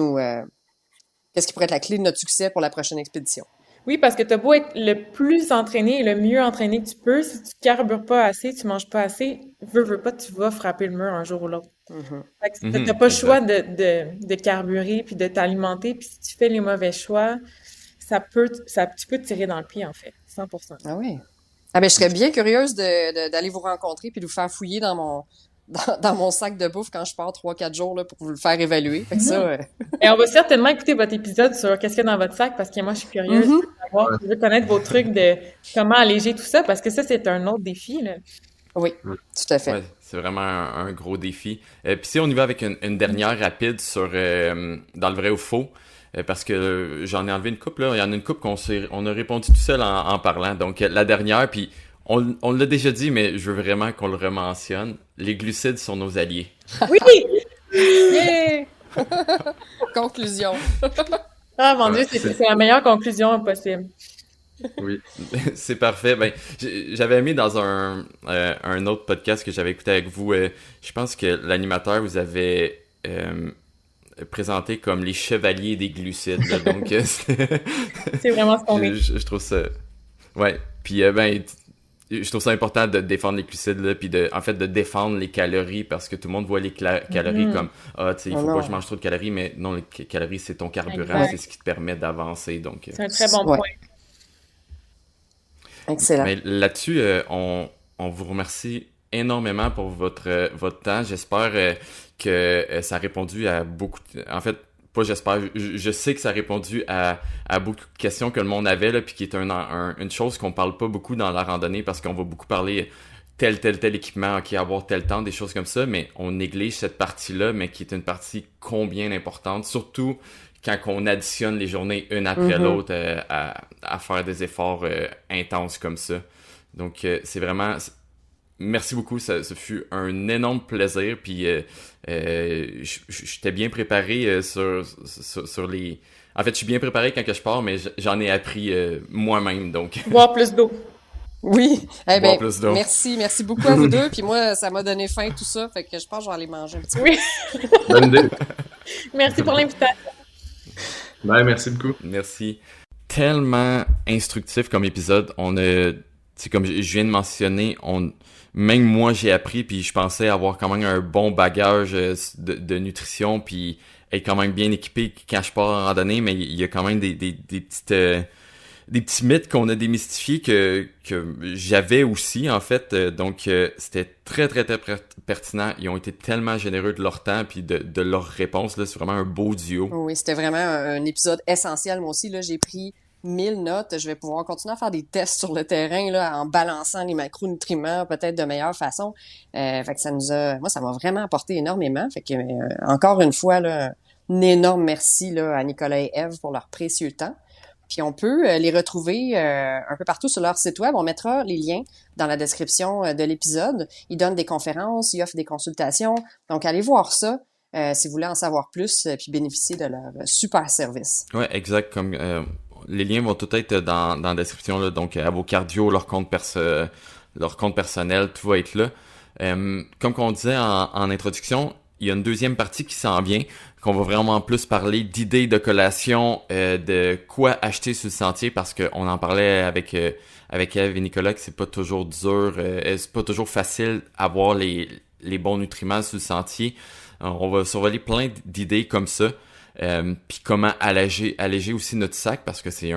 qu'est-ce qui pourrait être la clé de notre succès pour la prochaine expédition. Oui, parce que t'as beau être le plus entraîné et le mieux entraîné que tu peux, si tu carbures pas assez, tu manges pas assez, veux pas, tu vas frapper le mur un jour ou l'autre. Fait que t'as pas le choix de carburer puis de t'alimenter, puis si tu fais les mauvais choix, tu peux te tirer dans le pied, en fait, 100%. Ah oui. Ah ben, je serais bien curieuse d'aller vous rencontrer puis de vous faire fouiller dans mon sac de bouffe quand je pars 3-4 jours, là, pour vous le faire évaluer. Fait que ça... Et on va certainement écouter votre épisode sur qu'est-ce qu'il y a dans votre sac, parce que moi, je suis curieuse. savoir, je veux connaître vos trucs de comment alléger tout ça, parce que ça, c'est un autre défi, là. Oui, tout à fait. Ouais, c'est vraiment un gros défi. Puis si on y va avec une dernière rapide sur dans le vrai ou faux, parce que j'en ai enlevé une couple, là. Il y en a une couple on a répondu tout seul en parlant. Donc la dernière, puis on l'a déjà dit, mais je veux vraiment qu'on le rementionne. Les glucides sont nos alliés. Oui! Yeah! Conclusion. Ah mon Dieu, c'est la meilleure conclusion possible. Oui. C'est parfait. Ben, j'avais mis dans un autre podcast que j'avais écouté avec vous, je pense que l'animateur vous avait présenté comme les chevaliers des glucides. Là, donc, c'est vraiment ce qu'on est. Je trouve ça... Ouais. Puis, je trouve ça important de défendre les glucides, là, puis en fait, de défendre les calories, parce que tout le monde voit les calories comme, tu sais, il faut pas que je mange trop de calories, mais non, les calories, c'est ton carburant, c'est ce qui te permet d'avancer. Donc, c'est un très bon point. Excellent. Mais là-dessus, on vous remercie énormément pour votre temps. J'espère que ça a répondu à beaucoup... En fait, pas j'espère, je sais que ça a répondu à beaucoup de questions que le monde avait, là, puis qui est une chose qu'on parle pas beaucoup dans la randonnée, parce qu'on va beaucoup parler tel équipement, ok, avoir tel temps, des choses comme ça, mais on néglige cette partie-là, mais qui est une partie combien importante, surtout quand on additionne les journées une après l'autre à faire des efforts intenses comme ça. Donc, c'est vraiment... Merci beaucoup, ça fut un énorme plaisir, puis j'étais bien préparé sur les... En fait, je suis bien préparé quand que je pars, mais j'en ai appris moi-même, donc... Boire plus d'eau. Oui, eh ben, plus d'eau. Merci beaucoup à vous deux, puis moi, ça m'a donné faim tout ça, fait que je pense que je vais aller manger un petit peu. Oui. Bonne idée. Merci pour l'invitation. Ben, merci beaucoup. Merci. Tellement instructif comme épisode. On a... C'est comme je viens de mentionner, même moi j'ai appris, puis je pensais avoir quand même un bon bagage de nutrition, puis être quand même bien équipé quand je pars en randonnée, mais il y a quand même des petits mythes qu'on a démystifiés que j'avais aussi en fait. Donc c'était très pertinent. Ils ont été tellement généreux de leur temps puis de leurs réponses. Là, c'est vraiment un beau duo. Oui, c'était vraiment un épisode essentiel. Moi aussi, là, j'ai pris 1000 notes. Je vais pouvoir continuer à faire des tests sur le terrain là, en balançant les macronutriments peut-être de meilleure façon. Fait que moi, ça m'a vraiment apporté énormément. Fait que encore une fois, là, un énorme merci là, à Nicolas et Ève pour leur précieux temps. Puis on peut les retrouver un peu partout sur leur site web. On mettra les liens dans la description de l'épisode. Ils donnent des conférences, ils offrent des consultations. Donc allez voir ça si vous voulez en savoir plus puis bénéficier de leur super service. Ouais, exact. Comme les liens vont tout être dans la description là. Donc à vos cardio, leur compte personnel, tout va être là. Comme on disait en introduction, il y a une deuxième partie qui s'en vient, qu'on va vraiment plus parler d'idées de collation, de quoi acheter sur le sentier, parce qu'on en parlait avec Ève et Nicolas, que c'est pas toujours dur, c'est pas toujours facile d'avoir les bons nutriments sur le sentier. On va survoler plein d'idées comme ça, puis comment alléger aussi notre sac, parce que c'est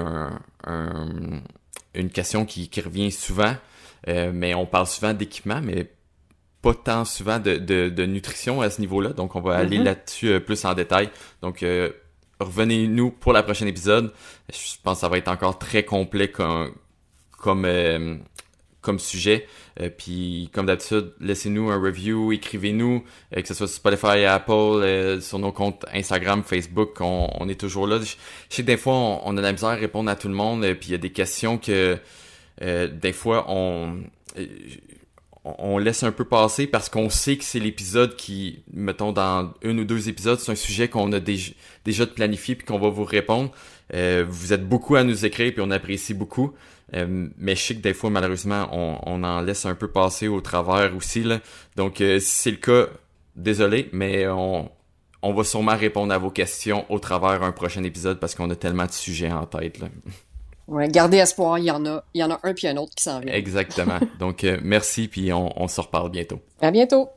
une question qui revient souvent, mais on parle souvent d'équipement, mais pas tant souvent de nutrition à ce niveau-là, donc on va aller là-dessus plus en détail. Donc, revenez-nous pour la prochaine épisode. Je pense que ça va être encore très complet comme sujet. Puis, comme d'habitude, laissez-nous un review, écrivez-nous, que ce soit sur Spotify et Apple, sur nos comptes Instagram, Facebook, on est toujours là. Je sais que des fois, on a de la misère à répondre à tout le monde, puis il y a des questions que des fois, on laisse un peu passer parce qu'on sait que c'est l'épisode qui, mettons, dans 1 ou 2 épisodes, c'est un sujet qu'on a déjà planifié puis qu'on va vous répondre. Vous êtes beaucoup à nous écrire puis on apprécie beaucoup. Mais je sais que des fois, malheureusement, on en laisse un peu passer au travers aussi, là. Donc, si c'est le cas, désolé, mais on va sûrement répondre à vos questions au travers un prochain épisode parce qu'on a tellement de sujets en tête, là. Ouais, gardez espoir, il y en a un puis un autre qui s'en vient. Exactement. Donc, merci, puis on se reparle bientôt. À bientôt!